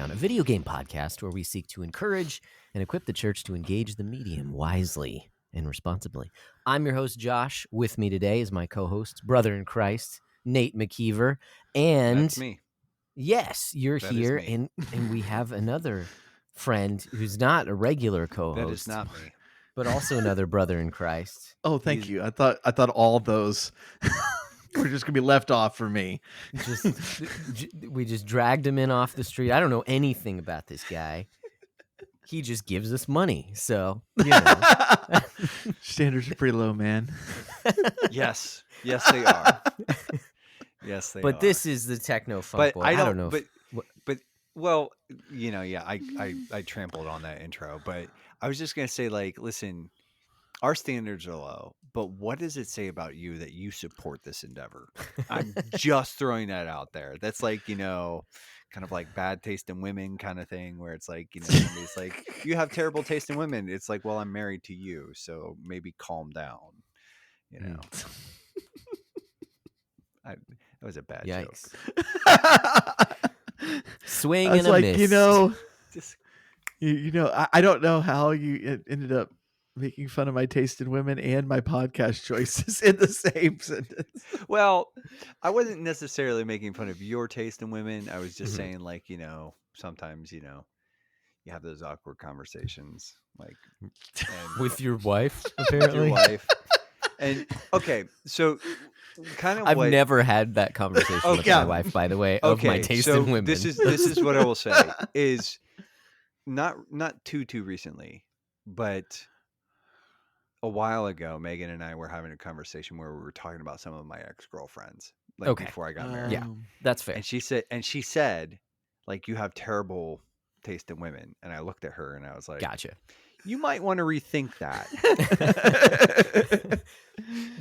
Breakdown, a video game podcast where we seek to encourage and equip the church to engage the medium wisely and responsibly. I'm your host, Josh. With me today is my co-host, brother in Christ, Nate McKeever. And that's me. Yes, you're That here, is me. and we have another friend who's not a regular co-host. That is not me. But also another brother in Christ. Oh, thank you. I thought all those were just gonna be left off for me. We just dragged him in off the street. I don't know anything about this guy. He just gives us money, so you know. Standards are pretty low, man. Yes, they are. Yes, they are. But this is the TechnoFunkBoy. Boy. I don't know. But well, you know, yeah, I trampled on that intro, but I was just gonna say, like, listen, our standards are low, but what does it say about you that you support this endeavor? I'm just throwing that out there. That's like, you know, kind of like bad taste in women kind of thing, where it's like, you know, somebody's like, you have terrible taste in women. It's like, well, I'm married to you, so maybe calm down. You know, that was a bad joke. Swing I was and a like, miss. you know, I don't know how you ended up making fun of my taste in women and my podcast choices in the same sentence. Well, I wasn't necessarily making fun of your taste in women. I was just saying, like, you know, sometimes, you know, you have those awkward conversations, like, with your wife, apparently. With your wife. And okay, so kind of I've never had that conversation with my wife, by the way, of my taste in women. This is what I will say is not too recently, but a while ago, Megan and I were having a conversation where we were talking about some of my ex-girlfriends, like before I got married. Yeah, that's fair. And she said, like, you have terrible taste in women. And I looked at her and I was like, gotcha. You might want to rethink that.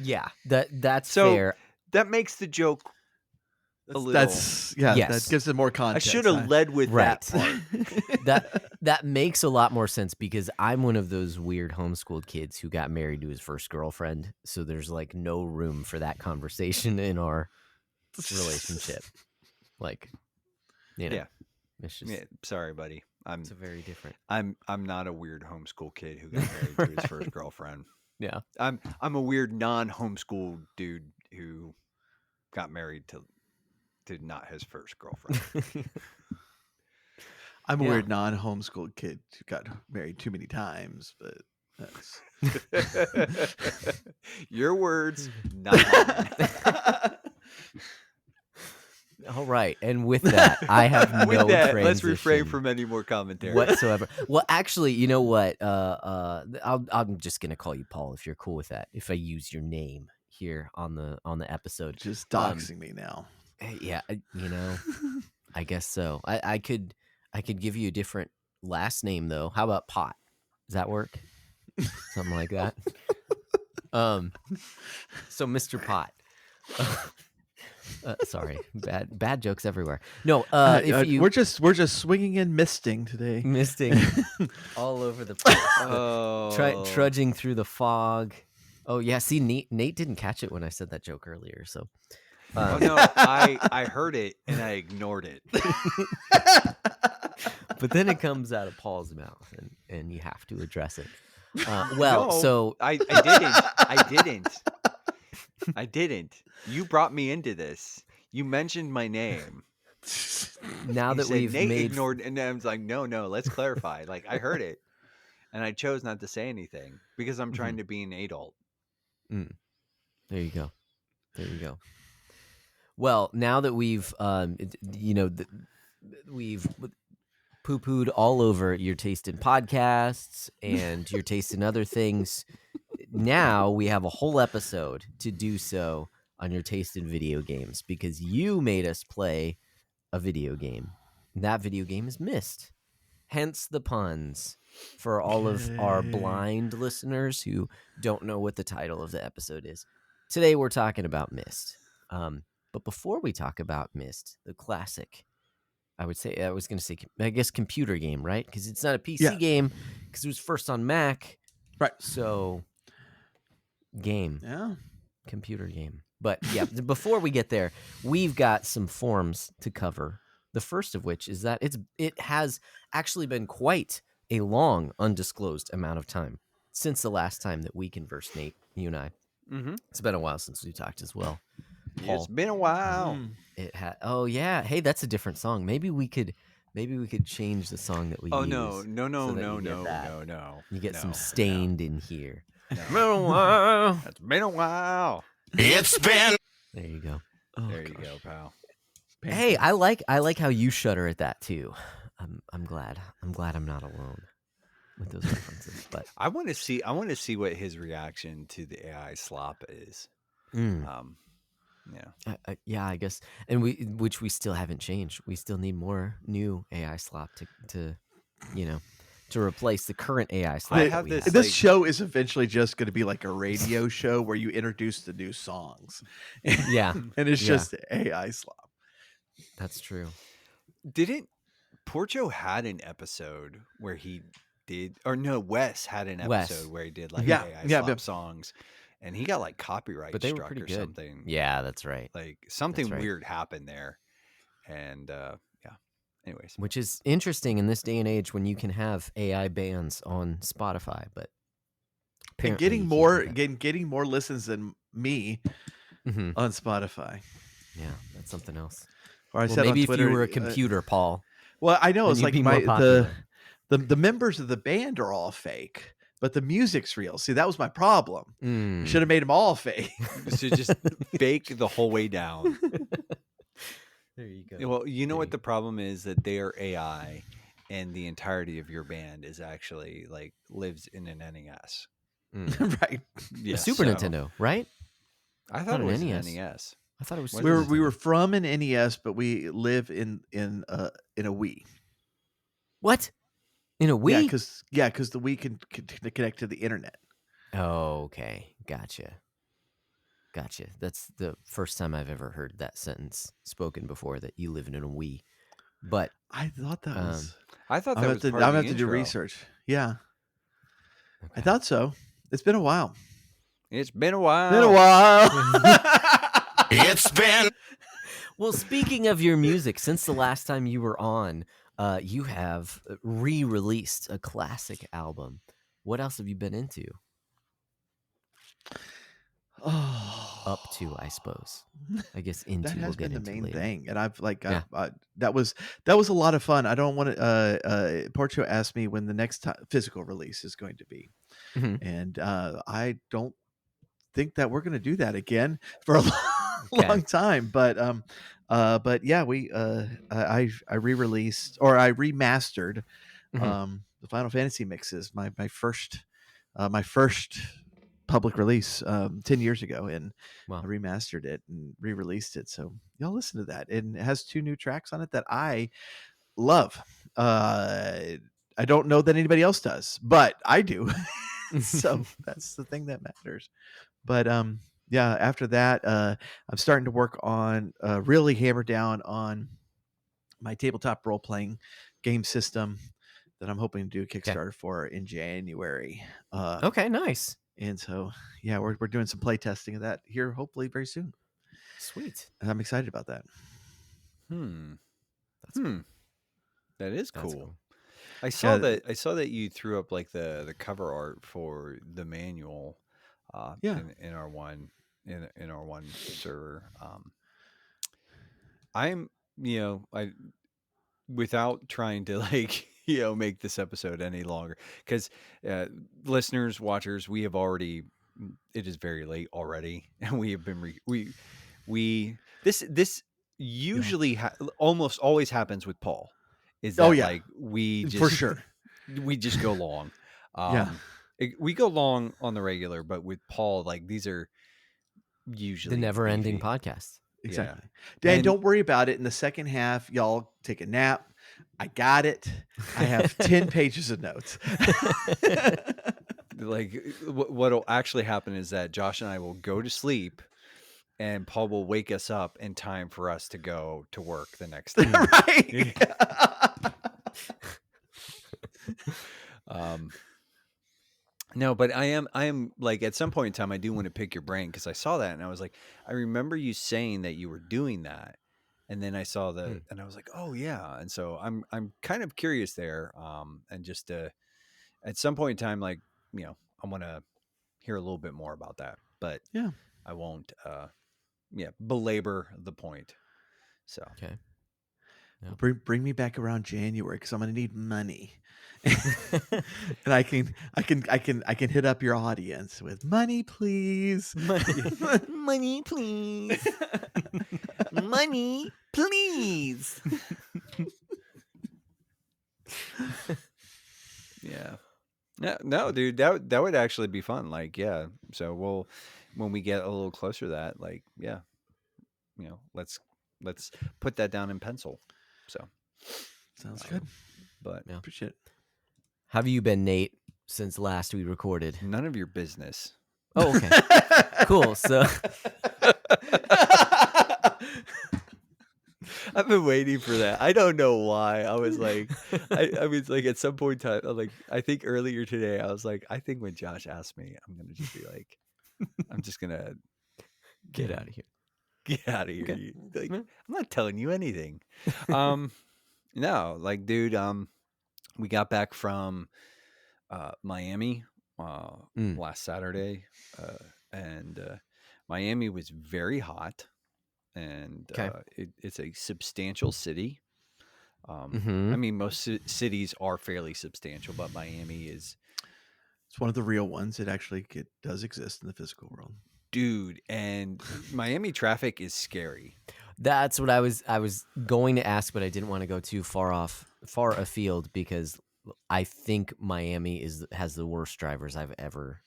Yeah, that's fair. That makes the joke a little. That gives it more context. I should have led with that part. That makes a lot more sense because I'm one of those weird homeschooled kids who got married to his first girlfriend. So there's like no room for that conversation in our relationship. Like, you know, yeah. It's just, sorry, buddy. It's a very different. I'm not a weird homeschool kid who got married to his first girlfriend. Yeah. I'm a weird non-homeschool dude who got married to not his first girlfriend. I'm a weird non-homeschooled kid who got married too many times, but that's your words, not mine. All right, and with that, I have no transition. Let's refrain from any more commentary whatsoever. Well, actually, you know what? I'm just gonna call you Paul if you're cool with that. If I use your name here on the episode, just doxing me now. Yeah, you know, I guess so. I could give you a different last name though. How about Pot? Does that work? Something like that. So Mr. Pot. Sorry, bad jokes everywhere. No, we're just swinging and misting today. Misting all over the place. Trudging through the fog. Oh yeah, see, Nate didn't catch it when I said that joke earlier. So, oh no, I heard it and I ignored it. But then it comes out of Paul's mouth, and you have to address it. So I didn't. You brought me into this. You mentioned my name. Now that we've ignored, and I was like, no, let's clarify. Like, I heard it, and I chose not to say anything because I'm trying to be an adult. There you go. Well, now that we've, we've poo-pooed all over your taste in podcasts and your taste in other things. Now we have a whole episode to do so on your taste in video games because you made us play a video game. And that video game is Myst. Hence the puns for all of our blind listeners who don't know what the title of the episode is. Today we're talking about Myst. But before we talk about Myst, the classic, I guess computer game, right? Because it's not a PC game because it was first on Mac. Right. So game. Yeah. Computer game. But yeah, before we get there, we've got some forms to cover The first of which is that it has actually been quite a long undisclosed amount of time since the last time that we conversed, Nate, you and I. Mm-hmm. It's been a while since we talked as well. Paul, It's been a while. it had. Oh yeah, hey, that's a different song. Maybe we could change the song that we Oh use. no. You get some no. Stained in here. No. Been a while. It's been a while. It's been. There you go. Oh, There you gosh. go, pal. Hey, I like how you shudder at that too. I'm glad I'm not alone with those references. But I want to see what his reaction to the AI slop is. Yeah. I guess, and which we still haven't changed. We still need more new AI slop to to replace the current AI slop. I have this- This show is eventually just going to be like a radio show where you introduce the new songs. Yeah, And it's just AI slop. that's true. Didn't Porcho had an episode where he did, or no, Wes had an episode where he did like AI slop songs, and he got like copyright But they were struck pretty or good. something. Yeah, that's right. Like something right. weird happened there, and anyways, Which is interesting in this day and age when you can have AI bands on Spotify, but And apparently you can't do that. getting more listens than me Mhm. on Spotify. Yeah, that's something else. Or I Well, said maybe on if Twitter, you were a computer, Paul. well, I know then it's you'd like be more the popular. members of the band are all fake, but the music's real. See, that was my problem. Mm. I should have made them all fake. so just fake the whole way down. There you go. Well, you know what the problem is, that they are AI, and the entirety of your band is actually like lives in an NES. Right. Yeah, A Super Nintendo, right? I thought it was an NES. NES. I thought it was. What Super We were Nintendo. from an NES, but we live in a Wii. What? In a Wii? Because the Wii can connect to the internet. Oh, okay. Gotcha. That's the first time I've ever heard that sentence spoken before, that you live in a Wii. But I thought that was. I thought I'm that gonna was have to, part I'm of gonna the have to do intro. research. Yeah, okay. I thought so. It's been a while. It's been a while. It's been. Well, speaking of your music, since the last time you were on, you have re-released a classic album. What else have you been into? Up to, I suppose. I guess into. That has we'll get been the into main later. thing, and I've like that was a lot of fun. I don't want to. Porcho asked me when the next physical release is going to be, and I don't think that we're going to do that again for a long time. But yeah, I re-released, or I remastered the Final Fantasy mixes. My first public release 10 years ago, and I remastered it and re-released it. So y'all listen to that. And it has 2 new tracks on it that I love. I don't know that anybody else does, but I do. So that's the thing that matters. But yeah, after that, I'm starting to work on really hammer down on my tabletop role-playing game system that I'm hoping to do a Kickstarter for in January. Okay, nice. And so, yeah, we're doing some play testing of that here, hopefully very soon. Sweet. And I'm excited about that. That's cool. That is cool. Cool. I saw that you threw up like the cover art for the manual. In our one server. I'm without trying to like make this episode any longer, because listeners, watchers, we have already, it is very late already, and we have been this usually almost always happens with Paul, is that like we just for sure we just go long. We go long on the regular, but with Paul, like these are usually the never-ending podcast. Exactly. Dan, don't worry about it. In the second half, y'all take a nap. I got it. I have 10 pages of notes. Like what'll actually happen is that Josh and I will go to sleep, and Paul will wake us up in time for us to go to work the next day. Right. No, but I am like, at some point in time, I do want to pick your brain, because I saw that and I was like, I remember you saying that you were doing that, And then I saw and I was like, oh yeah. And so I'm kind of curious there. And just at some point in time, like, I want to hear a little bit more about that, but Yeah. I won't, belabor the point. So, Okay. Yep. Bring me back around January because I'm gonna need money, and I can hit up your audience with money, please. Money, please. Money, please. yeah. No, dude, that would actually be fun. Like, yeah. So when we get a little closer to that, like, yeah, let's put that down in pencil. So Sounds good. But Yeah. Appreciate it. How have you been, Nate, since last we recorded? None of your business. Oh, okay. Cool. So I've been waiting for that. I don't know why. I was like, I was like, at some point in time, like, I think earlier today, I was like, I think when Josh asked me, I'm gonna just be like, I'm just gonna get out of here. Get out of here. Okay. Like, I'm not telling you anything. No, like, dude, we got back from Miami last Saturday, and Miami was very hot, and it's a substantial city. I mean, most cities are fairly substantial, but Miami is. It's one of the real ones. It actually does exist in the physical world. Dude, and Miami traffic is scary. That's what I was going to ask, but I didn't want to go too far afield because I think Miami has the worst drivers I've ever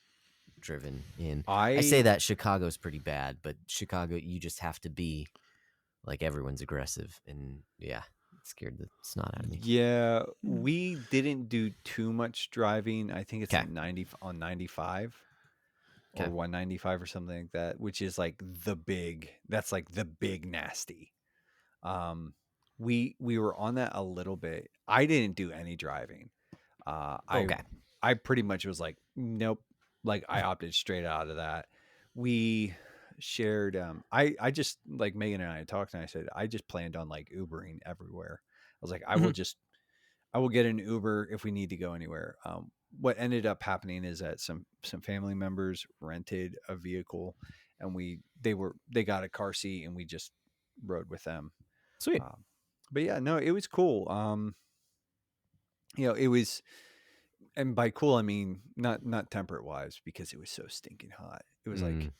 driven in. I say that Chicago's pretty bad, but Chicago, you just have to be like everyone's aggressive, and yeah, it scared the snot out of me. Yeah, we didn't do too much driving. I think it's on 95 or 195 or something like that, which is like that's like the big nasty. We were on that a little bit. I didn't do any driving. I pretty much was like, nope. Like, I opted straight out of that. We shared, I just, like, Megan and I talked, and I said, I just planned on like Ubering everywhere. I was like, I will get an Uber if we need to go anywhere. What ended up happening is that some family members rented a vehicle, and they got a car seat, and we just rode with them. Sweet. But yeah, no, it was cool. It was, and by cool I mean not temperate wise, because it was so stinking hot. It was like, it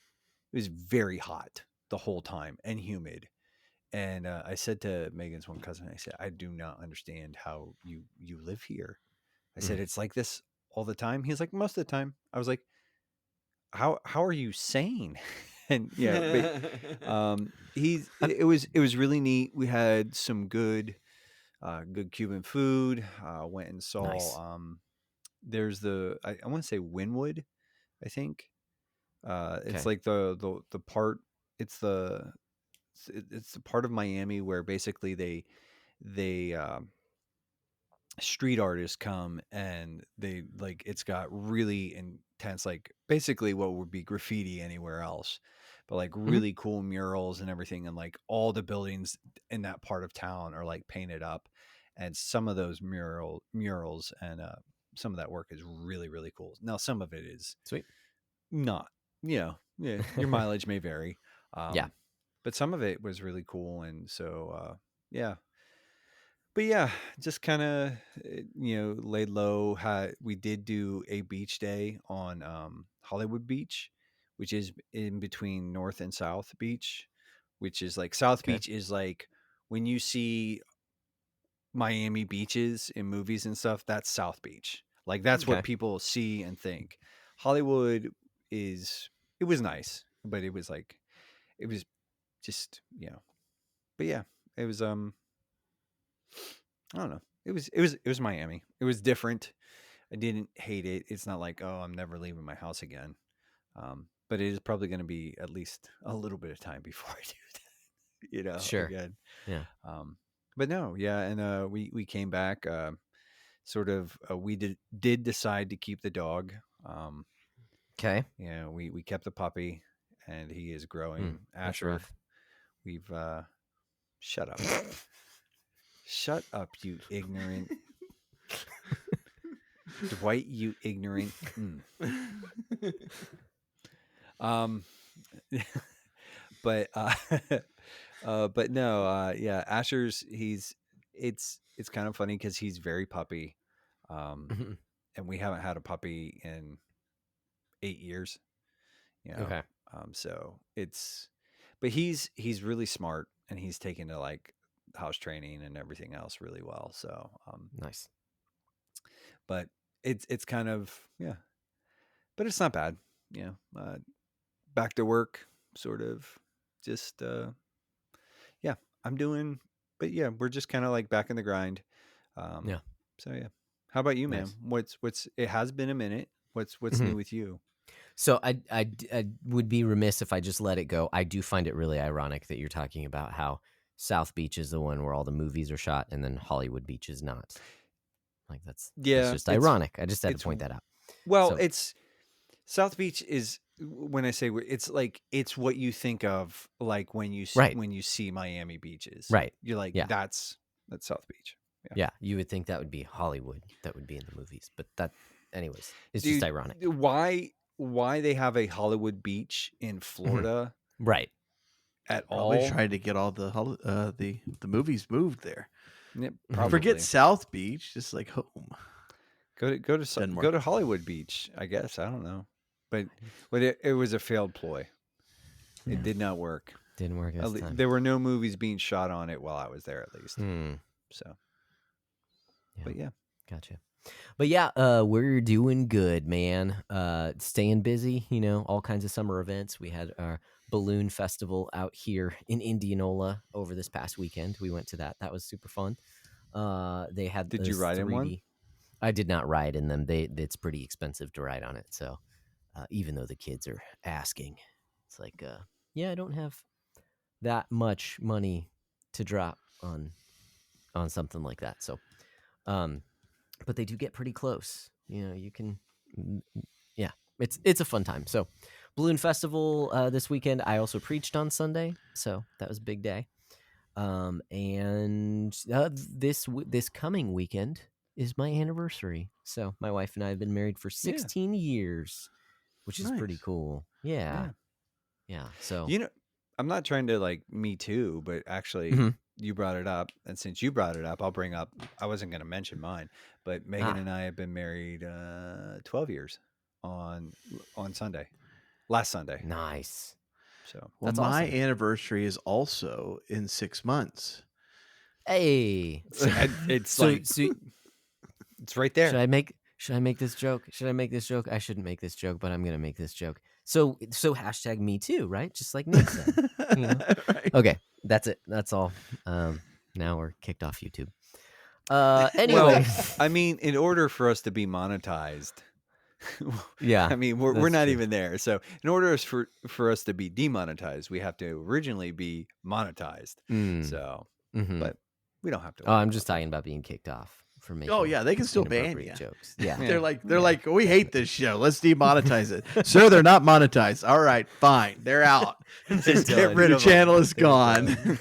was very hot the whole time and humid. And I said to Megan's one cousin, I said, I do not understand how you live here. I said, it's like this all the time. He's like, most of the time. I was like, how are you sane? And yeah, but it was really neat. We had some good Cuban food. Went and saw Nice. there's I want to say Wynwood, I think. It's like the part, it's the part of Miami where basically they street artists come, and they, like, it's got really intense, like, basically what would be graffiti anywhere else, but like really cool murals and everything, and like all the buildings in that part of town are like painted up, and some of those murals and some of that work is really, really cool. Now some of it is Sweet. not, yeah, your mileage may vary. Yeah. But some of it was really cool, and so yeah. But yeah, just kind of laid low. We did do a beach day on Hollywood Beach, which is in between North and South Beach, which is like South Beach is like when you see Miami beaches in movies and stuff, that's South Beach. Like, that's what people see and think. Hollywood it was nice, but it was like, it was just, but yeah, it was, I don't know. It was Miami. It was different. I didn't hate it. It's not like, oh, I'm never leaving my house again. But it is probably going to be at least a little bit of time before I do that, Sure. again. Yeah. But no, yeah. And, we came back, sort of, we did decide to keep the dog. Yeah, we kept the puppy, and he is growing. That's Asher, rough. we've, Shut up. Shut up, you ignorant. Dwight, you ignorant. But but no, yeah, Asher's it's kind of funny because he's very puppy. And we haven't had a puppy in 8 years, you know. Okay. So but he's really smart, and he's taken to like house training and everything else really well. So Nice. But it's kind of, yeah, but it's not bad, you know. Back to work, sort of, just yeah, I'm doing, but yeah, we're just kind of like back in the grind. Yeah. So yeah, how about you, man? Nice. What's it has been a minute. What's new with you? So I would be remiss if I just let it go. I do find it really ironic that you're talking about how South Beach is the one where all the movies are shot, and then Hollywood Beach is not. Like that's just ironic. I just had to point that out. Well, it's South Beach is, when I say it's like, it's what you think of like when you see Miami beaches, right? You're like, yeah, that's South Beach. Yeah, you would think that would be Hollywood, that would be in the movies, but that, anyways, it's just ironic. Why they have a Hollywood Beach in Florida, right? At all? Trying to get all the movies moved there. Yep, forget South Beach, just like home. Go to Hollywood Beach, I guess. I don't know, but it was a failed ploy. Yeah. It did not work. Didn't work this time. There were no movies being shot on it while I was there, at least. So, yeah. But yeah, gotcha. But yeah, we're doing good, man. Staying busy, you know, all kinds of summer events. We had our balloon festival out here in Indianola over this past weekend. We went to that. That was super fun. They had. Did you ride in one? I did not ride in them. It's pretty expensive to ride on it. So even though the kids are asking, it's like, yeah, I don't have that much money to drop on something like that. So, but they do get pretty close. You know, you can, yeah, it's a fun time. So balloon festival this weekend. I also preached on Sunday, so that was a big day. And this coming weekend is my anniversary. So my wife and I have been married for 16 years, which is pretty cool. Yeah. So, you know, I'm not trying to like me too, but actually you brought it up. And since you brought it up, I'll bring up, I wasn't going to mention mine, but Megan and I have been married 12 years on Sunday, last Sunday. Nice. So well, my awesome. Anniversary is also in 6 months. Hey, it's like, it's right there. Should I make this joke? I shouldn't make this joke, but I'm going to make this joke. So hashtag me too, right? Just like Nick said. You know? Right. Okay, that's it. That's all. Now we're kicked off YouTube. Anyway, well, I mean, in order for us to be monetized, yeah, I mean, we're not even there. So in order for us to be demonetized, we have to originally be monetized. So, but we don't have to. Oh, I'm just talking about being kicked off. For making they can still ban you. Jokes. Yeah, they're like, we hate this show. Let's demonetize it. Sir, they're not monetized. All right, fine, they're out. Just get rid of the channel is gone.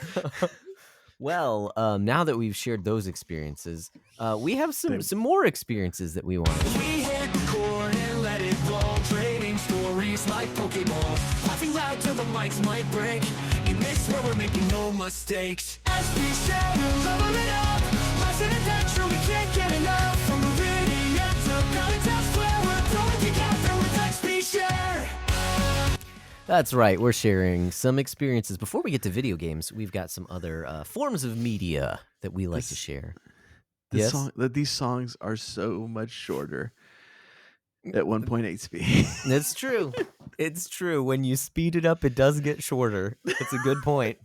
Well, now that we've shared those experiences, we have some more experiences that we want to share. We hit record and let it go, trading stories like Pokeball, laughing loud till the mics might break. In Myst where we're making no mistakes. As we share, level it up. Lesson adventure, we can't get enough. From Meridian to County Square, we're throwing together with XP Share. That's right, we're sharing some experiences. Before we get to video games, we've got some other forms of media that we like to share. These songs are so much shorter at 1.8 speed. It's true. It's true. When you speed it up, it does get shorter. That's a good point.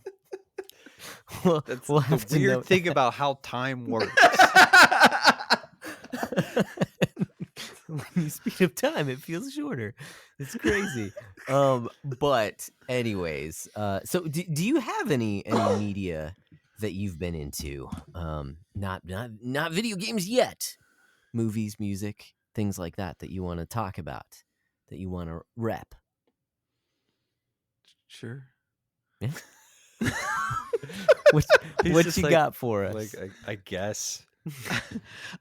That's we'll have the weird thing about how time works. When you speed up time, it feels shorter. It's crazy. But anyways, so do you have any media that you've been into? Not video games yet. Movies, music, things like that you want to talk about, that you want to rep. Sure. Yeah. What He's what just you like- got for us? Like, I guess.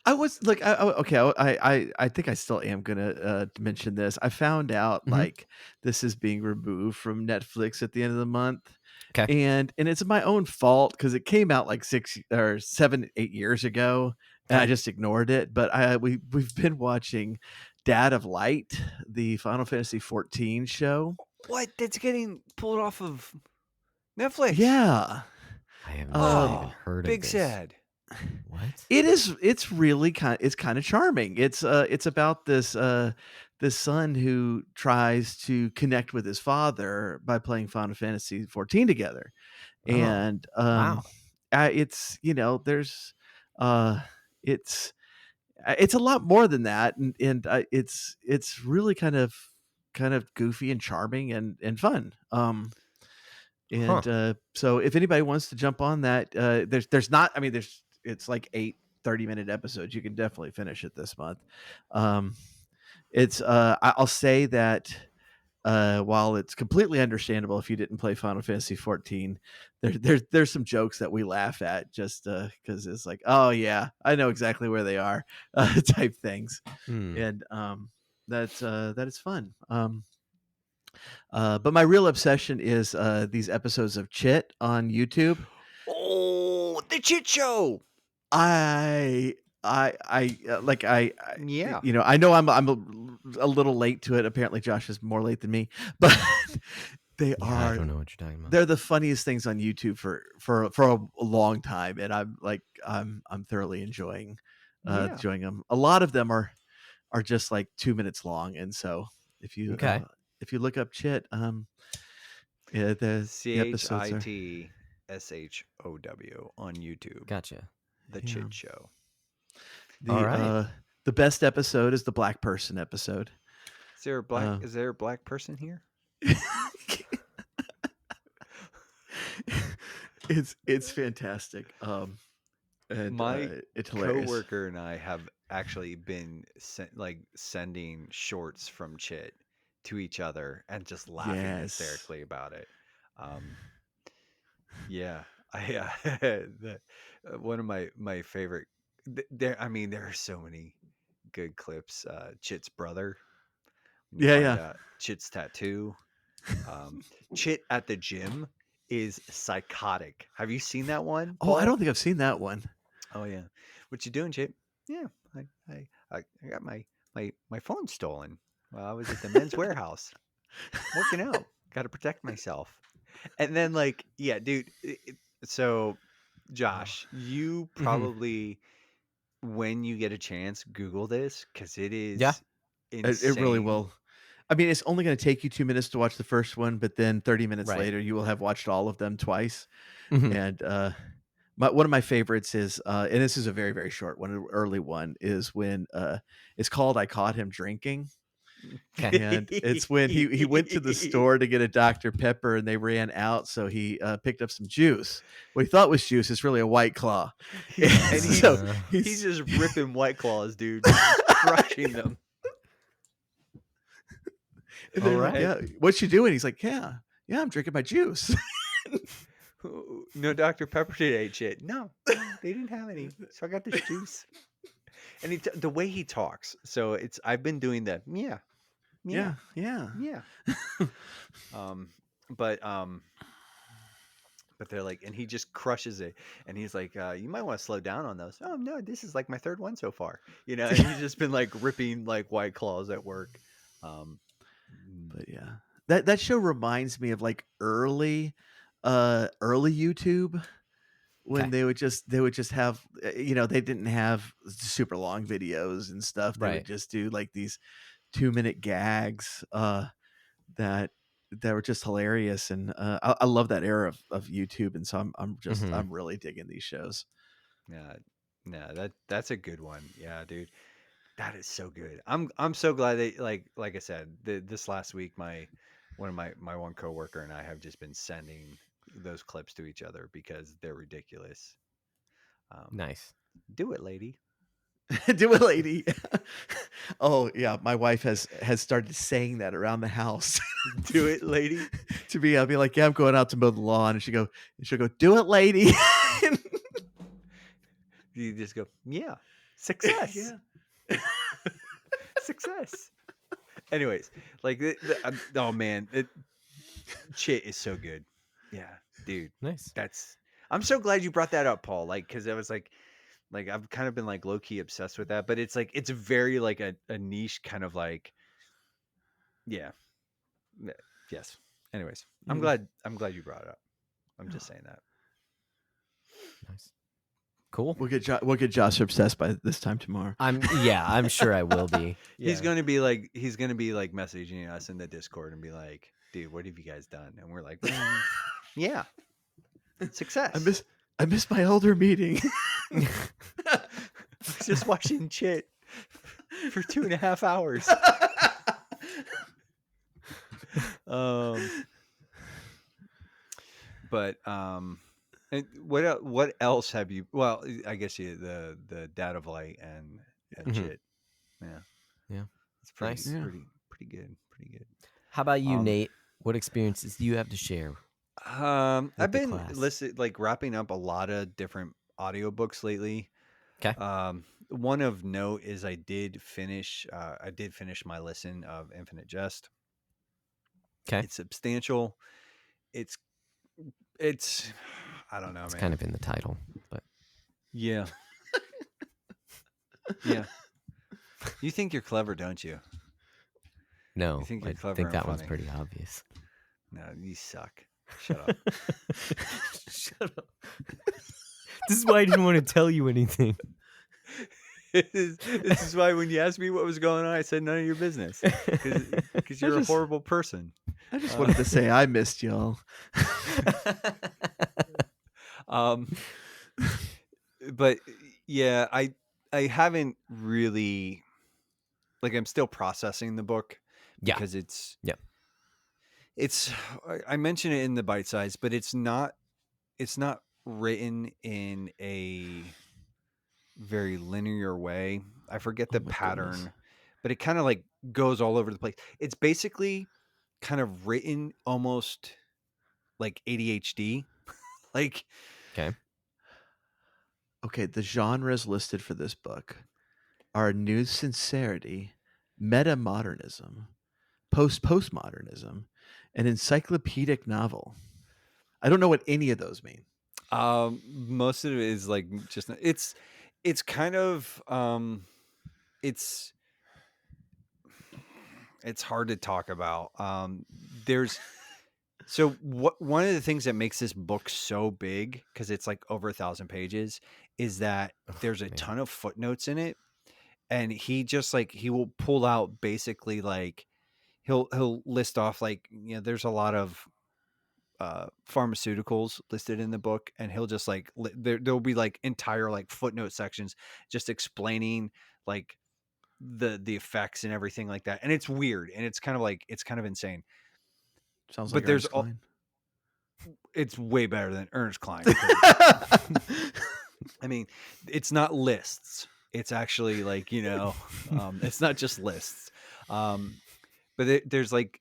I was like, I think I still am gonna mention this. I found out Mhm. like this is being removed from Netflix at the end of the month. 'Kay. And it's my own fault because it came out like 6 or 7, 8 years ago, and I Okay. just ignored it. But we've been watching Dad of Light, the Final Fantasy 14 show. What? That's getting pulled off of Netflix. Yeah. I have not even Oh, heard of big this. sad. What? It's really kind of charming. It's about this son who tries to connect with his father by playing Final Fantasy 14 together. Oh, And wow. it's there's it's a lot more than that, and it's really kind of goofy and charming and fun. So if anybody wants to jump on that, there's not, I mean, it's like 8 30-minute episodes. You can definitely finish it this month. I'll say that while it's completely understandable if you didn't play Final Fantasy 14, there's some jokes that we laugh at just because it's like, oh yeah, I know exactly where they are, type things. And that is fun. But my real obsession is these episodes of Chit on YouTube. Oh, the Chit Show. I Yeah. I know I'm a little late to it. Apparently Josh is more late than me, but they I are, don't know what you're talking about. they're the funniest things on YouTube for a long time, and I'm thoroughly enjoying them. A lot of them are just like 2 minutes long, and so if you look up Chit, yeah, the episodes are CHITSHOW on YouTube. Gotcha. The Chit Show. All right. The best episode is the black person episode. Is there a black? Is there a black person here? It's fantastic. And My it's hilarious. coworker and I have actually been sending shorts from Chit to each other and just laughing hysterically about it. Yeah, one of my favorite. There are so many good clips. Chit's brother. Chit's tattoo. Chit at the gym is psychotic. Have you seen that one? Oh, I don't think I've seen that one. Oh yeah. What you doing, Chit? Yeah, I got my phone stolen while I was at the Men's Warehouse working out. Got to protect myself. And then dude. So, Josh, you probably when you get a chance, Google this because it is insane. It really will. I mean, it's only going to take you 2 minutes to watch the first one, but then 30 minutes later, you will have watched all of them twice. And one of my favorites is, and this is a very, very short one, an early one, is when it's called "I Caught Him Drinking." And it's when he went to the store to get a Dr. Pepper and they ran out, so he picked up some juice. What he thought was juice is really a White Claw. And he's just ripping White Claws, dude, crushing them. All right. Yeah, what you doing? He's like, yeah, I'm drinking my juice. No Dr. Pepper today, Chit. No, they didn't have any, so I got this juice. And the way he talks, so I've been doing the yeah. But they're like, and he just crushes it, and he's like, you might want to slow down on those. Oh no, this is like my third one so far, and he's just been like ripping like White Claws at work. But yeah, that show reminds me of like early YouTube, when they would just have, they didn't have super long videos and stuff. They would just do like these 2-minute gags that were just hilarious, and I love that era of YouTube, and so I'm really digging these shows. Yeah, that's a good one. Yeah, dude, that is so good. I'm so glad that like I said, this last week my one coworker and I have just been sending those clips to each other because they're ridiculous. Nice. Do it, lady. Do it, lady. Oh yeah, my wife has started saying that around the house. Do it, lady. to me, I'll be like, yeah, I'm going out to mow the lawn. And she'll go, do it, lady. You just go, yeah, success. Yeah. Success. Anyways, like, oh man, shit is so good. Yeah, dude. Nice. I'm so glad you brought that up, Paul. Like, because I was like I've kind of been like low key obsessed with that, but it's like it's very like a niche kind of like, yeah, yes. Anyways, I'm glad you brought it up. I'm just saying that. Nice. Cool. We'll get Josh obsessed by this time tomorrow. I'm sure I will be. Yeah. He's gonna be like messaging us in the Discord and be like, dude, what have you guys done? And we're like, yeah, success. I miss my older meeting. Just watching Chit for 2.5 hours. But and what else have you? Well, I guess the Dad of Light and Chit. Yeah, it's pretty Nice. pretty good. How about you, Nate? What experiences do you have to share? I've been class? wrapping up a lot of different audiobooks lately. Okay. One of note is I did finish my listen of Infinite Jest. Okay. It's substantial. It's I don't know, It's man. kind of in the title, but Yeah. Yeah. You think you're clever, don't you? no, You think you're I clever think and that one's funny. pretty obvious. No, you suck. Shut up. Shut up. This is why I didn't want to tell you anything. This is why when you asked me what was going on, I said none of your business. Because you're a horrible person. I just wanted to say I missed y'all. But yeah, I haven't really, like, I'm still processing the book because it's I mention it in the bite size, but it's not written in a very linear way. I forget the pattern, goodness. but it kind of like goes all over the place. It's basically kind of written almost like ADHD. Like, okay, the genres listed for this book are new sincerity, meta-modernism, postmodernism, and encyclopedic novel. I don't know what any of those mean. most of it is like just it's kind of it's hard to talk about. There's one of the things that makes this book so big, because it's like over 1,000 pages, is that there's a ton of footnotes in it, and he just like he will pull out basically like he'll list off like, you know, there's a lot of pharmaceuticals listed in the book, and he'll just like there'll be like entire like footnote sections just explaining like the effects and everything like that, and it's weird, and it's kind of insane. Sounds But like there's Ernest Cline. It's way better than Ernest Cline. I mean, it's not lists. It's actually like, you know, it's not just lists. But there's like,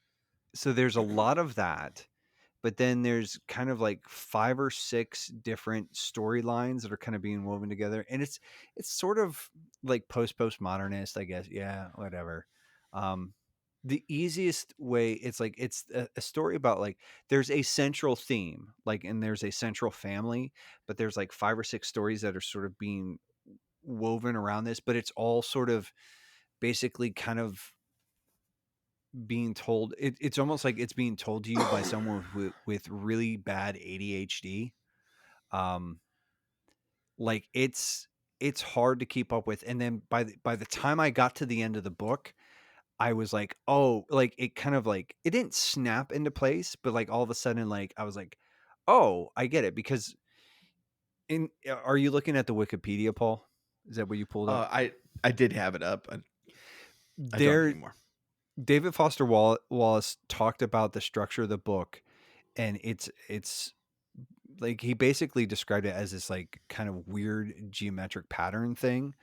so there's a lot of that, but then there's kind of like 5 or 6 different storylines that are kind of being woven together. And it's sort of like postmodernist, I guess. Yeah, whatever. The easiest way, it's like, it's a story about like, there's a central theme, like, and there's a central family, but there's like 5 or 6 stories that are sort of being woven around this, but it's all sort of basically kind of being told, it's almost like it's being told to you by someone with really bad ADHD. Like it's hard to keep up with. And then by the time I got to the end of the book, I was like, oh, like it kind of like, it didn't snap into place, but like all of a sudden, like I was like, oh, I get it. Because are you looking at the Wikipedia, Paul? Is that what you pulled up? I did have it up. I don't anymore. David Foster Wallace talked about the structure of the book, and it's like he basically described it as this like kind of weird geometric pattern thing,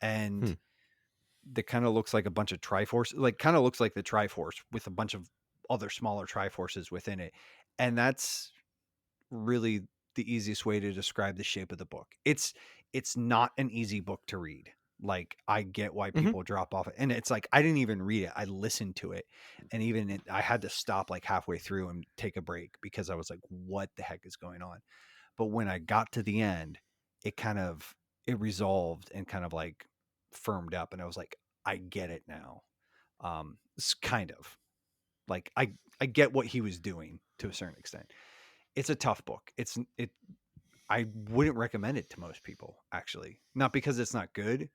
and that kind of looks like a bunch of Triforce, like kind of looks like the Triforce with a bunch of other smaller triforces within it. And that's really the easiest way to describe the shape of the book. It's not an easy book to read. Like, I get why people drop off it. And it's like, I didn't even read it. I listened to it. And even I had to stop like halfway through and take a break because I was like, what the heck is going on? But when I got to the end, it resolved and kind of like firmed up. And I was like, I get it now. It's kind of like, I get what he was doing to a certain extent. It's a tough book. I wouldn't recommend it to most people, actually. Not because it's not good,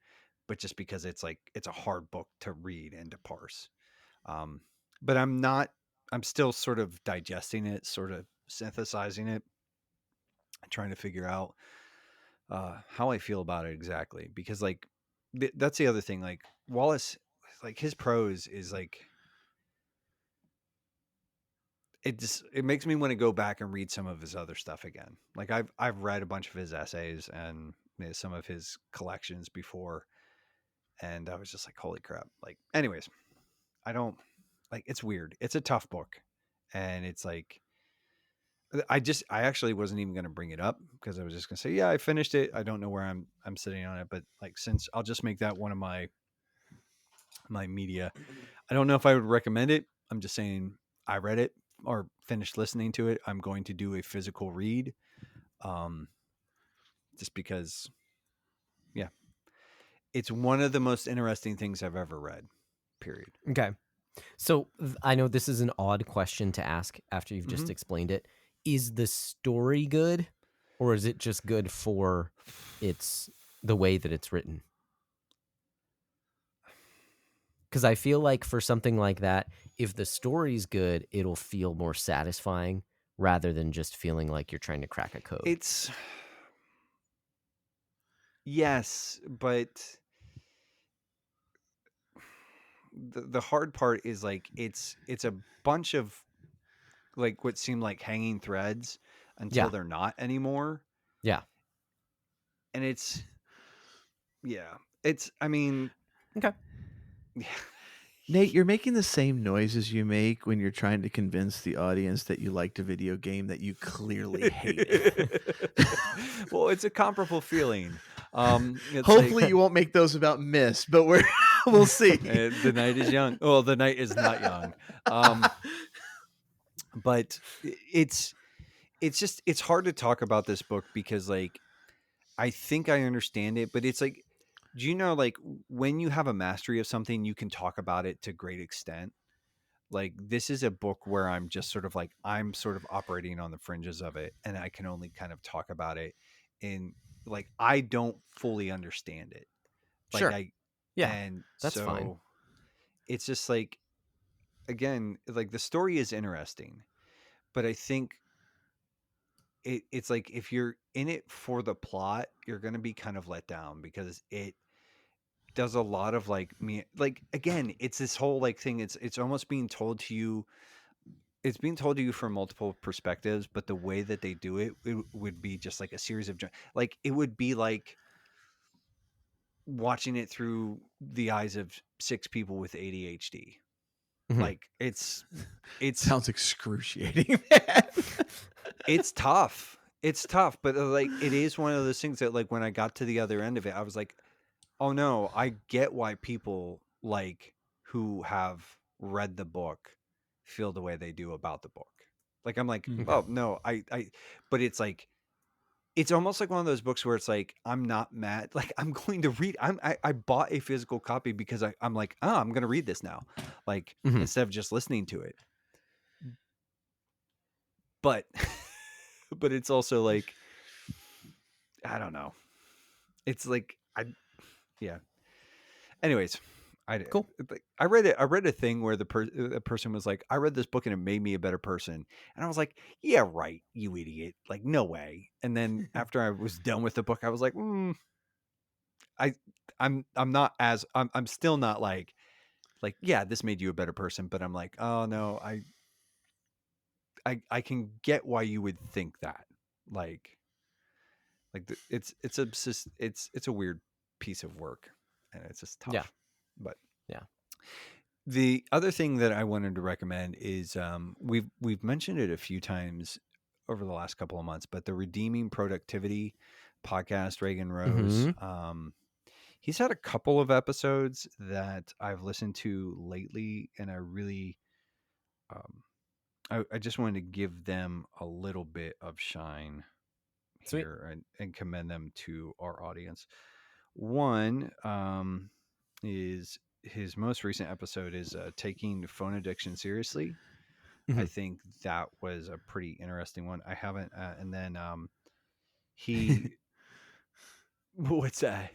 but just because it's a hard book to read and to parse. But I'm still sort of digesting it, sort of synthesizing it, trying to figure out how I feel about it exactly. Because like, that's the other thing. Like, Wallace, like, his prose is like, it makes me want to go back and read some of his other stuff again. Like, I've read a bunch of his essays and some of his collections before, and I was just like, holy crap. Like, anyways, I don't like, it's weird. It's a tough book, and it's like, I actually wasn't even going to bring it up because I was just going to say, yeah, I finished it. I don't know where I'm sitting on it, but like, since I'll just make that one of my media. I don't know if I would recommend it. I'm just saying I read it or finished listening to it. I'm going to do a physical read. Just because, yeah, it's one of the most interesting things I've ever read, period. Okay. So I know this is an odd question to ask after you've just explained it. Is the story good, or is it just good for the way that it's written? Because I feel like for something like that, if the story's good, it'll feel more satisfying rather than just feeling like you're trying to crack a code. Yes, but the hard part is like, it's a bunch of like what seem like hanging threads until they're not anymore. Yeah. And I mean, okay. Yeah. Nate, you're making the same noises you make when you're trying to convince the audience that you liked a video game that you clearly hated. Well, it's a comparable feeling. Hopefully you won't make those about Myst, but we'll see. The night is young. Well, the night is not young. But it's hard to talk about this book because like, I think I understand it, but it's like, do you know, like, when you have a mastery of something, you can talk about it to great extent. Like, this is a book where I'm just sort of like, I'm sort of operating on the fringes of it, and I can only kind of talk about it in like, I don't fully understand it. Like, sure. And that's so fine. It's just like, again, like, the story is interesting, but I think it's like, if you're in it for the plot, you're going to be kind of let down because it does a lot of like again, it's this whole like thing. It's almost being told to you. It's being told to you from multiple perspectives, but the way that they do it would be just like a series of like, it would be like watching it through the eyes of 6 people with ADHD. Like, it's sounds excruciating. It's tough. It's tough, but like, it is one of those things that like, when I got to the other end of it, I was like, oh no, I get why people like who have read the book feel the way they do about the book. Like, I'm like, oh no, but it's like, it's almost like one of those books where it's like, I'm not mad. Like, I'm going to read. I bought a physical copy because I'm like, oh, I'm going to read this now. Like, instead of just listening to it. But, but it's also like, I don't know. It's like, yeah. Anyways, Cool. I read a thing where the person was like, I read this book and it made me a better person. And I was like, yeah, right, you idiot. Like, no way. And then after I was done with the book, I was like, I'm still not like, yeah, this made you a better person. But I'm like, oh no, I can get why you would think that. It's a weird piece of work, and it's just tough. Yeah. But yeah. The other thing that I wanted to recommend is we've mentioned it a few times over the last couple of months, but the Redeeming Productivity podcast, Reagan Rose. Mm-hmm. He's had a couple of episodes that I've listened to lately, and I really, I just wanted to give them a little bit of shine Sweet. here and commend them to our audience. One is his most recent episode is taking phone addiction seriously. I Mm-hmm. think that was a pretty interesting one. I haven't, and then he, what's that?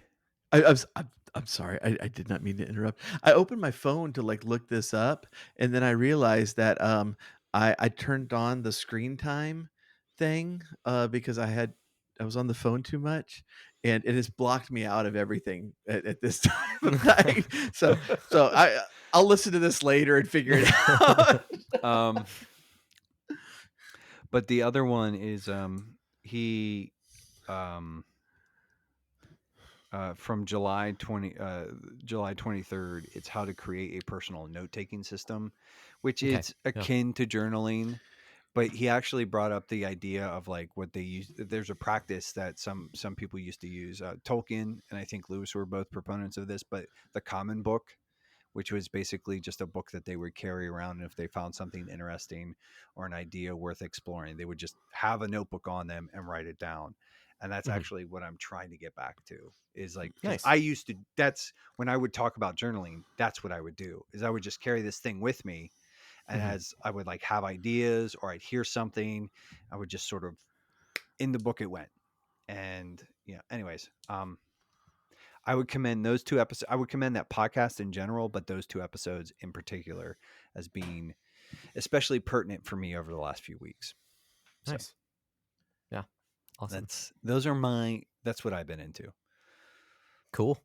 I'm sorry. I did not mean to interrupt. I opened my phone to like look this up, and then I realized that I turned on the screen time thing because I was on the phone too much, and it has blocked me out of everything at this time of night. So I'll listen to this later and figure it out. But the other one is he from July 23rd, it's how to create a personal note-taking system, which Okay. is akin to journaling, but he actually brought up the idea of like what they use. There's a practice that some people used to use. Tolkien and I think Lewis were both proponents of this, but the Common Book, which was basically just a book that they would carry around. And if they found something interesting or an idea worth exploring, they would just have a notebook on them and write it down. And that's actually what I'm trying to get back to is like, because Nice. I used to, that's when I would talk about journaling, that's what I would do is I would just carry this thing with me. And as I would like have ideas or I'd hear something, I would just sort of in the book it went. And anyways, I would commend those two episodes. I would commend that podcast in general, but those two episodes in particular as being especially pertinent for me over the last few weeks. Nice. So yeah. Awesome. That's what I've been into. Cool.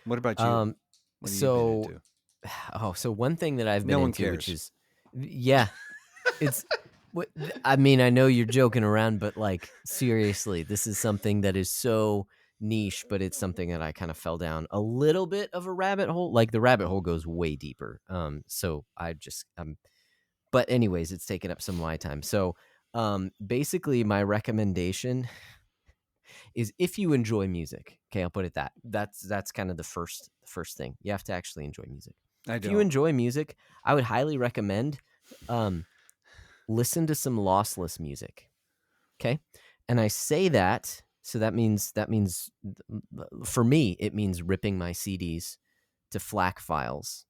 What about you? What have you been into? So one thing that I've been No one into, which cares. is, it's, I mean, I know you're joking around, but like seriously, this is something that is so niche, but it's something that I kind of fell down a little bit of a rabbit hole. Like the rabbit hole goes way deeper. So but anyways, it's taken up some of my time. So, basically my recommendation is if you enjoy music, okay, I'll put it that's kind of the first thing. You have to actually enjoy music. If you enjoy music, I would highly recommend listen to some lossless music. Okay? And I say that, so that means for me it means ripping my CDs to FLAC files.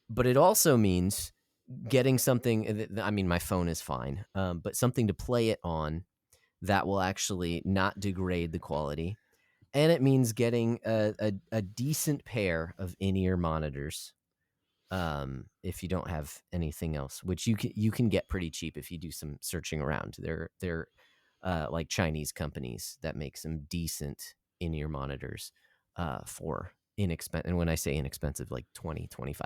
But it also means getting something, I mean my phone is fine, but something to play it on that will actually not degrade the quality. And it means getting a decent pair of in-ear monitors, if you don't have anything else, which you can get pretty cheap if you do some searching around. They're like Chinese companies that make some decent in-ear monitors for inexpensive. And when I say inexpensive, like $20-25.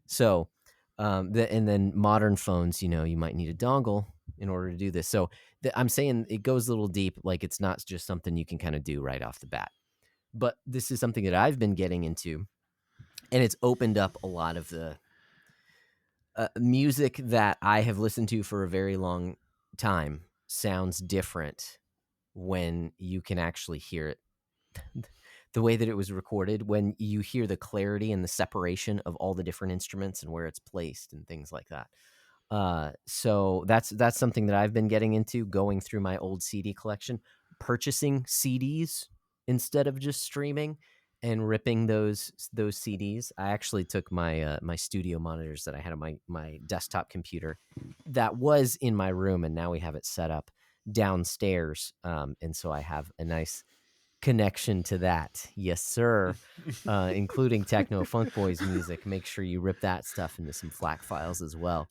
So and then modern phones, you might need a dongle in order to do this. So I'm saying it goes a little deep. Like it's not just something you can kind of do right off the bat. But this is something that I've been getting into, and it's opened up a lot of the music that I have listened to for a very long time sounds different when you can actually hear it. The way that it was recorded, when you hear the clarity and the separation of all the different instruments and where it's placed and things like that. So that's something that I've been getting into, going through my old CD collection, purchasing CDs instead of just streaming and ripping those CDs. I actually took my my studio monitors that I had on my desktop computer that was in my room, and now we have it set up downstairs. And so I have a nice connection to that. Yes, sir. Including TechnoFunkBoy's music. Make sure you rip that stuff into some FLAC files as well.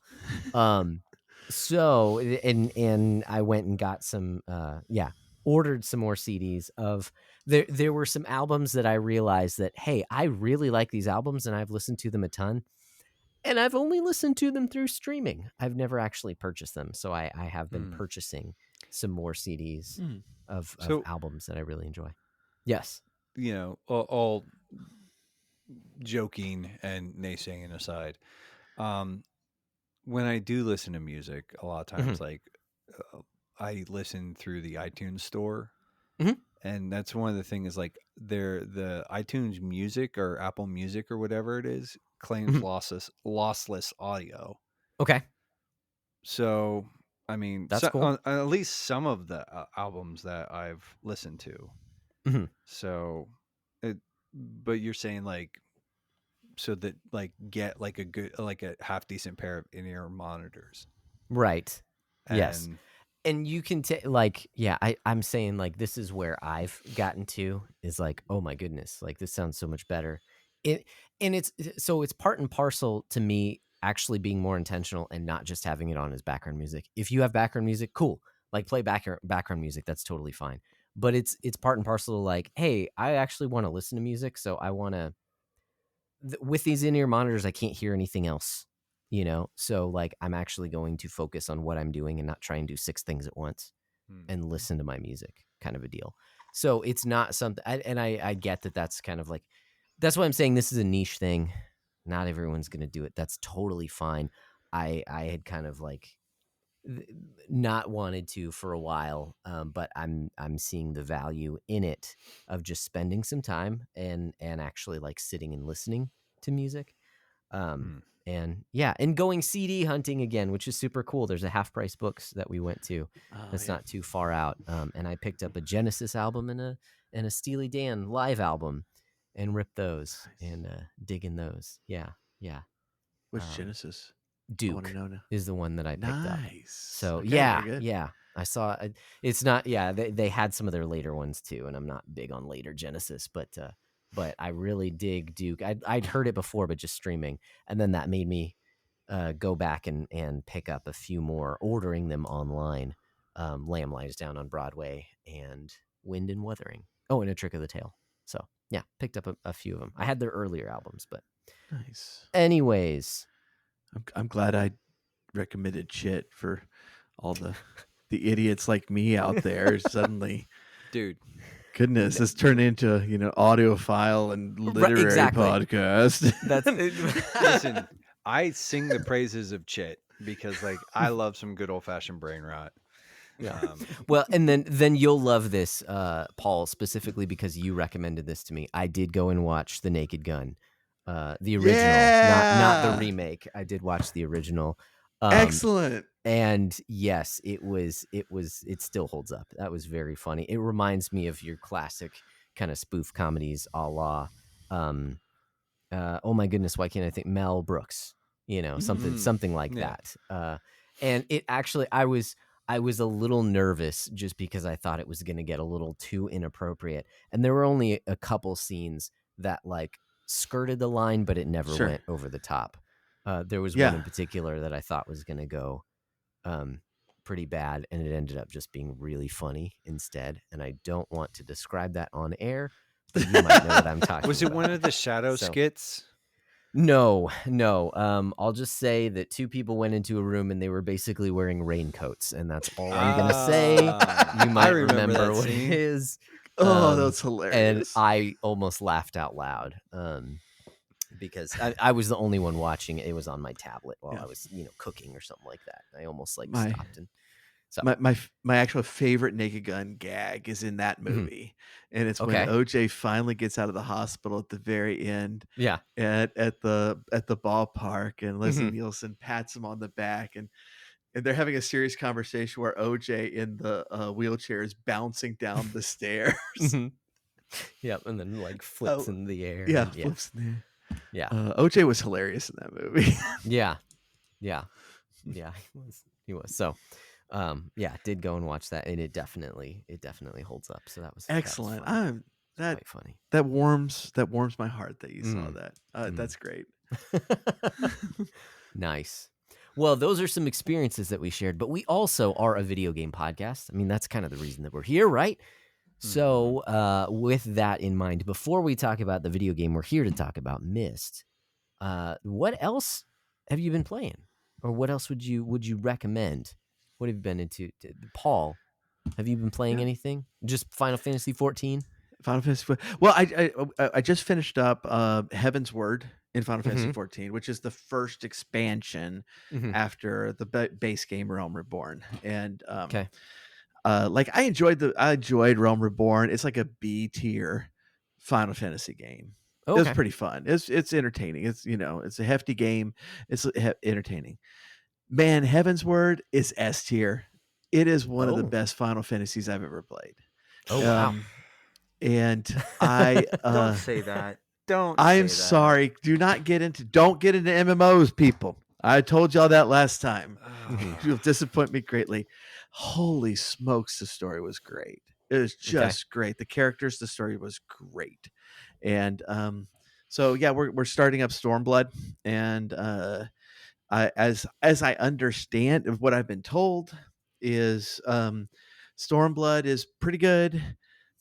So and I went and got some ordered some more CDs of there were some albums that I realized that, hey, I really like these albums and I've listened to them a ton, and I've only listened to them through streaming. I've never actually purchased them. So I have been purchasing some more CDs of albums that I really enjoy. Yes. All joking and naysaying aside, when I do listen to music, a lot of times, like I listen through the iTunes store, and that's one of the things. Like, the iTunes Music or Apple Music or whatever it is claims lossless audio. Okay. So, I mean, That's cool. at least some of the albums that I've listened to. So, but you're saying like, so that like get like a good, like a half decent pair of in-ear monitors, right? and Yes. And you can take like, yeah, I'm saying like this is where I've gotten to is like, oh my goodness, like this sounds so much better. And it's part and parcel to me actually being more intentional and not just having it on as background music. If you have background music, cool, like play background music, that's totally fine. But it's part and parcel of like, hey, I actually want to listen to music, so I want to. With these in-ear monitors, I can't hear anything else, so like I'm actually going to focus on what I'm doing and not try and do 6 things at once and listen to my music, kind of a deal. So it's not something, I get that that's kind of like, that's why I'm saying this is a niche thing. Not everyone's going to do it. That's totally fine. I had kind of like not wanted to for a while, but I'm seeing the value in it of just spending some time and actually like sitting and listening to music, and going CD hunting again, which is super cool. There's a Half Price Books that we went to that's not too far out, and I picked up a Genesis album and a Steely Dan live album and ripped those and digging those. Which Genesis? Duke is the one that I picked up. So okay, yeah, I saw it's not, they had some of their later ones too, and I'm not big on later Genesis, but I really dig Duke. I'd heard it before, but just streaming, and then that made me go back and pick up a few more, ordering them online. Lamb Lies Down on Broadway and Wind and Wuthering. Oh, and A Trick of the Tail. So yeah, picked up a few of them. I had their earlier albums, but nice. Anyways, I'm glad I recommended shit for all the idiots like me out there. Suddenly, dude, goodness, this turned into audiophile and literary podcast. That's listen. I sing the praises of Chit because like I love some good old fashioned brain rot. Yeah. Well, and then you'll love this, Paul, specifically because you recommended this to me. I did go and watch The Naked Gun. The original, not the remake. I did watch the original. Excellent. And yes, it still holds up. That was very funny. It reminds me of your classic kind of spoof comedies a la, oh my goodness, why can't I think? Mel Brooks, something like that. And it actually, I was a little nervous just because I thought it was going to get a little too inappropriate. And there were only a couple scenes that like skirted the line, but it never went over the top. There was one in particular that I thought was going to go pretty bad, and it ended up just being really funny instead. And I don't want to describe that on air, but you might know what I'm talking about. Was it one of the shadow skits? No. I'll just say that 2 people went into a room and they were basically wearing raincoats, and that's all I'm going to say. You might remember what it is. Oh, that's hilarious. And I almost laughed out loud because I was the only one watching it. It was on my tablet while I was, cooking or something like that. I almost stopped. And so my actual favorite Naked Gun gag is in that movie, and it's when OJ finally gets out of the hospital at the very end. Yeah, at the ballpark, and Leslie Nielsen pats him on the back, and they're having a serious conversation where OJ in the wheelchair is bouncing down the stairs. Yep, and then like flips in the air. Yeah, flips in the air. Yeah, OJ was hilarious in that movie. yeah, he was. So, did go and watch that, and it definitely holds up. So that was excellent. That was quite funny. That warms my heart that you saw that. That's great. Nice. Well, those are some experiences that we shared, but we also are a video game podcast. I mean, that's kind of the reason that we're here, right? So with that in mind, before we talk about the video game, we're here to talk about Myst. What else have you been playing? Or what else would you recommend? What have you been into? Paul, have you been playing anything? Just Final Fantasy 14? Final Fantasy. Well, I just finished up Heaven's Word in Final Fantasy 14, which is the first expansion after the base game Realm Reborn, and Okay. like I enjoyed Realm Reborn. It's like a B tier Final Fantasy game. Oh, It was okay. pretty fun. It's entertaining. It's it's a hefty game. It's entertaining. Man, Heaven's Word is S tier. It is one of the Oh. best Final Fantasies I've ever played. Oh, wow. And I Don't say that. Don't. I am say that. sorry. Don't get into MMOs, people. I told y'all that last time. You'll disappoint me greatly. Holy smokes, the story was great. It was just great. The characters, the story was great. And so yeah, we're starting up Stormblood, and as I understand of what I've been told is Stormblood is pretty good,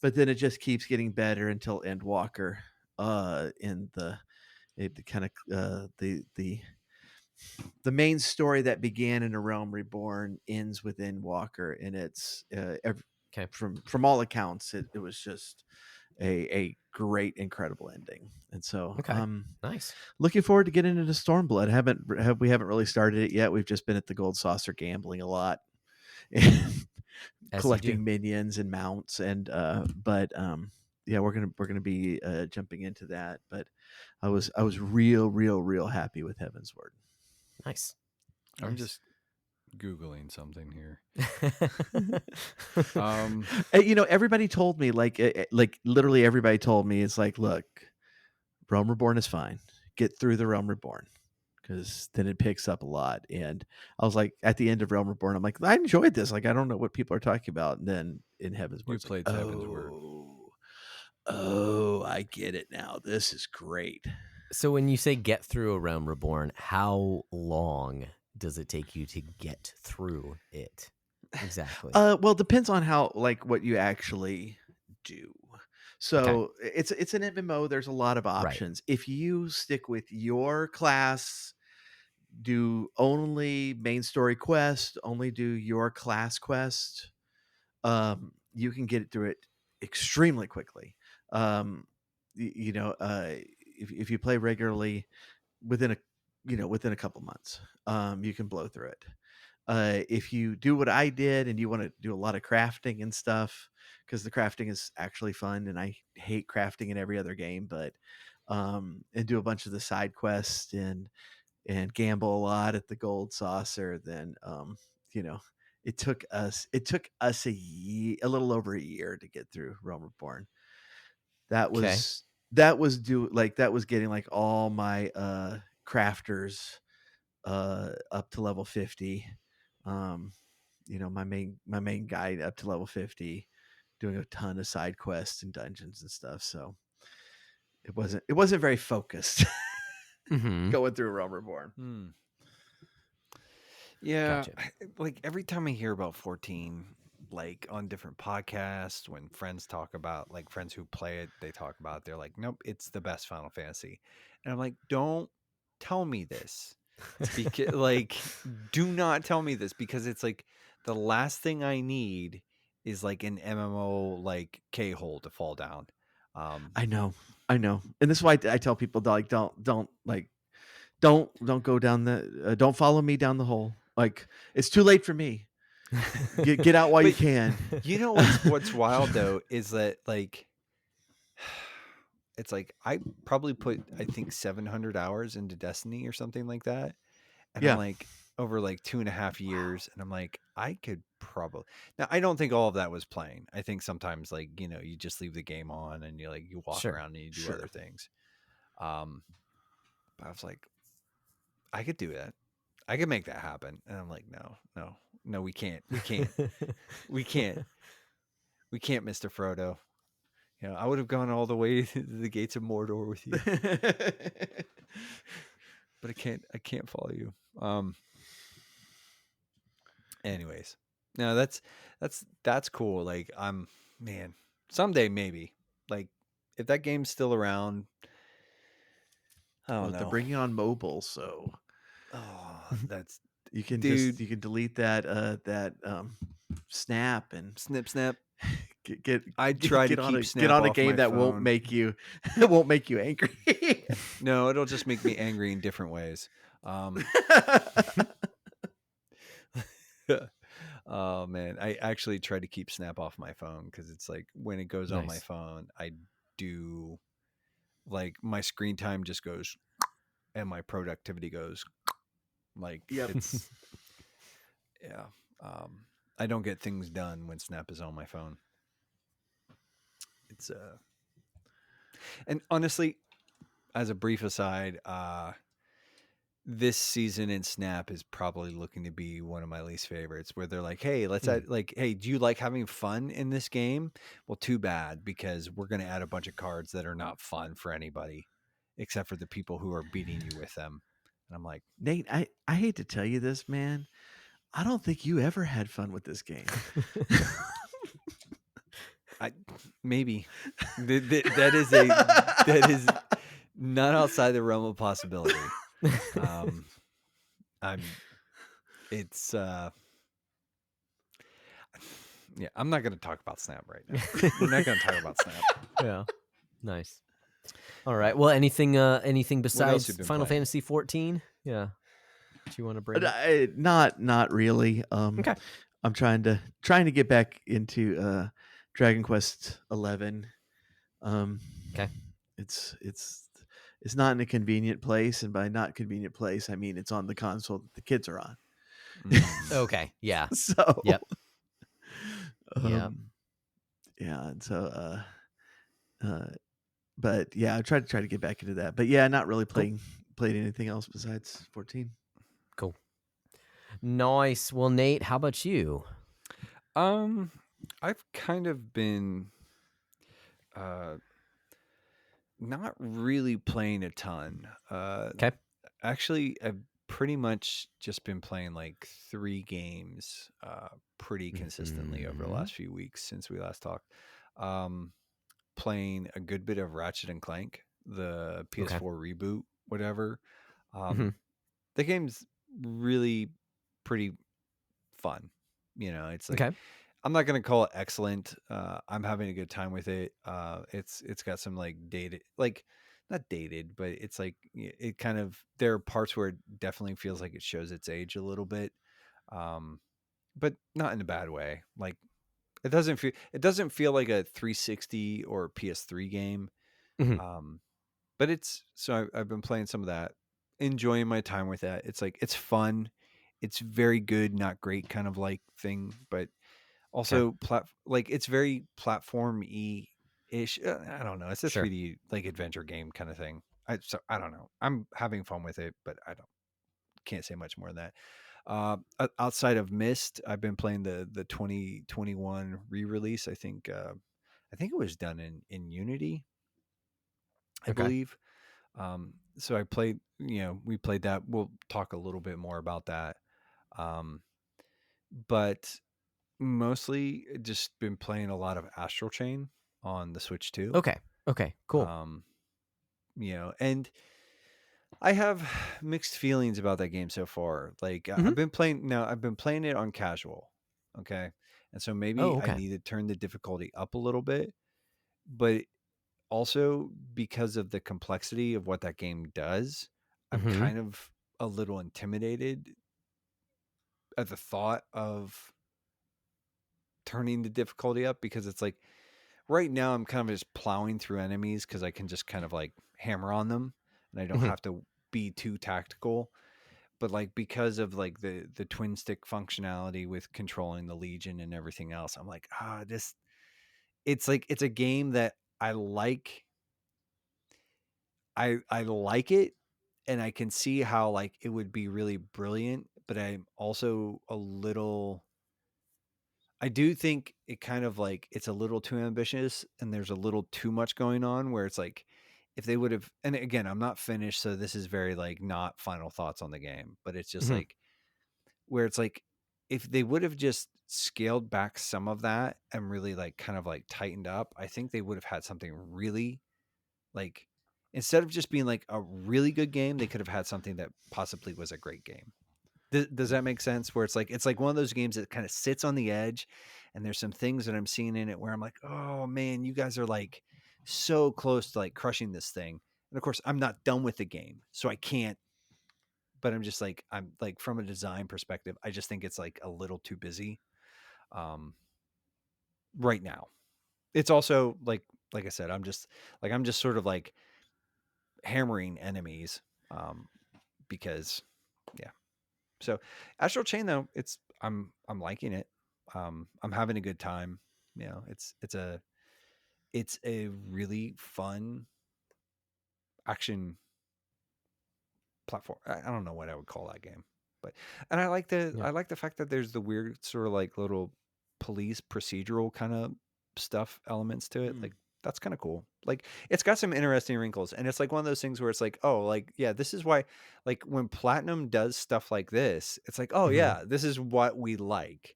but then it just keeps getting better until Endwalker in the kind of the main story that began in A Realm Reborn ends with Endwalker, and it's from all accounts it was just a great, incredible ending. And so nice. Looking forward to getting into Stormblood. We haven't really started it yet. We've just been at the Gold Saucer gambling a lot. Collecting minions and mounts, and yeah, we're gonna be jumping into that. But I was real happy with Heaven's Word. Nice. I'm just Googling something here. Everybody told me like literally everybody told me it's like, look, Realm Reborn is fine. Get through the Realm Reborn, because then it picks up a lot. And I was like, at the end of Realm Reborn, I'm like, I enjoyed this. Like, I don't know what people are talking about. And then in Heaven's Word, played Heaven's Word. Oh, I get it now. This is great. So when you say get through A Realm Reborn, how long does it take you to get through it? Exactly. Well, it depends on what you actually do. So it's an MMO. There's a lot of options. Right. If you stick with your class, do only main story quest, only do your class quest, you can get through it extremely quickly. If you play regularly, within a couple months, you can blow through it. If you do what I did and you want to do a lot of crafting and stuff, because the crafting is actually fun, and I hate crafting in every other game, but and do a bunch of the side quests and gamble a lot at the Gold Saucer, then it took us a little over a year to get through Realm Reborn. That was getting like all my crafters up to level 50. My main guy up to level 50, doing a ton of side quests and dungeons and stuff. So it wasn't very focused. Going through Realm Reborn. Yeah, gotcha. Like every time I hear about 14, like on different podcasts, when friends talk about, like friends who play it, they talk about it, they're like, nope, it's the best Final Fantasy. And I'm like, don't tell me this. Because, like, do not tell me this, because it's like the last thing I need is like an MMO like K-hole to fall down. I know. And this is why I tell people, like, don't go down the don't follow me down the hole. Like, it's too late for me. Get out while you can. You know what's wild though is that, like, it's like I probably put, I think, 700 hours into Destiny or something like that, and I'm like, over like 2.5 years, and I'm like, I could probably, now I don't think all of that was playing. I think sometimes, like, you just leave the game on and you walk around and you do other things. But I was like, I could do that. I could make that happen. And I'm like, no, we can't. We can't. we can't, Mr. Frodo. I would have gone all the way to the gates of Mordor with you. But I can't follow you. Anyways. No, that's cool. Like, man, someday maybe. Like, if that game's still around, I don't know. They're bringing on mobile, so that's you can delete that snap and snip I try to keep get Snap on a off game my that won't phone. make you won't make you angry. No, it'll just make me angry in different ways. Oh man, I actually try to keep Snap off my phone because it's like when it goes on my Nice. phone, I do like my screen time just goes and my productivity goes like Yep. it's yeah. I don't get things done when Snap is on my phone. It's and honestly, as a brief aside, this season in Snap is probably looking to be one of my least favorites, where they're like, hey, let's add, like, hey, do you like having fun in this game? Well, too bad, because we're going to add a bunch of cards that are not fun for anybody except for the people who are beating you with them. And I'm like, Nate, I hate to tell you this, man. I don't think you ever had fun with this game. maybe that is not outside the realm of possibility. It's yeah, I'm not going to talk about Snap right now. We're not going to talk about Snap. Yeah. Nice. All right. Well, anything besides you been Final playing? Fantasy 14? Yeah. Do you want to bring up? Not really. Okay. I'm trying to get back into Dragon Quest 11. Okay. It's not in a convenient place, and by not convenient place, I mean it's on the console that the kids are on. Okay. Yeah. So Yep. Yep. Yeah, and so but yeah, I tried to get back into that. But yeah, not really played anything else besides 14. Cool. Nice. Well, Nate, how about you? I've kind of been not really playing a ton. Okay. Actually, I've pretty much just been playing like 3 games pretty consistently over the last few weeks since we last talked. Playing a good bit of Ratchet and Clank, the PS4 reboot, whatever. The game's really pretty fun. You know, it's like I'm not gonna call it excellent. I'm having a good time with it. It's got some like dated, like not dated, but it's like it kind of there are parts where it definitely feels like it shows its age a little bit, but not in a bad way. Like it doesn't feel like a 360 or PS3 game. But it's so I've been playing some of that, enjoying my time with that. It's like it's fun. It's very good, not great kind of like thing, but also like it's very platform-y ish. I don't know. It's a 3D like adventure game kind of thing. I don't know. I'm having fun with it, but can't say much more than that. Outside of Myst, I've been playing the 2021 re-release. I think it was done in Unity, I believe. So I played, we played that. We'll talk a little bit more about that. But mostly just been playing a lot of Astral Chain on the Switch too. Okay. Cool. And I have mixed feelings about that game so far. Like I've been playing it on casual. Okay. And so maybe I need to turn the difficulty up a little bit, but also because of the complexity of what that game does, I'm kind of a little intimidated at the thought of turning the difficulty up, because it's like right now I'm kind of just plowing through enemies because I can just kind of like hammer on them and I don't have to be too tactical. But like because of like the twin stick functionality with controlling the Legion and everything else, I'm like, it's like it's a game that I like. I like it, and I can see how like it would be really brilliant, but I'm also a little. I do think it kind of like it's a little too ambitious, and there's a little too much going on where it's like if they would have, and again, I'm not finished, so this is very like not final thoughts on the game, but it's just like where it's like if they would have just scaled back some of that and really like kind of like tightened up, I think they would have had something really like instead of just being like a really good game, they could have had something that possibly was a great game. Does that make sense? Where it's like one of those games that kind of sits on the edge, and there's some things that I'm seeing in it where I'm like, oh man, you guys are like so close to like crushing this thing. And of course, I'm not done with the game, so I can't. But I'm just like, I'm like, from a design perspective, I just think it's like a little too busy right now. It's also like I said, I'm just sort of like hammering enemies because yeah. So Astral Chain though, I'm liking it. I'm having a good time. You know, it's a really fun action platform. I don't know what I would call that game, but and I like the fact that there's the weird sort of like little police procedural kind of stuff elements to it. Like that's kind of cool. Like it's got some interesting wrinkles, and it's like one of those things where it's like, oh, like yeah, this is why. Like when Platinum does stuff like this, it's like, oh yeah, this is what we like.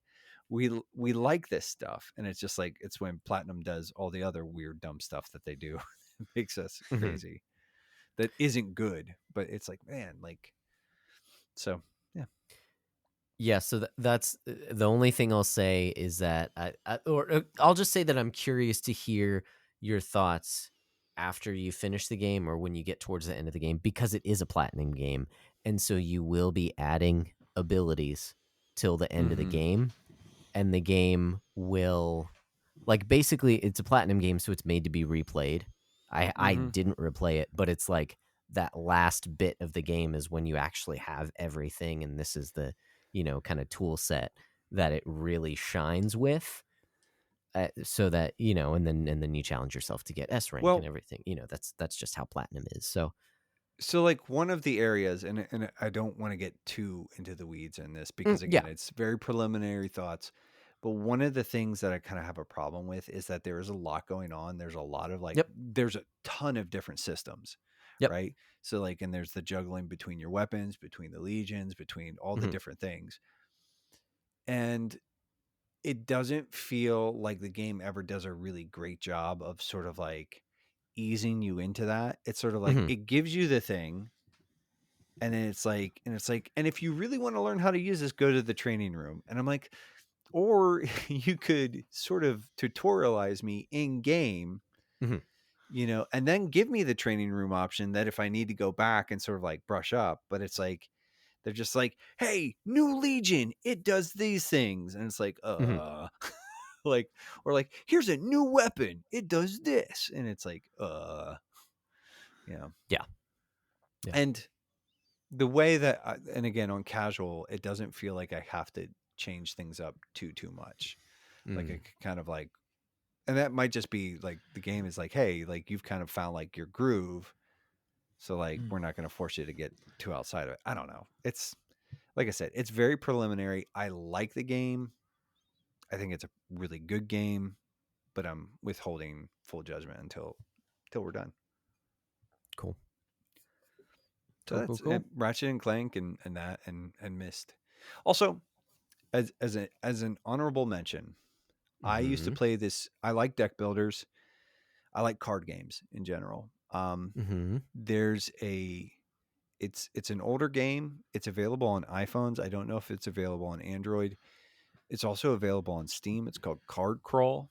We like this stuff, and it's just like it's when Platinum does all the other weird dumb stuff that they do, it makes us crazy. That isn't good, but it's like, man, like, so yeah. Yeah, so that's the only thing I'll say is that I'll just say that I'm curious to hear your thoughts after you finish the game or when you get towards the end of the game, because it is a platinum game, and so you will be adding abilities till the end of the game, and the game will, like, basically it's a platinum game, so it's made to be replayed. I didn't replay it, but it's like that last bit of the game is when you actually have everything, and this is the kind of tool set that it really shines with, so that and then you challenge yourself to get S rank and everything. That's just how platinum is. So like one of the areas, and I don't want to get too into the weeds in this because again, it's very preliminary thoughts. But one of the things that I kind of have a problem with is that there is a lot going on. There's a lot of like, there's a ton of different systems, right? So like, and there's the juggling between your weapons, between the legions, between all the different things. And it doesn't feel like the game ever does a really great job of sort of like easing you into that. It's sort of like it gives you the thing, and then it's like, and if you really want to learn how to use this, go to the training room. And I'm like, or you could sort of tutorialize me in game, and then give me the training room option that if I need to go back and sort of like brush up. But it's like, they're just like, hey, new Legion, it does these things. And it's like, like, or like, here's a new weapon, it does this. And it's like, Yeah. And the way that, and again, on casual, it doesn't feel like I have to change things up too much. Like I kind of like, and that might just be like the game is like, hey, like you've kind of found like your groove. So like, we're not going to force you to get too outside of it. I don't know. It's, like I said, it's very preliminary. I like the game. I think it's a really good game, but I'm withholding full judgment until we're done. Cool. So that's cool. Ratchet and Clank and that and Myst. Also, as an honorable mention, I used to play this. I like deck builders. I like card games in general. There's it's an older game. It's available on iPhones. I don't know if it's available on Android. It's also available on Steam. It's called Card Crawl.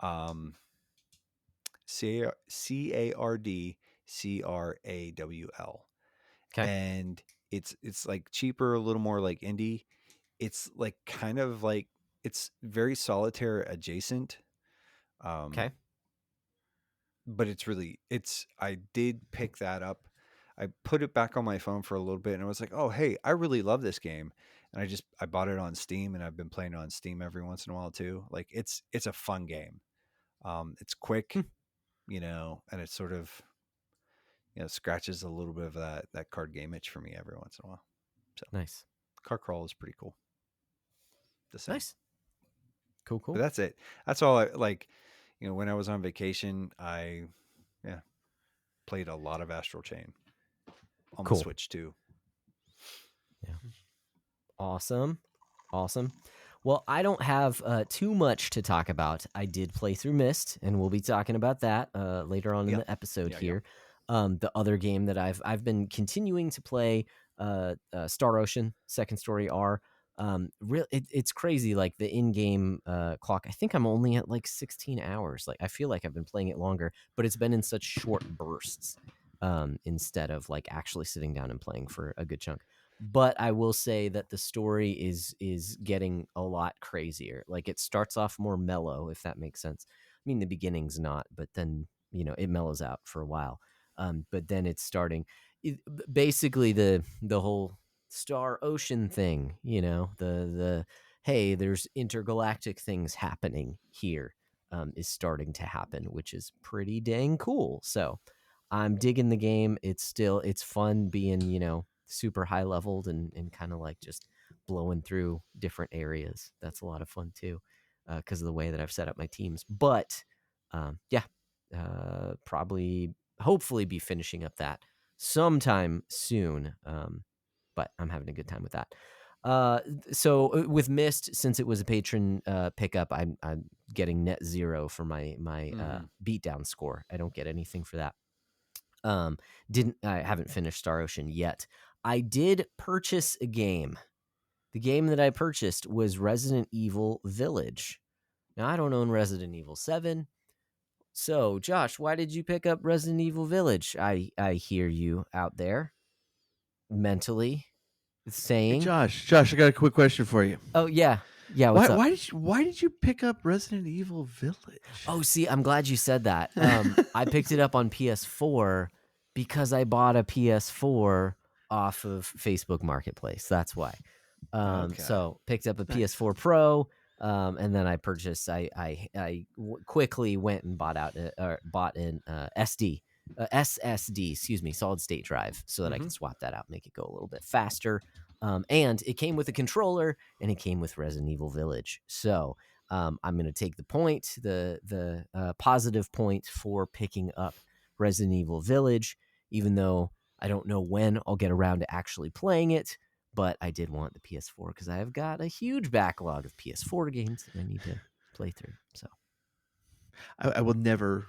CARDCRAWL. Okay. And it's like cheaper, a little more like indie. It's like kind of like, it's very solitaire adjacent. Okay. But I did pick that up. I put it back on my phone for a little bit and I was like, oh, hey, I really love this game. And I bought it on Steam, and I've been playing it on Steam every once in a while too. Like it's a fun game. It's quick, and it sort of, scratches a little bit of that card game itch for me every once in a while. So nice. Card Crawl is pretty cool. Nice. Cool. But that's it. That's all I like. When I was on vacation, I played a lot of Astral Chain on the Switch too. Yeah. Awesome. Well, I don't have too much to talk about. I did play through Myst, and we'll be talking about that later on in the episode here. The other game that I've been continuing to play, Star Ocean Second Story R. It's crazy. Like the in-game clock, I think I'm only at like 16 hours. Like I feel like I've been playing it longer, but it's been in such short bursts instead of like actually sitting down and playing for a good chunk. But I will say that the story is getting a lot crazier. Like it starts off more mellow, if that makes sense. I mean, the beginning's not, but then it mellows out for a while. But then it's starting. Basically, the whole Star Ocean thing, the hey, there's intergalactic things happening here, is starting to happen, which is pretty dang cool. So I'm digging the game. It's fun being, super high leveled and kind of like just blowing through different areas. That's a lot of fun too, because of the way that I've set up my teams. But yeah, probably, hopefully be finishing up that sometime soon. But I'm having a good time with that. So with Myst, since it was a patron pickup, I'm getting net 0 for my beatdown score. I don't get anything for that. I haven't finished Star Ocean yet. I did purchase a game. The game that I purchased was Resident Evil Village. Now, I don't own Resident Evil 7. So, Josh, why did you pick up Resident Evil Village? I hear you out there mentally saying. Hey, Josh, I got a quick question for you. Oh, yeah. Yeah, what's up? Why did you pick up Resident Evil Village? Oh, see, I'm glad you said that. I picked it up on PS4 because I bought a PS4 off of Facebook Marketplace. That's why. Okay. So picked up a Nice. PS4 Pro, and then I purchased. Quickly went and bought an SSD, excuse me, solid state drive, so that I can swap that out, make it go a little bit faster. And it came with a controller, and it came with Resident Evil Village. So I'm going to take the positive point for picking up Resident Evil Village, even though I don't know when I'll get around to actually playing it. But I did want the PS4 because I have got a huge backlog of PS4 games that I need to play through. So I will never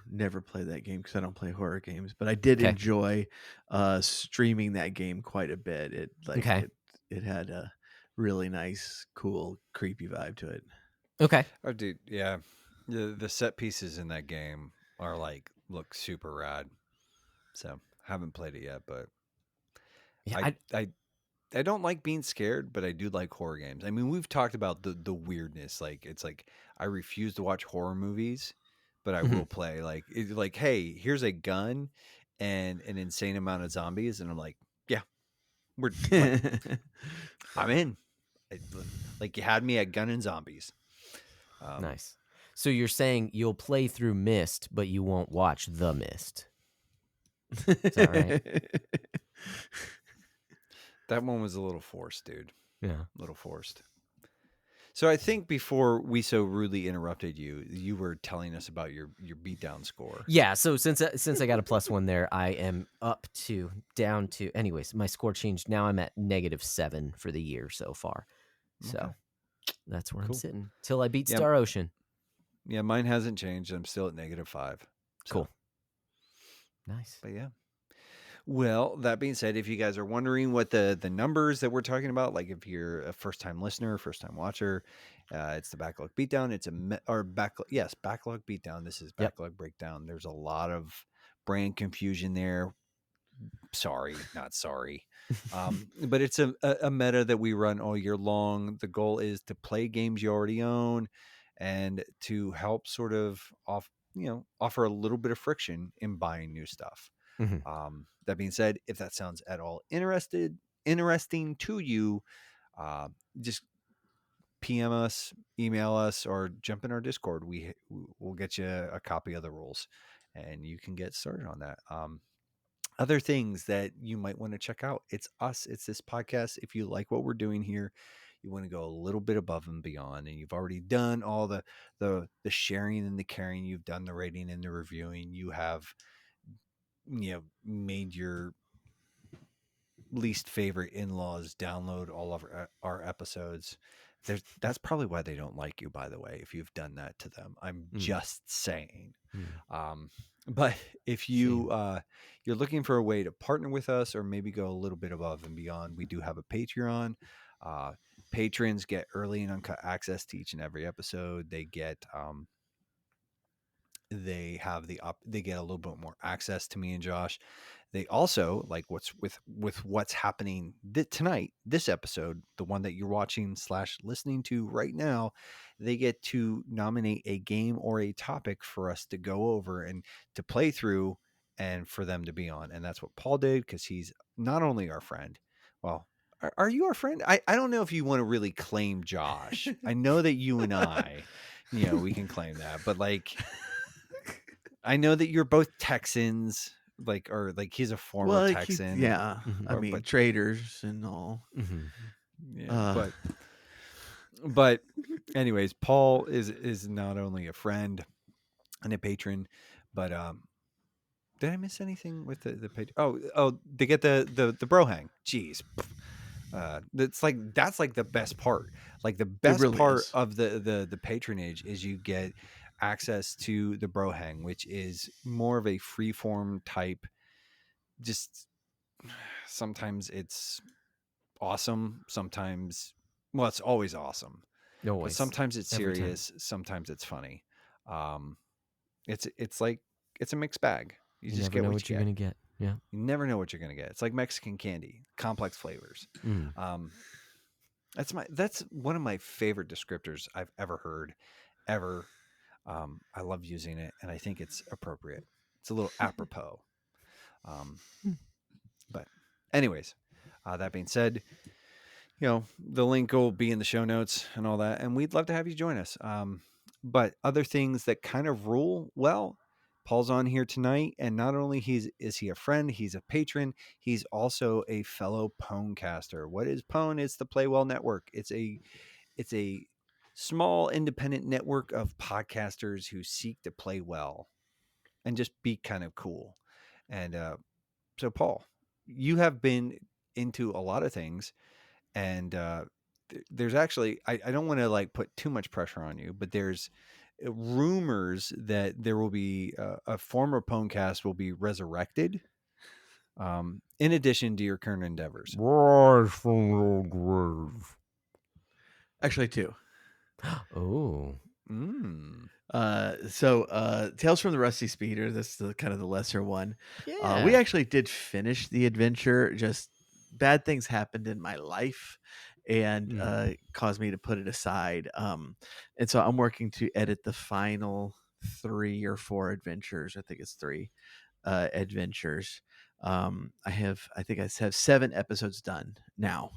play that game because I don't play horror games. But I did enjoy streaming that game quite a bit. It had a really nice, cool, creepy vibe to it. Okay. Oh, dude, yeah. The set pieces in that game are like look super rad. So haven't played it yet, but Yeah, I don't like being scared, but I do like horror games. I mean, we've talked about the weirdness. Like it's like I refuse to watch horror movies, but I will play. Like, hey, here's a gun and an insane amount of zombies, and I'm like, yeah, we're like, I'm in. Like you had me at gun and zombies. nice. So you're saying you'll play through Myst, but you won't watch The Myst. Is that right? That one was a little forced, dude. Yeah. A little forced. So I think before we so rudely interrupted you, you were telling us about your beatdown score. Yeah. So since I got a +1 there, I am down to. Anyways, my score changed. Now I'm at -7 for the year so far. So that's where I'm sitting till I beat Star Ocean. Yeah, mine hasn't changed. I'm still at -5. So. Cool. Nice. But yeah. Well, that being said, if you guys are wondering what the numbers that we're talking about, like if you're a first-time listener, first-time watcher, it's the Backlog Beatdown. It's Backlog Beatdown. This is Backlog Breakdown. There's a lot of brand confusion there. Sorry, not sorry. But it's a meta that we run all year long. The goal is to play games you already own and to help sort of offer a little bit of friction in buying new stuff. That being said, if that sounds at all interesting to you, just PM us, email us, or jump in our Discord. We'll get you a copy of the rules, and you can get started on that. Other things that you might want to check out, it's us, it's this podcast. If you like what we're doing here, you want to go a little bit above and beyond, and you've already done all the sharing and the caring, you've done the rating and the reviewing, you have made your least favorite in-laws download all of our episodes. That's probably why they don't like you, by the way, if you've done that to them. I'm just saying. But if you're looking for a way to partner with us or maybe go a little bit above and beyond, we do have a Patreon. patrons get early and uncut access to each and every episode. They get they get a little bit more access to me and Josh. They also, like, what's with what's happening tonight, this episode, the one that you're watching / listening to right now, they get to nominate a game or a topic for us to go over and to play through and for them to be on. And that's what Paul did, because he's not only our friend. Well, are you our friend? I don't know if you want to really claim Josh. I know that you and I, we can claim that, but like, I know that you're both Texans, or he's a former Texan. Yeah. Mhm. I mean, traders and all. Yeah, but anyways, Paul is not only a friend and a patron, but did I miss anything with the patron? Oh, they get the bro hang. Jeez. That's like the best part. Like, the best really part is. of the patronage is you get access to the bro hang, which is more of a freeform type. Just sometimes it's awesome, sometimes, well, it's always awesome, but Always. sometimes it's Every time. serious, sometimes it's funny. It's like, it's a mixed bag. You just never get know what you're you gonna get. Yeah. You never know what you're gonna get. It's like Mexican candy, complex flavors. Mm. That's one of my favorite descriptors I've ever heard, ever. I love using it, and I think it's appropriate. It's a little apropos. But anyways, that being said, the link will be in the show notes and all that, and we'd love to have you join us. But other things that kind of rule, well, Paul's on here tonight, and not only is he a friend, he's a patron, he's also a fellow Ponecaster. What is Pone? It's the Playwell Network. It's a small independent network of podcasters who seek to play well and just be kind of cool. And so, Paul, you have been into a lot of things, and there's actually, I don't want to like put too much pressure on you, but there's rumors that there will be a former Ponecast will be resurrected, in addition to your current endeavors. Rise from your grave. Actually, 2. Oh. Tales from the Rusty Speeder. That's the kind of the lesser one. Yeah. We actually did finish the adventure. Just bad things happened in my life and caused me to put it aside. And so I'm working to edit the final 3 or 4 adventures. I think it's 3 adventures. I think I have 7 episodes done now.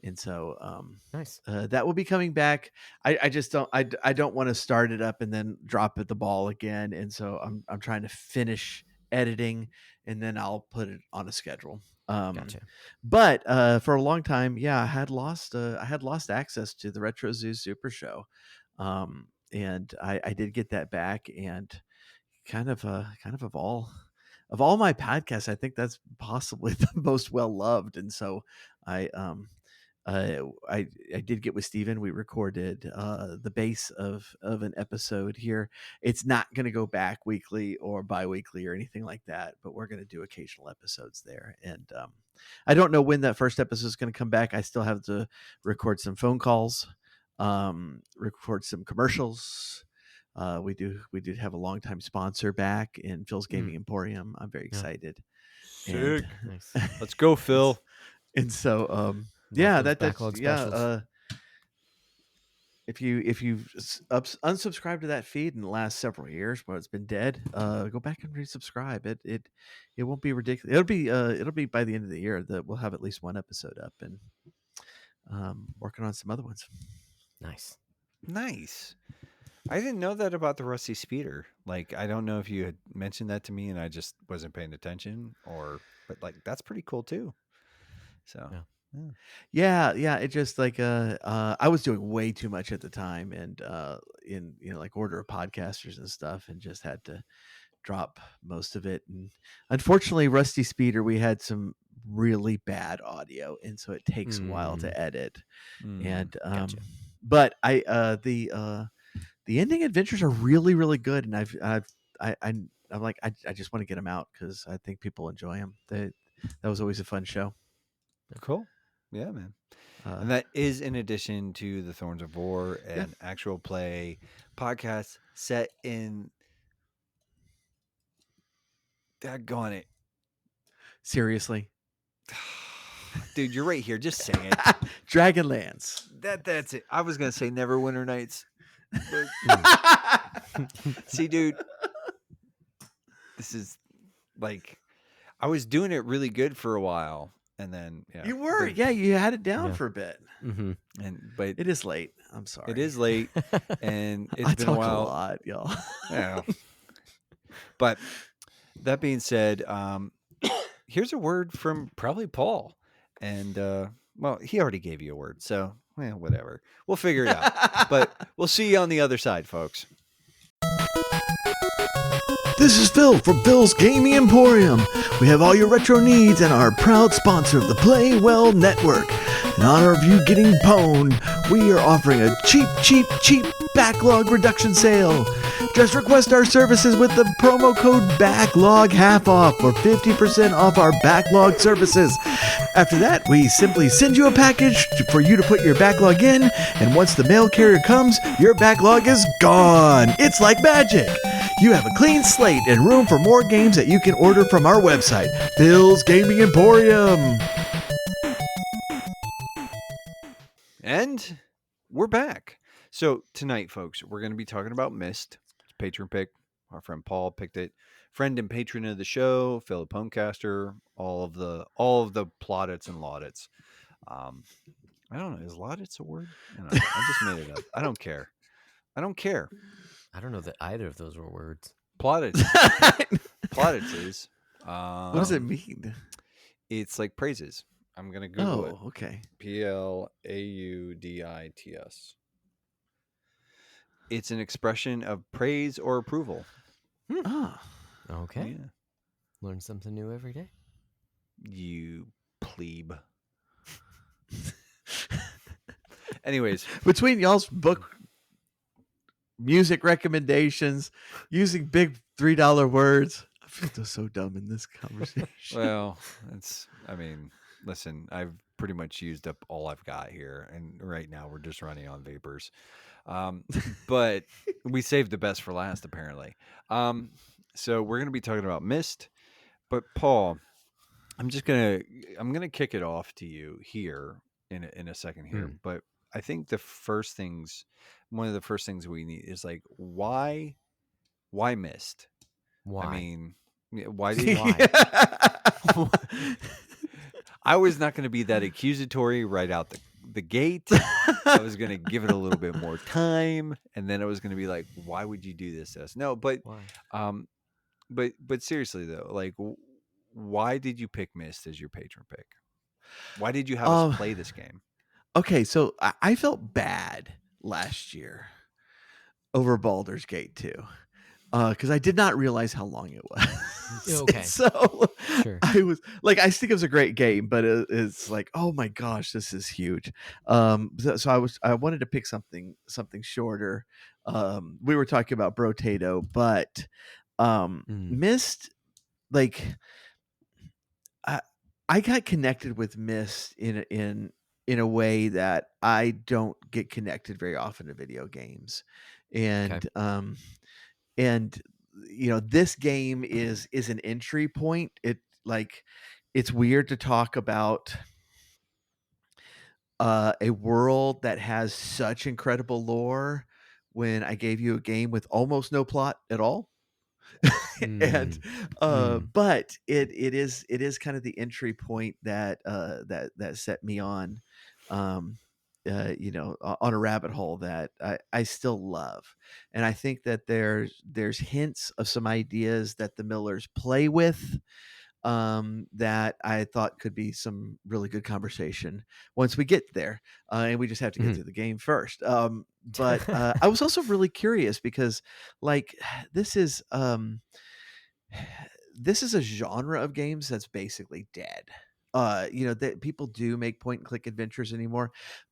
And so nice. That will be coming back. I just don't want to start it up and then drop the ball again. And so I'm trying to finish editing, and then I'll put it on a schedule. Gotcha. But for a long time, I had lost access to the Retro Zoo Super Show, and I did get that back. And kind of of all my podcasts, I think that's possibly the most well loved. And so I did get with Steven. We recorded the base of an episode here. It's not going to go back weekly or bi-weekly or anything like that, but we're going to do occasional episodes there. And I don't know when that first episode is going to come back. I still have to record some phone calls, record some commercials. We did have a longtime sponsor back in Phil's Gaming Emporium. I'm very excited. Sick. Nice. Let's go, Phil. And so that's backlog specials. If you unsubscribed to that feed in the last several years, but it's been dead, go back and resubscribe. It won't be ridiculous. It'll be by the end of the year that we'll have at least 1 episode up, and working on some other ones. Nice. I didn't know that about the Rusty Speeder. Like, I don't know if you had mentioned that to me and I just wasn't paying attention, but like, that's pretty cool too. So yeah. It just like I was doing way too much at the time, and in like order of podcasters and stuff, and just had to drop most of it. And unfortunately, Rusty Speeder, we had some really bad audio, and so it takes a while to edit. And Gotcha. but the ending adventures are really, really good, and I'm like, I just want to get them out because I think people enjoy them. That was always a fun show. Cool. Yeah, man. Uh, And that is in addition to the Thorns of War Yeah. and actual play podcast set in. Daggone it. Seriously. Dude, you're right here. Just say it. Dragonlance. That's it. I was gonna say Neverwinter Nights. But see, dude, this is like I was doing it really good for a while, and then You were, you had it down for a bit. But it is late. I'm sorry. It is late, and it's I been talk a while. a lot, y'all. Yeah. But that being said, here's a word from probably Paul, and well, he already gave you a word, so whatever. We'll figure it out. But we'll see you on the other side, folks. This is Phil from Phil's Gaming Emporium. We have all your retro needs and are a proud sponsor of the Play Well Network. In honor of you getting pwned, we are offering a cheap backlog reduction sale. Just request our services with the promo code BACKLOG half off for 50% off our backlog services. After that, we simply send you a package for you to put your backlog in, and once the mail carrier comes, your backlog is gone. It's like magic. You have a clean slate and room for more games that you can order from our website, Phil's Gaming Emporium. And we're back. So tonight, folks, we're going to be talking about Myst. It's a patron pick. Our friend Paul picked it. Friend and patron of the show, Philip Homecaster, all of the plaudits and laudits. I don't know. Is laudits a word? I just made it up. I don't care. I don't know that either of those were words. Plaudits. Plaudits is. What does it mean? It's like praises. I'm going to Google it. Oh, okay. Plaudits. It's an expression of praise or approval. Ah. Okay. Yeah. Learn something new every day. You plebe. Anyways. Between y'all's book music recommendations, using big $3 words, I feel so dumb in this conversation. Well, listen, I've pretty much used up all I've got here, and right now we're just running on vapors. But we saved the best for last, apparently. So we're going to be talking about Myst. But Paul, I'm gonna kick it off to you here in a second here. But I think one of the first things we need is like why Myst? Why? I mean, why? I was not going to be that accusatory right out the gate. I was going to give it a little bit more time, and then I was going to be like, "Why would you do this to us?" No, but but seriously though, like, why did you pick Myst as your patron pick? Why did you have us play this game? Okay, so I felt bad last year over Baldur's Gate 2. Because I did not realize how long it was. Okay. So sure. I was like, I think it was a great game, but it's like, oh my gosh, this is huge. So I wanted to pick something shorter. We were talking about Brotato, but Myst, like I got connected with Myst in a way that I don't get connected very often to video games. And and this game is an entry point. It's weird to talk about a world that has such incredible lore when I gave you a game with almost no plot at all. And but it is kind of the entry point that set me on on a rabbit hole that I still love. And I think that there's hints of some ideas that the Millers play with that I thought could be some really good conversation once we get there. And we just have to get through the game first. But I was also really curious because like this is a genre of games that's basically dead. That people do make point and click adventures anymore,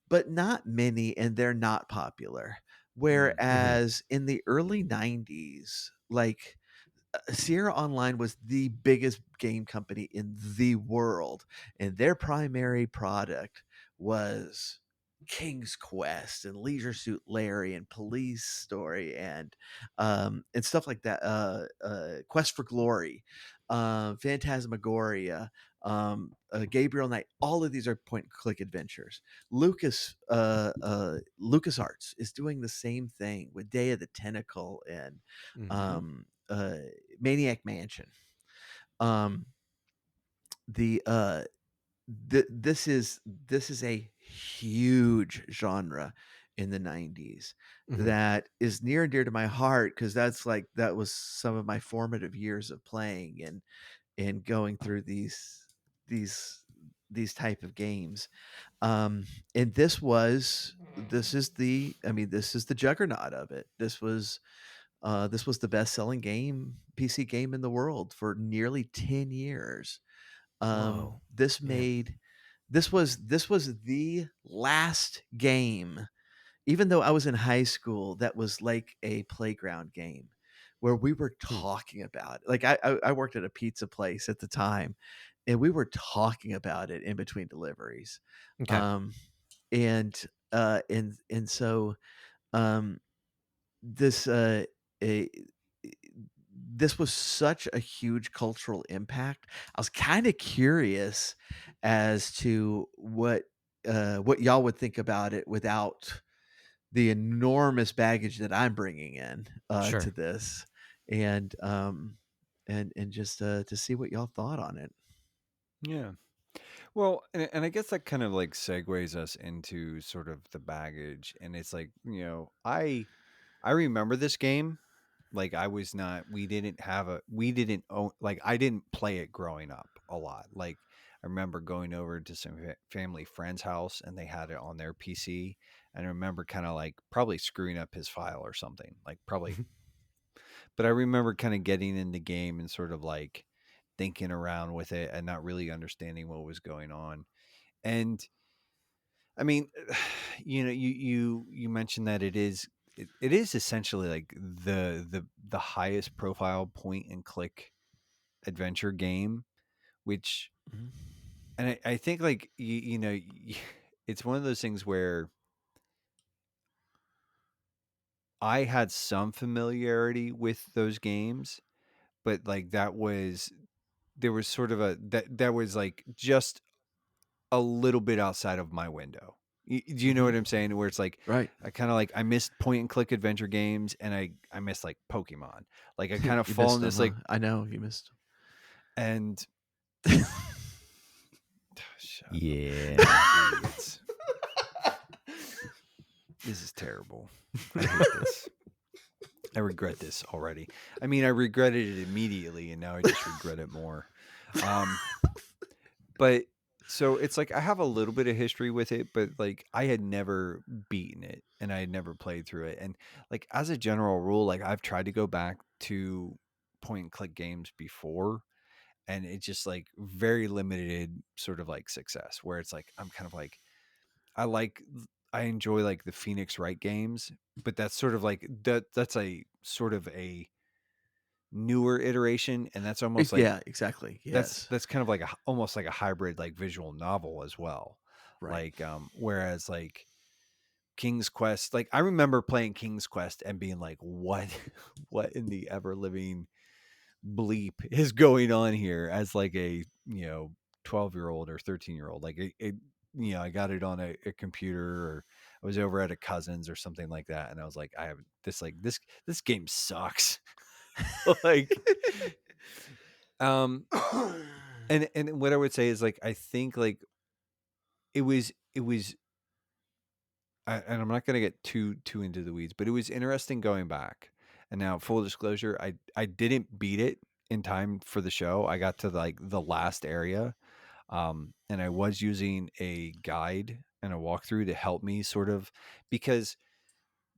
but not many, and they're not popular. Whereas in the early 90s, like Sierra Online was the biggest game company in the world, and their primary product was King's Quest and Leisure Suit Larry and Police Story and stuff like that. Quest for Glory, Phantasmagoria, Gabriel Knight. All of these are point and click adventures. LucasArts is doing the same thing with Day of the Tentacle and um, uh, Maniac Mansion. Um, the this is a huge genre in the 90s that is near and dear to my heart because that was some of my formative years of playing and going through these these type of games. And this is the juggernaut of it. This was the best-selling PC game in the world for nearly 10 years. Whoa. This Yeah. made this was the last game, even though I was in high school, that was like a playground game where we were talking about it. Like I worked at a pizza place at the time, and we were talking about it in between deliveries. Okay. And so um this a, this was such a huge cultural impact. I was kind of curious as to what y'all would think about it without the enormous baggage that I'm bringing in Sure. to this, and just to see what y'all thought on it. Yeah. Well, and I guess that kind of like segues us into sort of the baggage. And it's like, I remember this game. Like I was not, we didn't own, like I didn't play it growing up a lot. Like I remember going over to some family friend's house and they had it on their PC. And I remember kind of like probably screwing up his file or something, like probably, but I remember kind of getting in the game and sort of like thinking around with it and not really understanding what was going on. And I mean, you mentioned that it is essentially like the highest profile point and click adventure game, which Mhm. and I think like it's one of those things where I had some familiarity with those games, but like there was sort of that was like just a little bit outside of my window. Do you know Mhm. what I'm saying? Where it's like Right. I kind of like I missed point and click adventure games, and I missed like Pokemon. Like I kind of You fall missed in them, this huh? like I know you missed and them. shut Yeah. up, idiots. This is terrible. I hate this. I regret this already. I mean, I regretted it immediately, and now I just regret it more. But so it's like I have a little bit of history with it, but like I had never beaten it and I had never played through it. And like as a general rule, like I've tried to go back to point and click games before, and it's just like very limited sort of like success where it's like I'm kind of like I like I enjoy like the Phoenix Wright games, but that's sort of like that's a sort of a newer iteration, and that's almost like Yeah, exactly. Yes. that's kind of like almost like a hybrid like visual novel as well. Right. Like whereas like King's Quest, like I remember playing King's Quest and being like, what what in the ever living bleep is going on here as like a 12-year-old or 13-year-old. Like it I got it on a computer, or I was over at a cousin's or something like that, and I was like, I have this like this game sucks. Like um and what I would say is like I think like it was and I'm not going to get too into the weeds, but it was interesting going back. And now full disclosure, I didn't beat it in time for the show. I got to like the last area. And I was using a guide and a walkthrough to help me sort of, because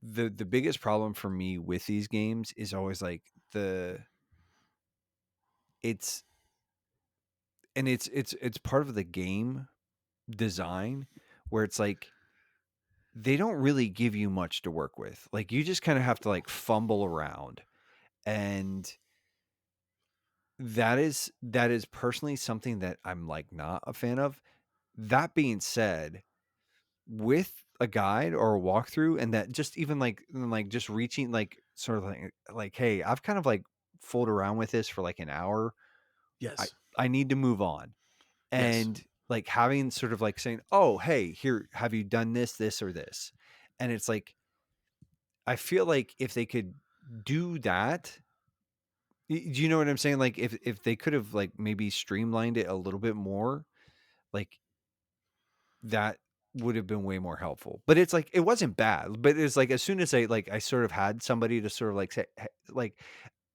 the biggest problem for me with these games is always like it's it's part of the game design where it's like they don't really give you much to work with. Like you just kind of have to like fumble around, and that is personally something that I'm like not a fan of. That being said, with a guide or a walkthrough, and that just even like just reaching like sort of like hey, I've kind of like fooled around with this for like an hour. I Yes. I need to move on. Yes. And like having sort of like saying, "Oh, hey, here, have you done this or this?" And it's like I feel like if they could do that, do you know what I'm saying? Like if they could have like maybe streamlined it a little bit more, like that would have been way more helpful. But it's like it wasn't bad, but it's like as soon as I sort of had somebody to sort of like say like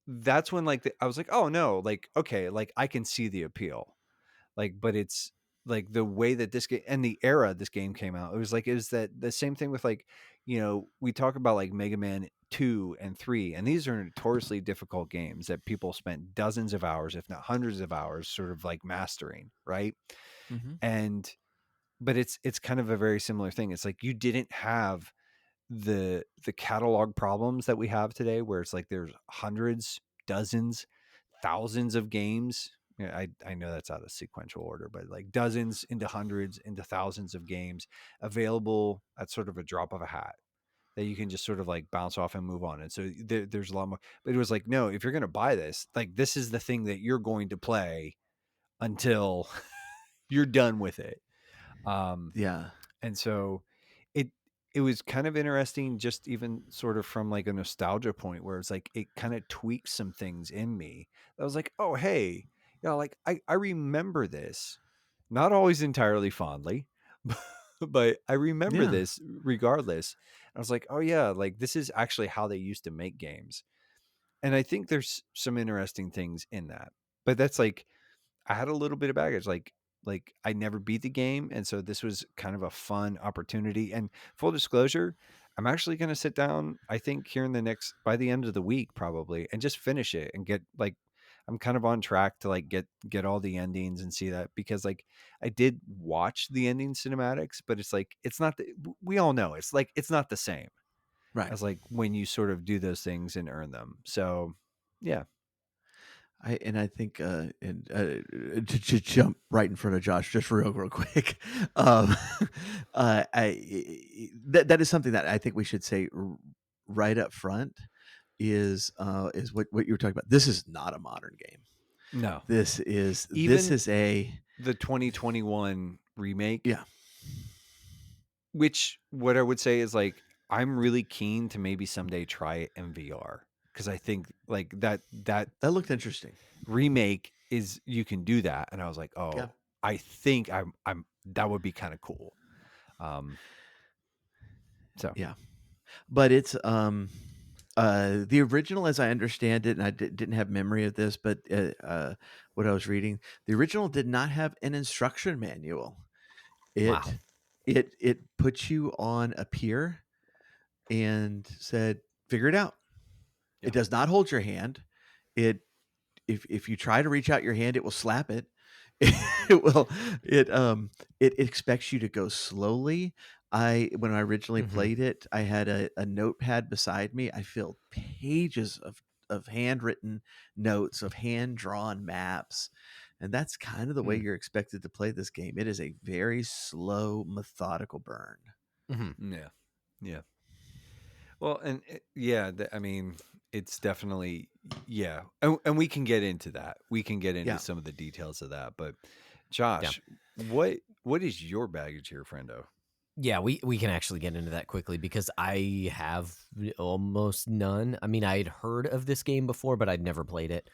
that's when like I was like, "Oh no, like okay, like I can see the appeal." Like, but it's like the way that this game and the era this game came out, it was that the same thing with like, we talk about like Mega Man 2 and 3, and these are notoriously difficult games that people spent dozens of hours, if not hundreds of hours, sort of like mastering, right? Mm-hmm. And but it's kind of a very similar thing. It's like you didn't have the catalog problems that we have today, where it's like there's hundreds, dozens, thousands of games. Yeah, I know that's out of sequential order, but like dozens into hundreds into thousands of games available at sort of a drop of a hat that you can just sort of like bounce off and move on. And so there's a lot more. But it was like, no, if you're going to buy this, like this is the thing that you're going to play until you're done with it. Yeah. And so it it was kind of interesting, just even sort of from like a nostalgia point, where it's like it kind of tweaked some things in me. I was like, oh hey, like I remember this, not always entirely fondly, but I remember Yeah. this regardless. I was like, oh yeah, like this is actually how they used to make games. And I think there's some interesting things in that. But that's like I had a little bit of baggage. Like I never beat the game, and so this was kind of a fun opportunity. And full disclosure, I'm actually going to sit down, I think here in the next by the end of the week probably, and just finish it and get like I'm kind of on track to like get all the endings and see that, because like I did watch the ending cinematics, but it's like it's not we all know it's like it's not the same Right. as like when you sort of do those things and earn them. So yeah. I think to jump right in front of Josh, just real quick, um, that is something that I think we should say right up front is what you were talking about. This is not a modern game. No. This is Even a the 2021 remake, yeah. which what I would say is like I'm really keen to maybe someday try it in VR, because I think like that That looked interesting. remake is you can do that, and I was like, Yeah. oh, I think I'm that would be kind of cool. So Yeah. But it's the original, as I understand it, and I didn't have memory of this, but what I was reading, the original did not have an instruction manual. Wow. It put you on a pier and said, "Figure it out." Yeah. It does not hold your hand. It if you try to reach out your hand, it will slap it. It will it expects you to go slowly. When I originally Mhm. played it, I had a notepad beside me. I filled pages of handwritten notes, of hand drawn maps. And that's kind of the way Mm. you're expected to play this game. It is a very slow, methodical burn. Mhm. Yeah. Yeah. Well, and yeah, I mean, it's definitely yeah, and we can get into that. We can get into Yeah. some of the details of that. But Yeah. Josh, what is your baggage here, friendo? Yeah, we can actually get into that quickly because I have almost none. I mean, I'd heard of this game before, but I'd never played it.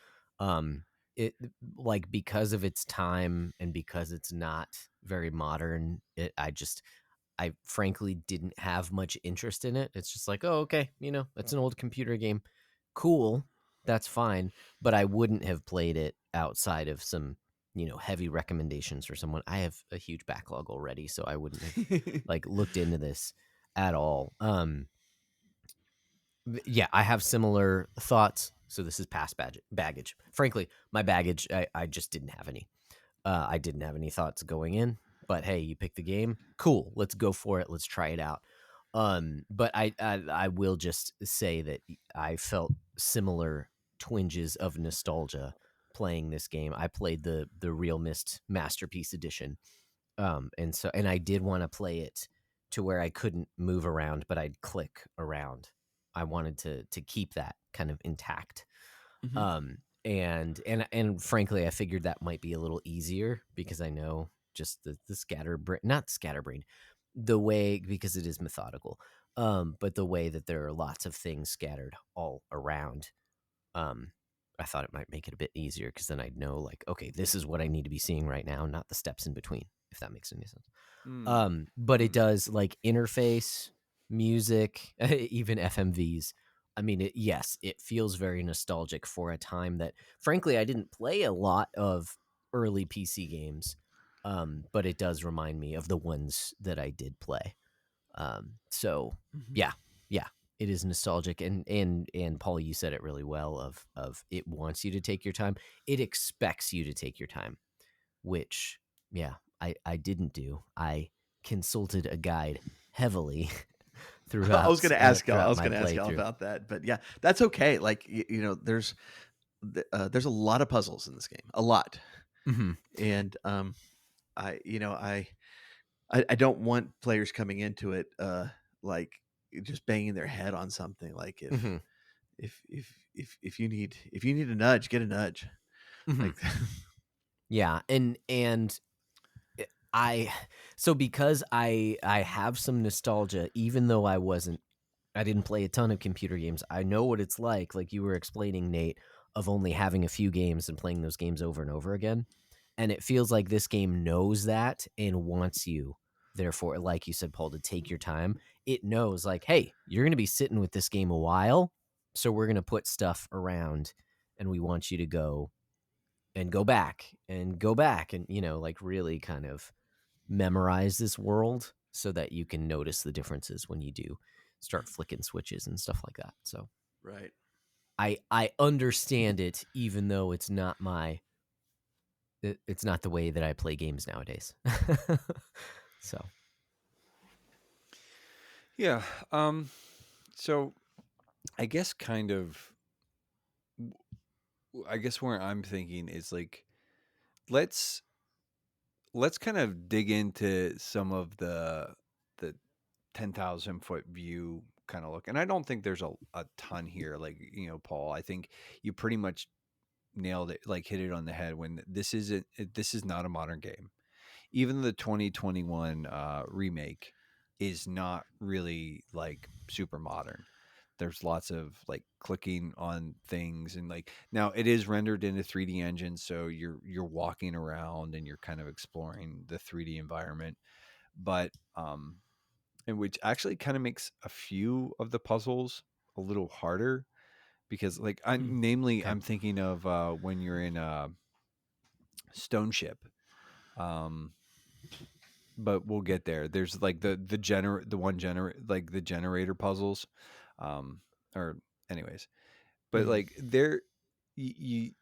It like because of its time and because it's not very modern, I frankly didn't have much interest in it. It's just like, oh, okay, it's an old computer game. Cool, that's fine. But I wouldn't have played it outside of some, heavy recommendations for someone. I have a huge backlog already, so I wouldn't have like looked into this at all. Yeah, I have similar thoughts. So this is past baggage. Frankly, my baggage, I just didn't have any. I didn't have any thoughts going in, but hey, you pick the game. Cool. Let's go for it. Let's try it out. But I will just say that I felt similar twinges of nostalgia playing this game. I played the real Myst Masterpiece Edition, and I did want to play it to where I couldn't move around, but I'd click around. I wanted to keep that kind of intact. And frankly, I figured that might be a little easier because I know just the scatterbrain, not scatterbrain, the way, because it is methodical, but the way that there are lots of things scattered all around. I thought it might make it a bit easier because then I'd know, like, okay, this is what I need to be seeing right now, not the steps in between, if that makes any sense. But it does, like, interface, music, even FMVs. I mean, yes, it feels very nostalgic for a time that, frankly, I didn't play a lot of early PC games, but it does remind me of the ones that I did play. So yeah, it is nostalgic, and Paul, you said it really well. Of it wants you to take your time. It expects you to take your time, which I didn't do. I consulted a guide heavily throughout. I was going to ask y'all. I was my going to ask y'all playthrough. about that, but yeah, that's okay. Like there's a lot of puzzles in this game, a lot, and I don't want players coming into it like just banging their head on something. Like if you need a nudge, get a nudge. Like yeah, and so because I have some nostalgia, even though I didn't play a ton of computer games, I know what it's like you were explaining, Nate, of only having a few games and playing those games over and over again. And it feels like this game knows that and wants you, therefore, like you said, Paul, to take your time. It knows, like, hey, you're going to be sitting with this game a while, so we're going to put stuff around, and we want you to go back and like really kind of memorize this world so that you can notice the differences when you do start flicking switches and stuff like that. So right. I understand it, even though it's not the way that I play games nowadays. So Yeah. So I guess where I'm thinking is like, let's kind of dig into some of the 10,000 foot view kind of look. And I don't think there's a ton here. Like, Paul, I think you pretty much nailed it, like hit it on the head when this is not a modern game. Even the 2021 remake is not really like super modern. There's lots of like clicking on things, and like now it is rendered in a 3D engine, so you're walking around and you're kind of exploring the 3D environment. But and which actually kind of makes a few of the puzzles a little harder because like namely okay. I'm thinking of when you're in a stone ship. But we'll get there. There's like the generator puzzles, or anyways. But like there, you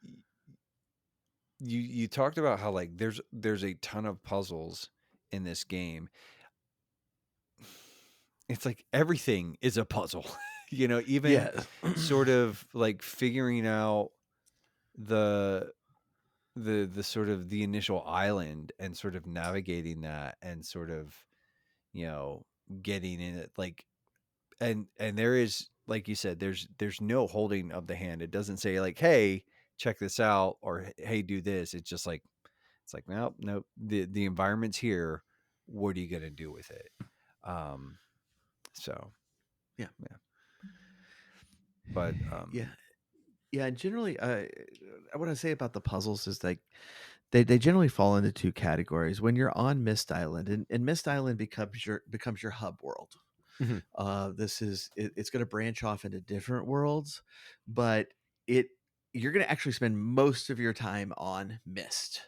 talked about how like there's a ton of puzzles in this game. It's like everything is a puzzle, even sort of like figuring out the sort of the initial island and sort of navigating that and sort of getting in it, like, and there is, like you said, there's no holding of the hand. It doesn't say like, hey, check this out, or hey, do this. It's just like, it's like, no, the environment's here, what are you gonna do with it? So yeah but and generally what I say about the puzzles is like they generally fall into two categories. When you're on Myst Island, and Myst Island becomes your hub world. It's going to branch off into different worlds, but you're going to actually spend most of your time on Myst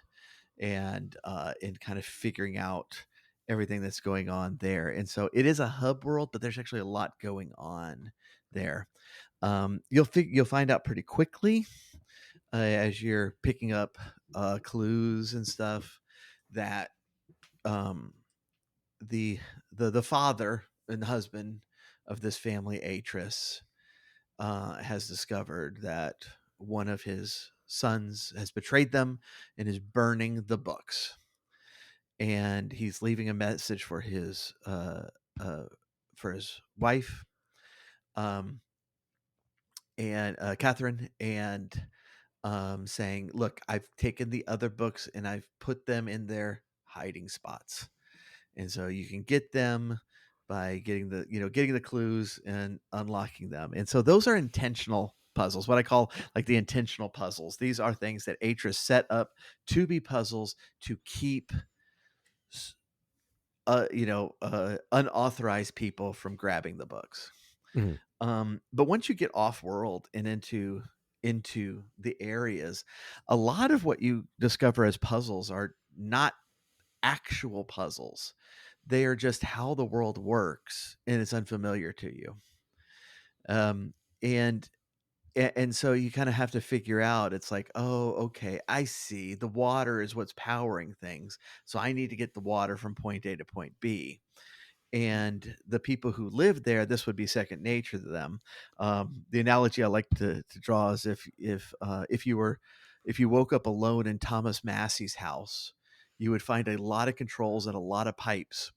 and kind of figuring out everything that's going on there. And so it is a hub world, but there's actually a lot going on there. You'll find out pretty quickly as you're picking up clues and stuff that the father and husband of this family, Atris, has discovered that one of his sons has betrayed them and is burning the books. And he's leaving a message for his wife, um, and Catherine, and saying, "Look, I've taken the other books and I've put them in their hiding spots, and so you can get them by getting the clues and unlocking them." And so those are intentional puzzles, what I call like the intentional puzzles. These are things that Atris set up to be puzzles to keep unauthorized people from grabbing the books. But once you get off world and into the areas, a lot of what you discover as puzzles are not actual puzzles. They are just how the world works, and it's unfamiliar to you. Um, and and so you kind of have to figure out, it's like, oh, okay, I see, the water is what's powering things, so I need to get the water from point A to point B. And the people who live there, this would be second nature to them. The analogy I like to draw is if you woke up alone in Thomas Massey's house, you would find a lot of controls and a lot of pipes,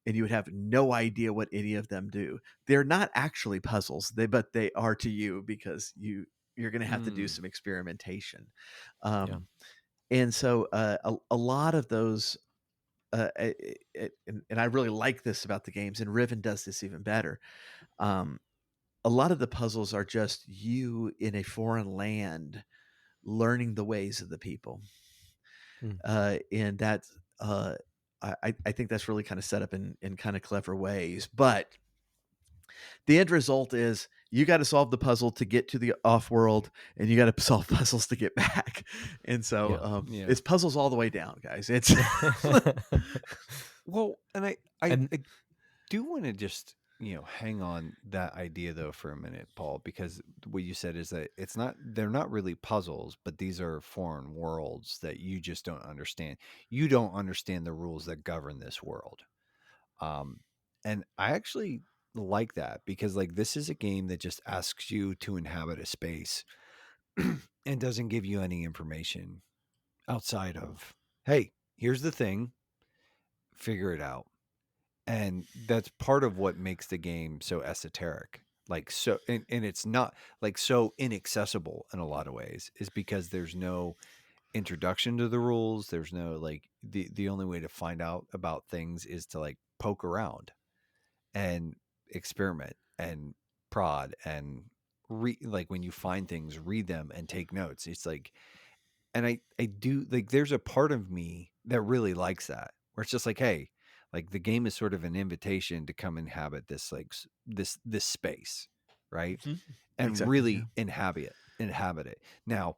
and you would have no idea what any of them do. They're not actually puzzles, but they are to you, because you're going to have to do some experimentation. And so a lot of those, and I really like this about the games, and Riven does this even better. A lot of the puzzles are just you in a foreign land learning the ways of the people. And that's I think that's really kind of set up in kind of clever ways. But the end result is you got to solve the puzzle to get to the off world, and you got to solve puzzles to get back. And so it's puzzles all the way down, guys. It's well, and I do want to just hang on that idea though for a minute, Paul, because what you said is that they're not really puzzles, but these are foreign worlds that you just don't understand. You don't understand the rules that govern this world. And I actually like that, because like this is a game that just asks you to inhabit a space and doesn't give you any information outside of, hey, here's the thing, figure it out. And that's part of what makes the game so esoteric, like, so, and it's not like so inaccessible in a lot of ways, is because there's no introduction to the rules. There's no, like, the only way to find out about things is to like poke around and experiment and prod and like when you find things, read them and take notes. It's like, and I do, like, there's a part of me that really likes that, where it's just like, hey, like the game is sort of an invitation to come inhabit this, like this space, right? And exactly, really inhabit it. Now,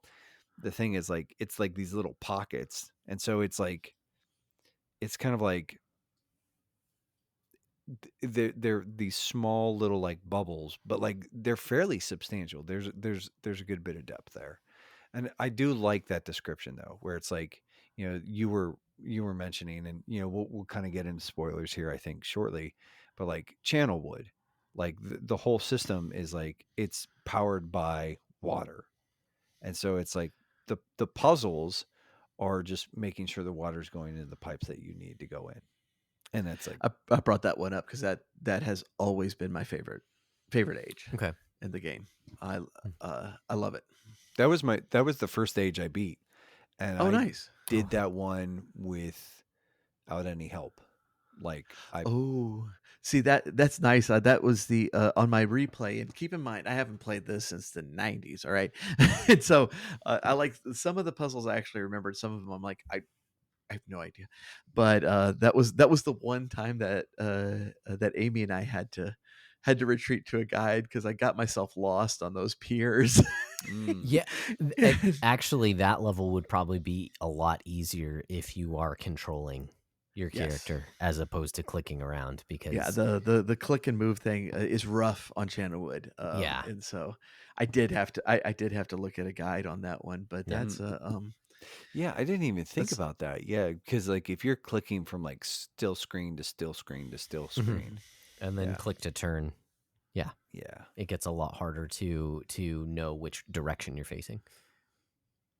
the thing is, like, it's like these little pockets, and so it's like, it's kind of like they're these small little like bubbles, but like they're fairly substantial. There's a good bit of depth there. And I do like that description though, where it's like, you were mentioning, and we'll kind of get into spoilers here, I think, shortly, but like Channelwood, like the whole system is like, it's powered by water. And so it's like the puzzles are just making sure the water's going into the pipes that you need to go in. And that's like, I brought that one up because that has always been my favorite age. Okay. In the game, I love it. that was the first stage I beat, and nice. Did that one without any help. Like, see, that's nice. That was the on my replay, and keep in mind, I haven't played this since the 90s. All right, and so I like some of the puzzles. I actually remembered some of them. I'm like, I have no idea, but that was the one time that that Amy and I had to retreat to a guide because I got myself lost on those piers. Yeah, actually, that level would probably be a lot easier if you are controlling your character as opposed to clicking around, because the click and move thing is rough on Channelwood. And so I did have to look at a guide on that one, but that's yeah, I didn't even think about that. Yeah, because like if you're clicking from like still screen to still screen to still screen, and then click to turn, yeah, it gets a lot harder to know which direction you're facing.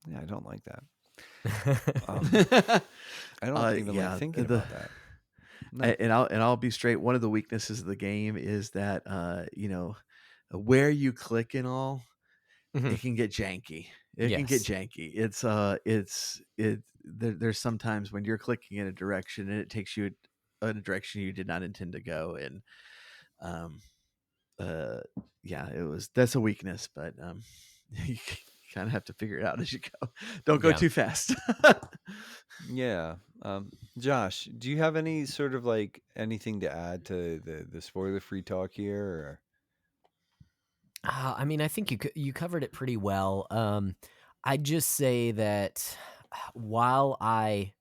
Yeah, I don't like that. I don't even like thinking about that. No. And I'll be straight. One of the weaknesses of the game is that where you click and all, it can get janky. It can get Yes. janky. There's sometimes when you're clicking in a direction and it takes you in a direction you did not intend to go, and that's a weakness, but you kind of have to figure it out as you go. Don't go too fast. Yeah. Josh, do you have any sort of like anything to add to the spoiler free talk here? Or? I mean, I think you covered it pretty well. I'd just say that while I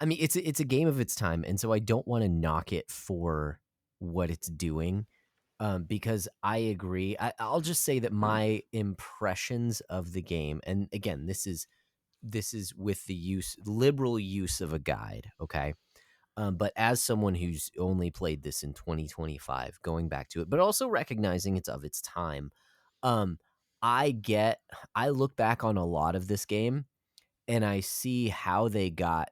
mean, it's a game of its time, and so I don't want to knock it for what it's doing, because I agree. I'll just say that my impressions of the game, and again, this is with the liberal use of a guide, okay. But as someone who's only played this in 2025, going back to it, but also recognizing it's of its time, I look back on a lot of this game and I see how they got,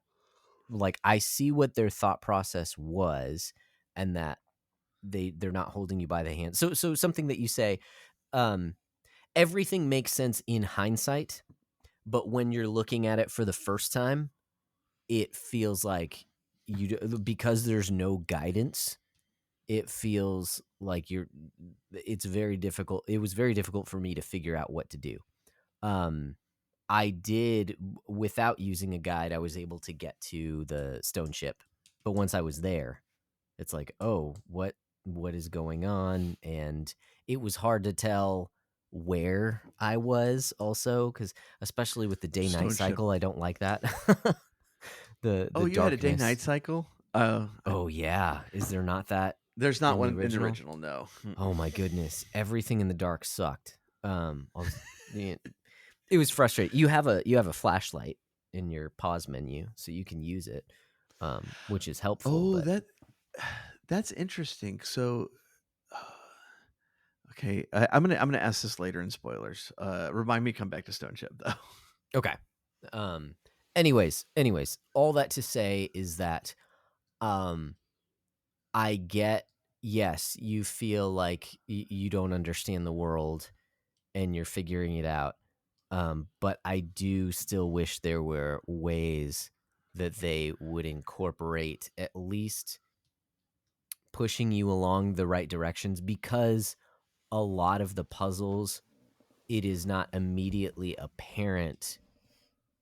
like, I see what their thought process was, and that they're not holding you by the hand. So something that you say, everything makes sense in hindsight, but when you're looking at it for the first time, it feels like because there's no guidance, it feels like it's very difficult. It was very difficult for me to figure out what to do. I did, without using a guide, I was able to get to the stone ship, but once I was there, it's like, oh, what is going on? And it was hard to tell where I was also, because especially with the day-night Stone ship. cycle, I don't like that. the you darkness. had a day-night cycle? Oh yeah, is there not that? There's not in one the in the original, no. Oh my goodness, everything in the dark sucked. It was frustrating. You have a flashlight in your pause menu, so you can use it, which is helpful. Oh, that's interesting. So, okay, I'm gonna ask this later in spoilers. Remind me to come back to Stone Ship though. Okay. Anyways, all that to say is that, I get, yes, you feel like you don't understand the world and you're figuring it out. But I do still wish there were ways that they would incorporate at least pushing you along the right directions, because a lot of the puzzles, it is not immediately apparent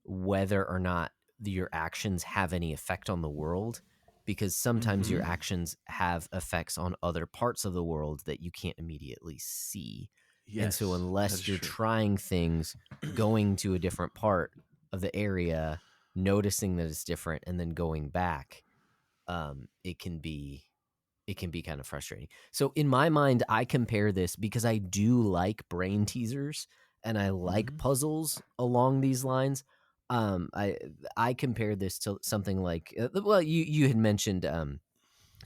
whether or not your actions have any effect on the world, because sometimes your actions have effects on other parts of the world that you can't immediately see. Yes, and so unless you're trying things, going to a different part of the area, noticing that it's different, and then going back, it can be kind of frustrating. So in my mind, I compare this because I do like brain teasers and I like puzzles along these lines. I compare this to something like, well, you had mentioned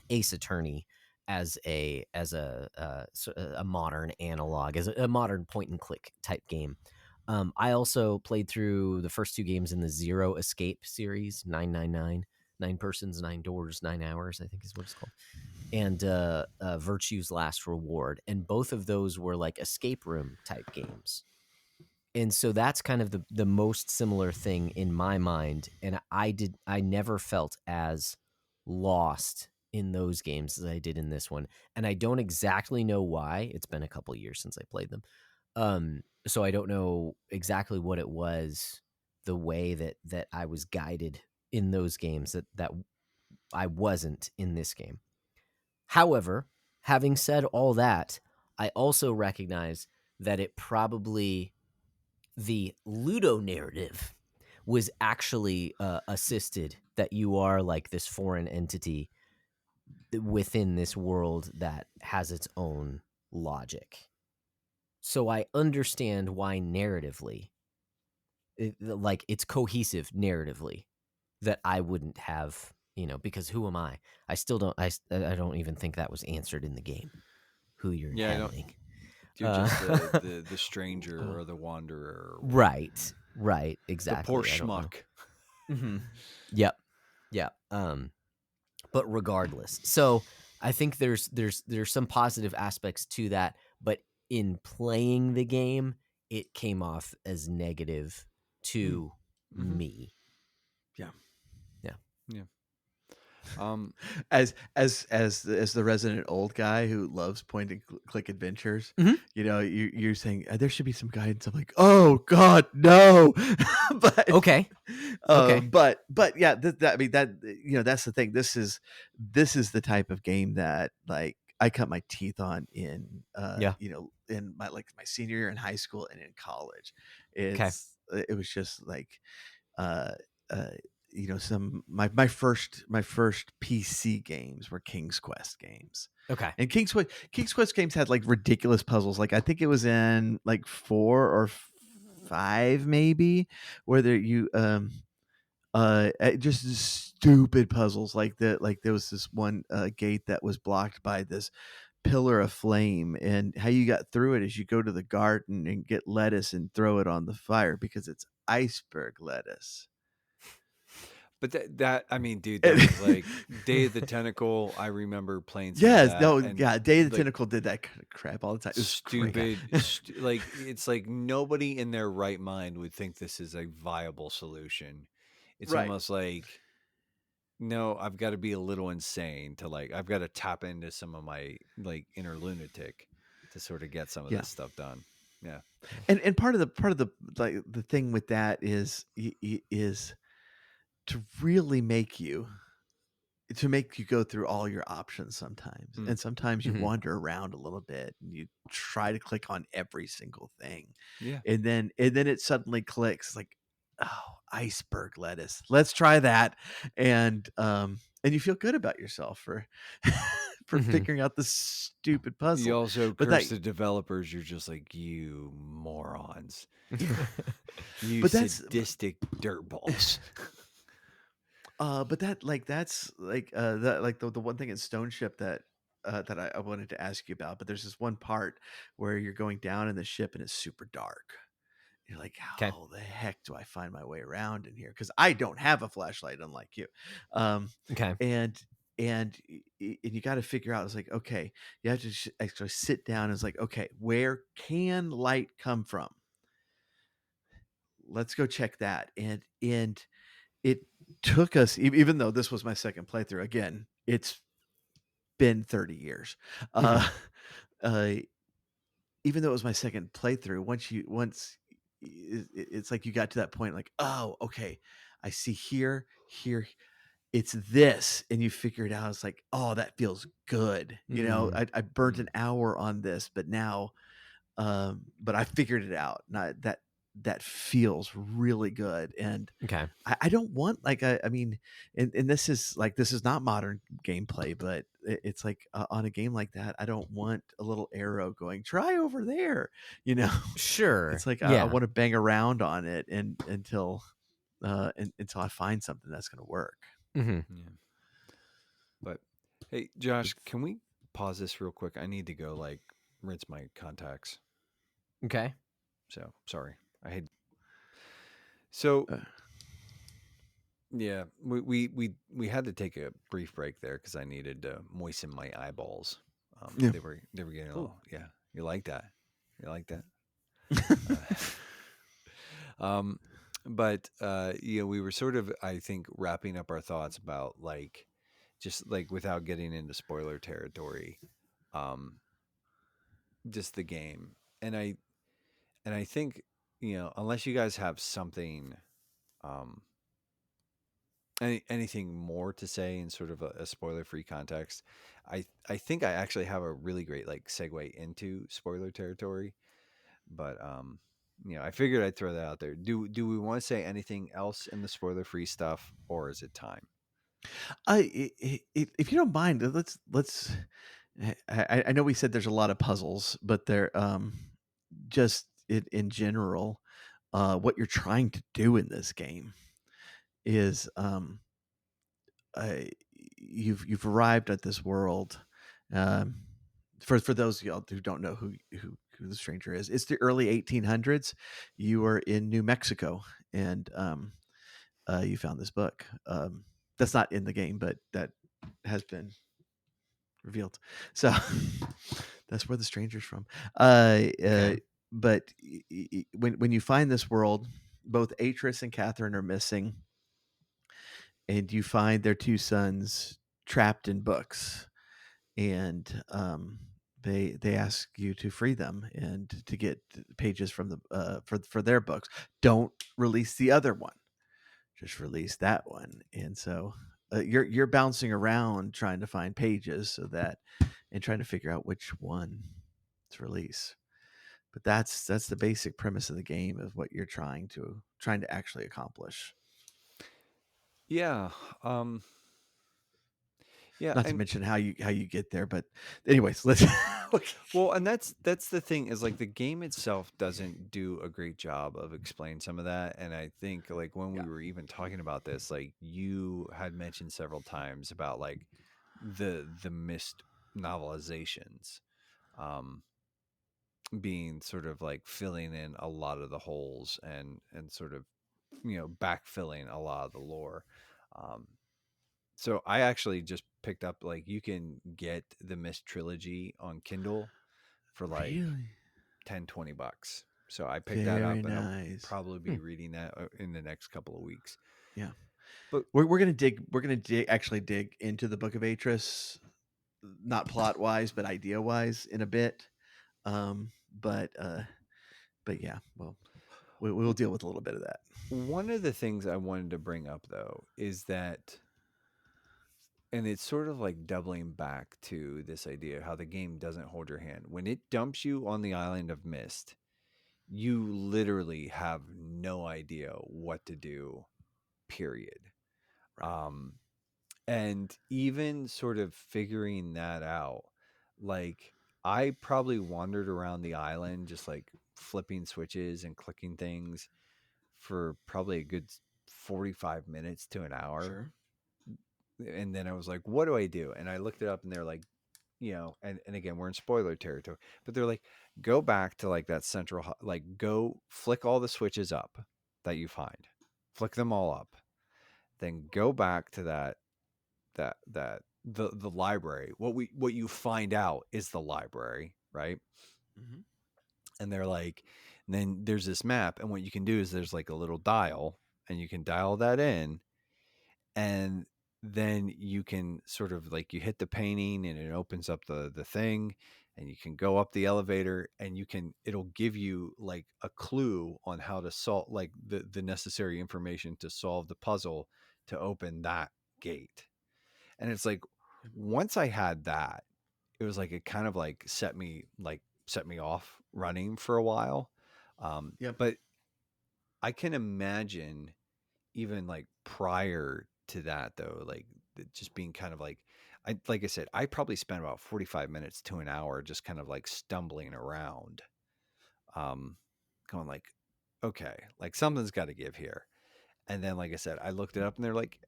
Ace Attorney as a modern analog, as a modern point and click type game. I also played through the first two games in the Zero Escape series, 999, 9 persons, 9 doors, 9 hours, I think is what it's called, and Virtue's Last Reward, and both of those were like escape room type games. And so that's kind of the most similar thing in my mind. And I never felt as lost in those games as I did in this one. And I don't exactly know why. It's been a couple years since I played them. So I don't know exactly what it was, the way that I was guided in those games that I wasn't in this game. However, having said all that, I also recognize that it probably, the Ludo narrative was actually assisted, that you are like this foreign entity within this world that has its own logic. So I understand why narratively, like it's cohesive narratively, that I wouldn't have, because who am I? I still don't, I don't even think that was answered in the game, who you're handling. You're just the stranger or the wanderer. Right. Right, The exactly. poor I don't know. schmuck. Yep. Yeah. But regardless. So I think there's some positive aspects to that, but in playing the game, it came off as negative to me. Yeah. Yeah. Yeah. As the resident old guy who loves point and click adventures, Mhm. you know, you're saying there should be some guidance. I'm like, oh God, no. But Okay. Okay. but yeah, I mean that, you know, that's the thing. This is the type of game that like I cut my teeth on in Yeah. you know, in my senior year in high school and in college. Okay. It was just like uh uh you know, my first PC games were King's Quest games. Okay. And King's Quest games had like ridiculous puzzles. Like I think it was in like 4 or 5 maybe, where you just stupid puzzles like that. Like there was this one gate that was blocked by this pillar of flame, and how you got through it is you go to the garden and get lettuce and throw it on the fire because it's iceberg lettuce. But that I mean, dude, that was like Day of the Tentacle. I remember playing some of Yes, that, no, and yeah, Day of the like Tentacle did that kind of crap all the time. It was great. stupid, like it's like nobody in their right mind would think this is a viable solution. It's Right. almost like, no, I've got to be a little insane to like, I've got to tap into some of my like inner lunatic to sort of get some of Yeah. this stuff done. Yeah. And part of the like the thing with that is to really make you go through all your options sometimes. Mm. And sometimes you Mhm. wander around a little bit and you try to click on every single thing. Yeah. And then it suddenly clicks like, oh, iceberg lettuce. Let's try that. And you feel good about yourself for for Mhm. figuring out this stupid puzzle. You also But curse that the developers. You're just like, you morons. You But that's- sadistic dirtballs. but that like that's like that like the one thing in Stone Ship that I wanted to ask you about. But there's this one part where you're going down in the ship and it's super dark. You're like, Okay. how the heck do I find my way around in here? Because I don't have a flashlight, unlike you. Okay. And you got to figure out. It's like, okay, you have to actually sit down. It's like, okay, where can light come from? Let's go check that. And it took us, even though this was my second playthrough. Again, it's been 30 years. Uh, even though it was my second playthrough, it's like you got to that point, like, oh, okay, I see here, it's this, and you figure it out. It's like, oh, that feels good. You know, I burnt an hour on this, but now, but I figured it out. Not that feels really good. And Okay. I don't want like I mean, and this is not modern gameplay, but it's like on a game like that, I don't want a little arrow going try over there. You know, Sure. it's like I Yeah. want to bang around on it until I find something that's going to work. Mhm. Yeah. But hey, Josh, can we pause this real quick? I need to go like rinse my contacts. Okay. So sorry. I hate. So Uh. yeah, we had to take a brief break there because I needed to moisten my eyeballs. Yeah. They were getting a little. Yeah, you like that? You like that? But you know, we were sort of, I think, wrapping up our thoughts about like, just like without getting into spoiler territory, just the game, and I think, you know, unless you guys have something, anything more to say in sort of a spoiler free context, I think I actually have a really great like segue into spoiler territory, but you know, I figured I'd throw that out there. Do we want to say anything else in the spoiler free stuff, or is it time? If you don't mind, let's. I know we said there's a lot of puzzles, but they're just in general, what you're trying to do in this game is you've arrived at this world. For those of y'all who don't know who who the stranger is. It's the early 1800s. You are in New Mexico, and you found this book. That's not in the game, but that has been revealed. So that's where the stranger's from. But when you find this world, both Atris and Catherine are missing, and you find their two sons trapped in books, and they ask you to free them and to get pages from the for their books. Don't release the other one, just release that one. And so you're bouncing around trying to find pages and trying to figure out which one to release. But that's the basic premise of the game, of what you're trying to actually accomplish. Yeah. Yeah, Not to and mention how you get there, but anyways, let's well, and that's the thing, is like the game itself doesn't do a great job of explaining some of that. And I think like when we Yeah. were even talking about this, like you had mentioned several times about like the Myst novelizations um being sort of like filling in a lot of the holes and sort of, you know, backfilling a lot of the lore. Um so I actually just picked up, like, you can get the Myst trilogy on Kindle for like really 10-20 bucks. So I picked that very up, and I'll nice. probably be reading that in the next couple of weeks. Yeah, But we're gonna dig. We're gonna actually dig into the Book of Atris, not plot wise, but idea wise, in a bit. Um, but uh, but yeah, well, we'll deal with a little bit of that. one of the things I wanted to bring up, though, is that, and it's sort of like doubling back to this idea of how the game doesn't hold your hand. When it dumps you on the island of Myst, you literally have no idea what to do, period. Right. And even sort of figuring that out, like, I probably wandered around the island just like flipping switches and clicking things for probably a good 45 minutes to an hour. Sure. And then I was like, what do I do? And I looked it up, and they're like, you know, and again, we're in spoiler territory, but they're like, go back to like that central, like, go flick all the switches up that you find, flick them all up, then go back to the library. What you find out is the library, right? Mm-hmm. And they're like, and then there's this map, and what you can do is there's like a little dial, and you can dial that in, and then you can sort of like, you hit the painting, and it opens up the thing, and you can go up the elevator, and it'll give you like a clue on how to solve, like, the necessary information to solve the puzzle to open that gate. And it's like, once I had that, it was like, it kind of like set me off running for a while. Yep. But I can imagine, even like prior to that, though, like just being kind of like, like I said, I probably spent about 45 minutes to an hour just kind of like stumbling around, going like, okay, like something's got to give here. And then, like I said, I looked it up, and they're like,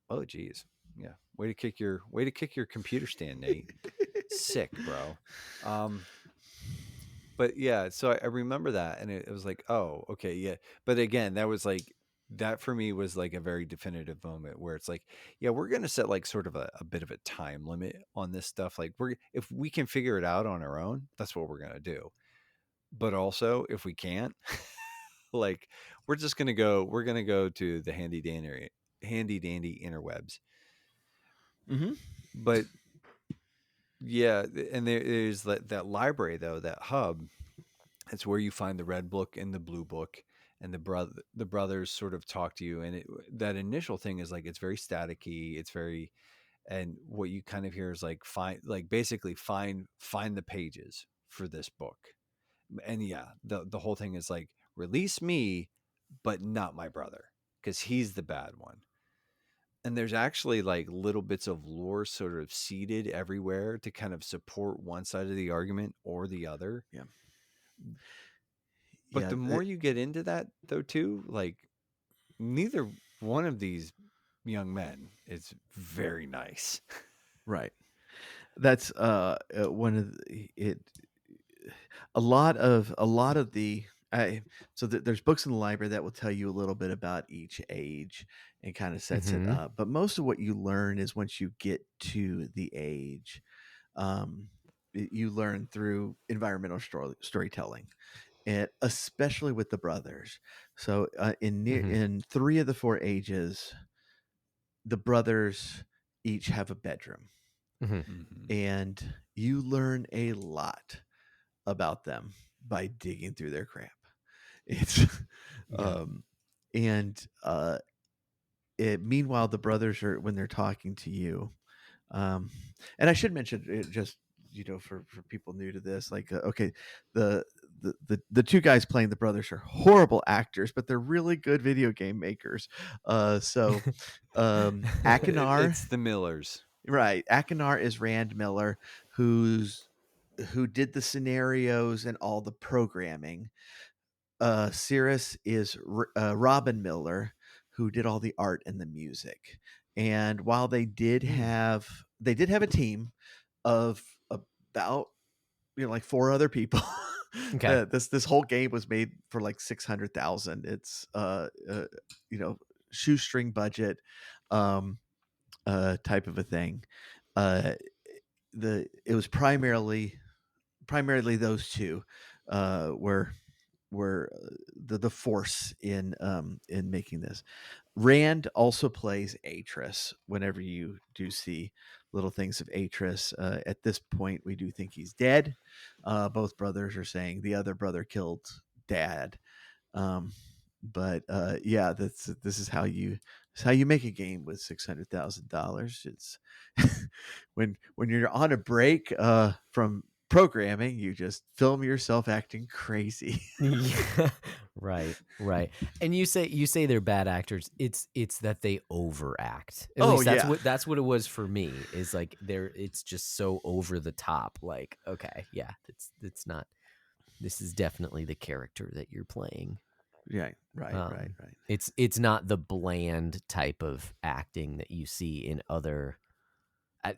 oh geez, yeah, way to kick your computer stand, Nate. Sick, bro. But yeah, so I remember that, and it was like, oh, okay, yeah. But again, that was like, that for me was like a very definitive moment where it's like, yeah, we're gonna set like sort of a bit of a time limit on this stuff. Like, if we can figure it out on our own, that's what we're gonna do. But also, if we can't, like, we're gonna go to the handy dandy interwebs. Mm-hmm. But yeah, and there's that library, though, that hub. It's where you find the red book and the blue book, and the brothers sort of talk to you. And that initial thing is like, it's very staticky. It's very, and what you kind of hear is like, basically find the pages for this book. And yeah, the whole thing is like, release me, but not my brother, because he's the bad one. And there's actually like little bits of lore sort of seeded everywhere to kind of support one side of the argument or the other. Yeah. But Yeah. the more you get into that, though, too, like, neither one of these young men is very nice. Right. That's one of it. a lot of the there's books in the library that will tell you a little bit about each age and kind of sets it Mhm. up. But most of what you learn is once you get to the age, you learn through environmental storytelling, and especially with the brothers. So Mhm. in 3 of the 4 ages, the brothers each have a bedroom, Mhm. Mhm. and you learn a lot about them by digging through their crap. It's Yeah. um and meanwhile the brothers are when they're talking to you, um and I should mention it just, for people new to this, like, okay, the the two guys playing the brothers are horrible actors, but they're really good video game makers. So Akinar, It's the Millers. right, Akinar is Rand Miller, who did the scenarios and all the programming. Cirrus is Robin Miller, who did all the art and the music. And while they did have a team of about, like 4 other people. Okay. This whole game was made for like 600,000. It's shoestring budget, um type of a thing. Uh it was primarily those two were the force in making this. Rand also plays Atris whenever you do see little things of Atris. At this point, we do think he's dead. Both brothers are saying the other brother killed dad. Um, but yeah, this is how you make a game with $600,000. It's when you're on a break from programming, you just film yourself acting crazy. Yeah. Right. Right. And you say they're bad actors. It's that they overact. At Oh least that's yeah, what it was for me. Is like it's just so over the top. Like, okay, yeah, it's not. This is definitely the character that you're playing. yeah, right. It's not the bland type of acting that you see in other. I,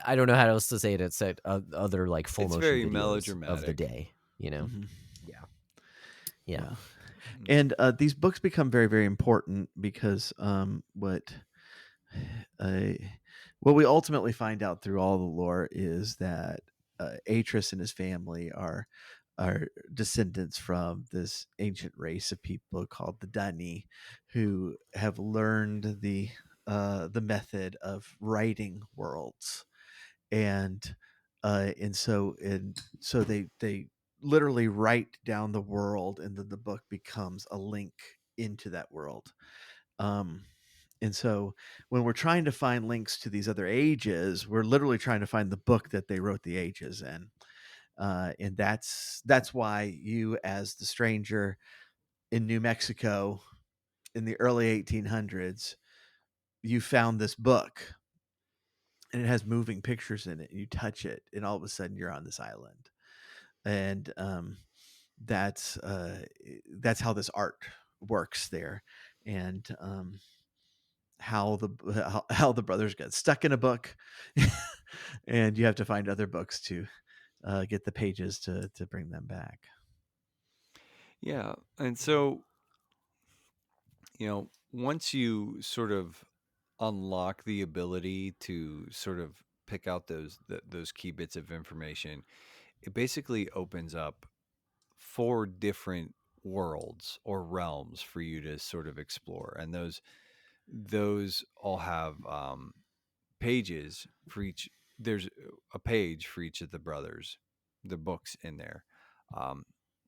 I don't know how else to say it. It's other like full It's motion very videos of the melodramatic. day. Mhm. Yeah. Yeah. Yeah. And these books become very, very important because uh, what we ultimately find out through all the lore is that Atris and his family are descendants from this ancient race of people called the Dani, who have learned the method of writing worlds, and so they literally write down the world, and then the book becomes a link into that world. um and so when we're trying to find links to these other ages, we're literally trying to find the book that they wrote the ages in. And that's why you, as the stranger in New Mexico in the early 1800s, you found this book, and it has moving pictures in it, and you touch it, and all of a sudden you're on this island. And that's how this art works there. And how the brothers got stuck in a book, and you have to find other books to get the pages to bring them back. Yeah. And so, once you sort of unlock the ability to sort of pick out those key bits of information, it basically opens up 4 different worlds or realms for you to sort of explore. And those all have pages for each. There's a page for each of the brothers, the books in there.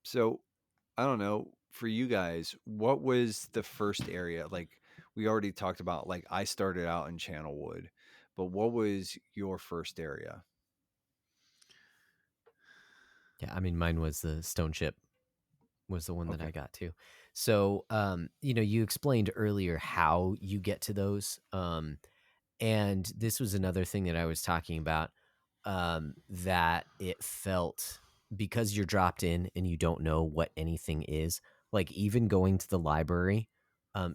So I don't know, for you guys, what was the first area? Like, we already talked about, like, I started out in Channelwood, but what was your first area? Yeah. I mean, mine was the Stone Ship. Was the one that Okay. I got to. So, you explained earlier how you get to those. And this was another thing that I was talking about, that it felt, because you're dropped in and you don't know what anything is, like even going to the library,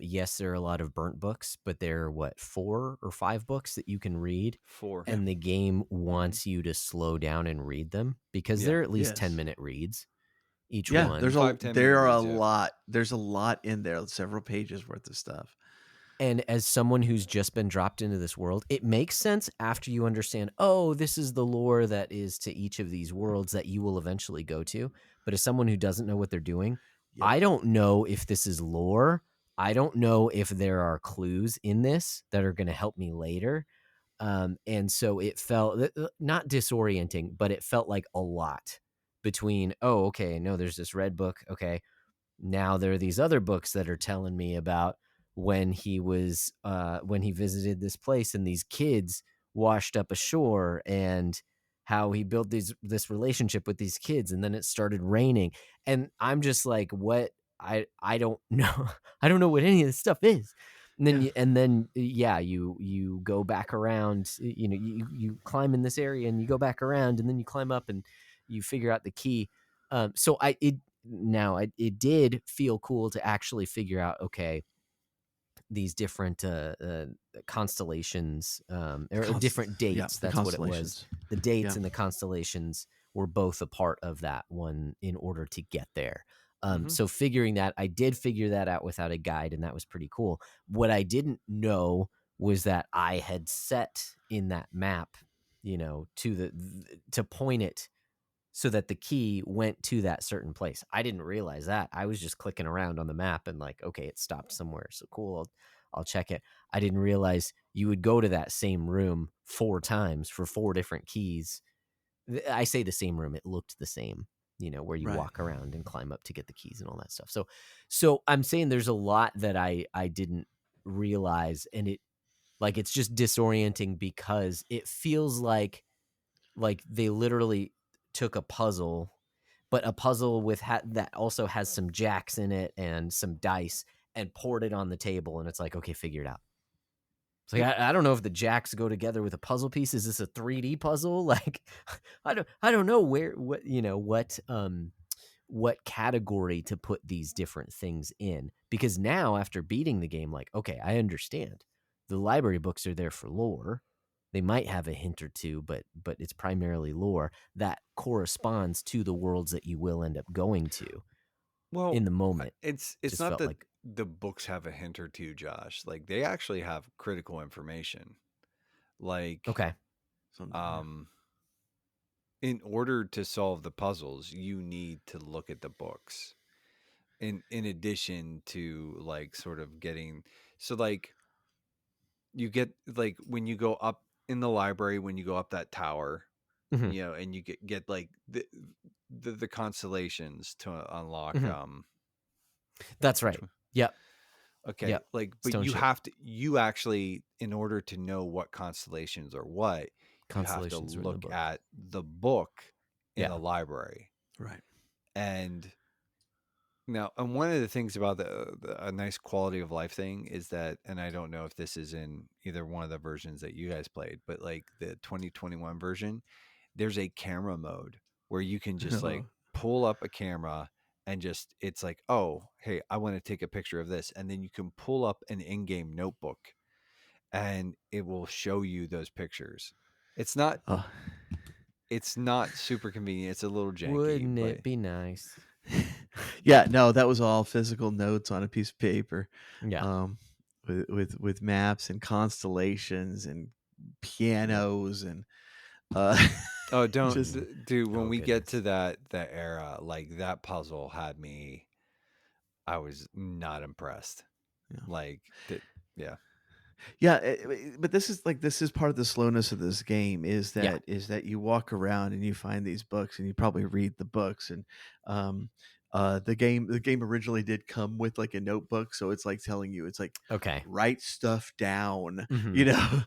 Yes, there are a lot of burnt books, but there are 4 or 5 books that you can read, 4. and the game wants you to slow down and read them because Yeah. they're at least Yes. 10-minute reads each Yeah, one. there's 5-10 there minute are a reads, yeah. lot. There's a lot in there, several pages worth of stuff. And as someone who's just been dropped into this world, it makes sense after you understand, oh, this is the lore that is to each of these worlds that you will eventually go to. But as someone who doesn't know what they're doing, Yep. I don't know if this is lore. I don't know if there are clues in this that are going to help me later. And so it felt not disorienting, but it felt like a lot between, oh, okay, no, there's this red book. Okay, now there are these other books that are telling me about when he visited this place and these kids washed up ashore and how he built this relationship with these kids, and then it started raining, and I'm just like, what? I don't know. I don't know what any of this stuff is. And then you go back around, you climb in this area and you go back around and then you climb up and you figure out the key. So it did feel cool to actually figure out, okay, these different constellations, or different dates. the That's what it was. constellations. The dates Yeah. and the constellations were both a part of that one in order to get there. So figuring that, I did figure that out without a guide, and that was pretty cool. What I didn't know was that I had set in that map, to point it so that the key went to that certain place. I didn't realize that. I was just clicking around on the map and like, okay, it stopped somewhere. So cool. I'll check it. I didn't realize you would go to that same room 4 times for 4 different keys. I say the same room. It looked the same, where you Right. walk around and climb up to get the keys and all that stuff. So I'm saying there's a lot that I didn't realize, and it's just disorienting because it feels like they literally took a puzzle, but a puzzle with that also has some jacks in it and some dice, and poured it on the table, and it's like, okay, figure it out. It's like, I don't know if the jacks go together with a puzzle piece. Is this a 3D puzzle? Like, I don't know what category to put these different things in, because now after beating the game, like, okay, I understand the library books are there for lore. They might have a hint or two, but it's primarily lore that corresponds to the worlds that you will end up going to. Well, in the moment. It's Just not felt that like, the books have a hint or two, Josh. Like they actually have critical information. Like okay, in order to solve the puzzles, you need to look at the books. In addition to like sort of getting, so like you get like when you go up in the library, when you go up that tower, Mhm. and you get like the constellations to unlock. Mhm. That's right. Yep. Okay, Yep. like, but Stone you ship. have to, you actually, in order to know what constellations are what, you have to Constellations are in the look book. at the book in Yeah. the library. Right. And now, and one of the things about a nice quality of life thing is that, and I don't know if this is in either one of the versions that you guys played, but like the 2021 version, there's a camera mode where you can just like pull up a camera and just, it's like, oh, hey, I want to take a picture of this. And then you can pull up an in-game notebook and it will show you those pictures. It's not super convenient. It's a little janky. Wouldn't but it be nice? Yeah, no, that was all physical notes on a piece of paper. Yeah. With maps and constellations and pianos and Oh, don't, just dude, when we get to goodness. that era, like that puzzle had me, I was not impressed. Yeah. Like, yeah. Yeah, but this is part of the slowness of this game is Yeah. that you walk around and you find these books and you probably read the books and the game originally did come with like a notebook, so it's like telling you, it's like, Okay. write stuff down, Mhm.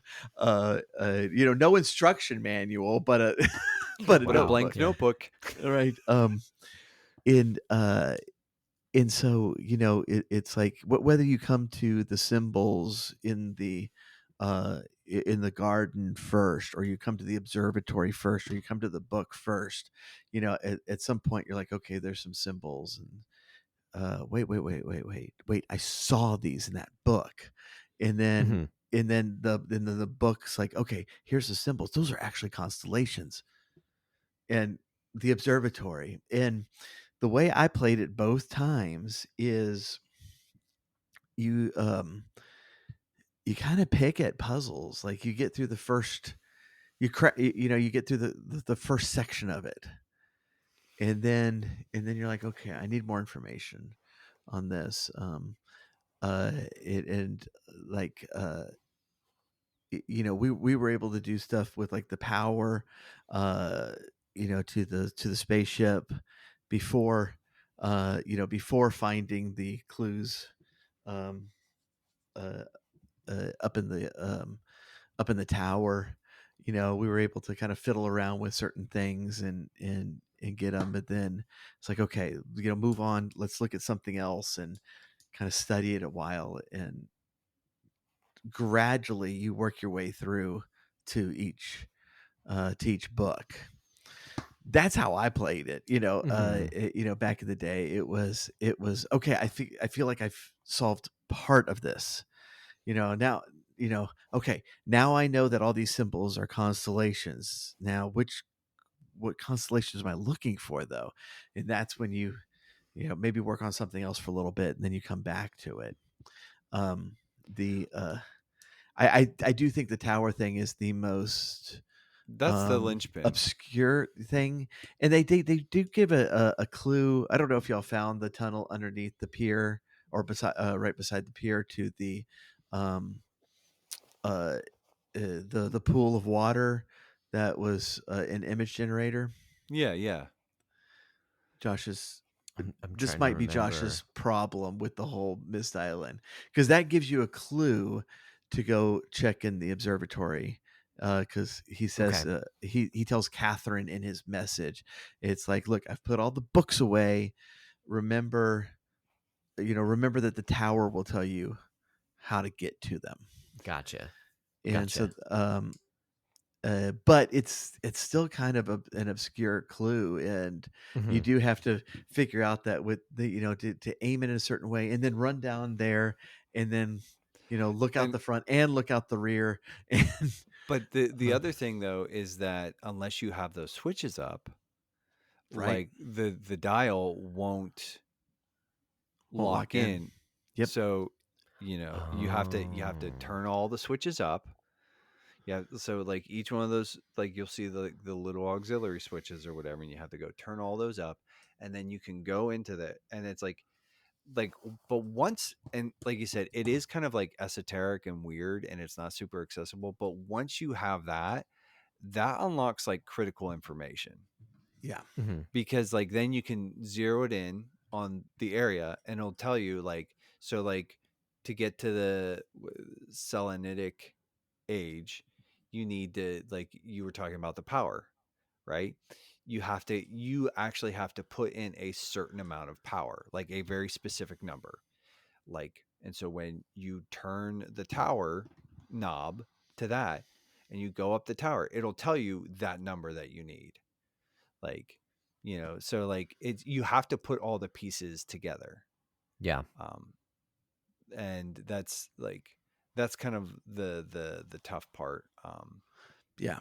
no instruction manual, but a but a But a Wow. blank notebook. Yeah. notebook. Right. In and so it's like whether you come to the symbols in the garden first, or you come to the observatory first, or you come to the book first, at some point you're like, okay, there's some symbols, and wait, I saw these in that book. And then the book's like, okay, here's the symbols. Those are actually constellations. And the observatory. And the way I played it both times is you you kind of pick at puzzles. Like you get through the first you get through the first section of it. And then you're like, okay, I need more information on this. It and like we were able to do stuff with like the power to the spaceship before before finding the clues um uh, up in the tower. We were able to kind of fiddle around with certain things and get them, but then it's like, okay, move on, let's look at something else and kind of study it a while, and gradually you work your way through to each book. That's how I played it. Back in the day, it was okay. I feel like I've solved part of this. Now, okay, now I know that all these symbols are constellations. Now, what constellations am I looking for though? And that's when you maybe work on something else for a little bit, and then you come back to it. The I do think the tower thing is the most That's the linchpin. obscure thing, and they do give a clue. I don't know if y'all found the tunnel underneath the pier or beside right beside the pier to the um the pool of water that was an image generator. Yeah. Josh's I'm This trying to might be remember. Josh's problem with the whole Myst Island, because that gives you a clue to go check in the observatory. Because he says he tells Catherine in his message, it's like, look, I've put all the books away. Remember that the tower will tell you how to get to them. Gotcha. And so but it's still kind of an obscure clue, and you do have to figure out that with the to aim it in a certain way, and then run down there, and then look out And the front and look out the rear. And but the other thing though is that unless you have those switches up, right, like the dial won't won't lock lock in. in. Yep. So, you have to turn all the switches up. Yeah, so like each one of those, like you'll see the little auxiliary switches or whatever, and you have to go turn all those up, and then you can go into the, and it's like but once, and like you said, it is kind of like esoteric and weird, and it's not super accessible, but once you have that unlocks like critical information, Yeah. because like then you can zero it in on the area and it'll tell you like, so like to get to the selenitic age, you need to, like you were talking about the power, right? You actually have to put in a certain amount of power, like a very specific number. Like, and so when you turn the tower knob to that and you go up the tower, it'll tell you that number that you need. Like, so like it's, you have to put all the pieces together. Yeah. And that's kind of the tough part. Yeah.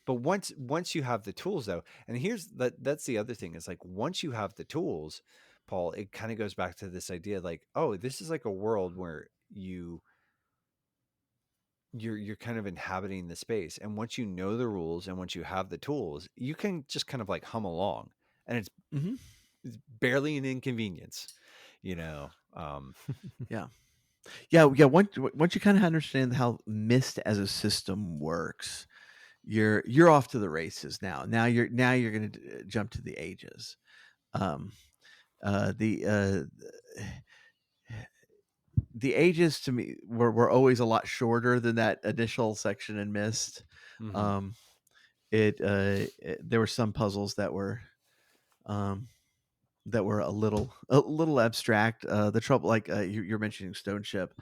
But once you have the tools though, and that's the other thing, is like once you have the tools, Paul, it kind of goes back to this idea like, oh, this is like a world where you're kind of inhabiting the space, and once you know the rules and once you have the tools, you can just kind of like hum along, and it's barely an inconvenience, Yeah. Once you kind of understand how Myst as a system works, you're off to the races now. Now you're going to jump to the ages. The ages to me were always a lot shorter than that initial section in Myst. Mm-hmm. There were some puzzles that were a little abstract. The trouble, like you're mentioning Stone Ship,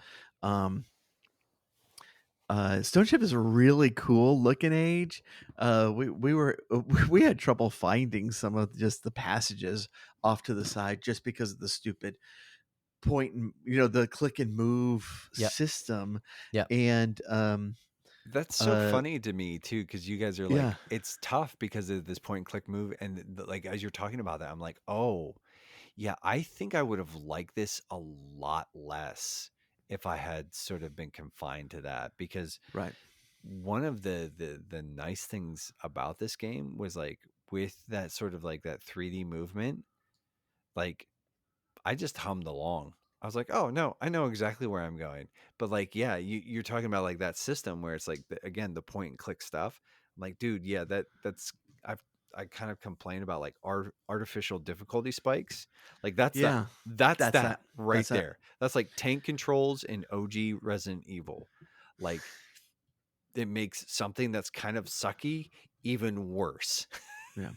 Stone Ship is a really cool looking age. We had trouble finding some of just the passages off to the side just because of the stupid point and the click and move Yep. system. Yep. And That's so funny to me too, because you guys are like, yeah. it's tough because of this point and click move, and like as you're talking about that, I'm like, oh, yeah, I think I would have liked this a lot less if I had sort of been confined to that, because Right. one of the nice things about this game was like with that sort of like that 3D movement, like I just hummed along. I was like, "Oh no, I know exactly where I'm going." But like, yeah, you're talking about like that system where it's like again the point and click stuff. I'm like, dude, yeah, that's I've I kind of complain about like artificial difficulty spikes. Like Yeah. that's That's that that. right That's that. there. That's like tank controls in OG Resident Evil. Like it makes something that's kind of sucky even worse. Yeah.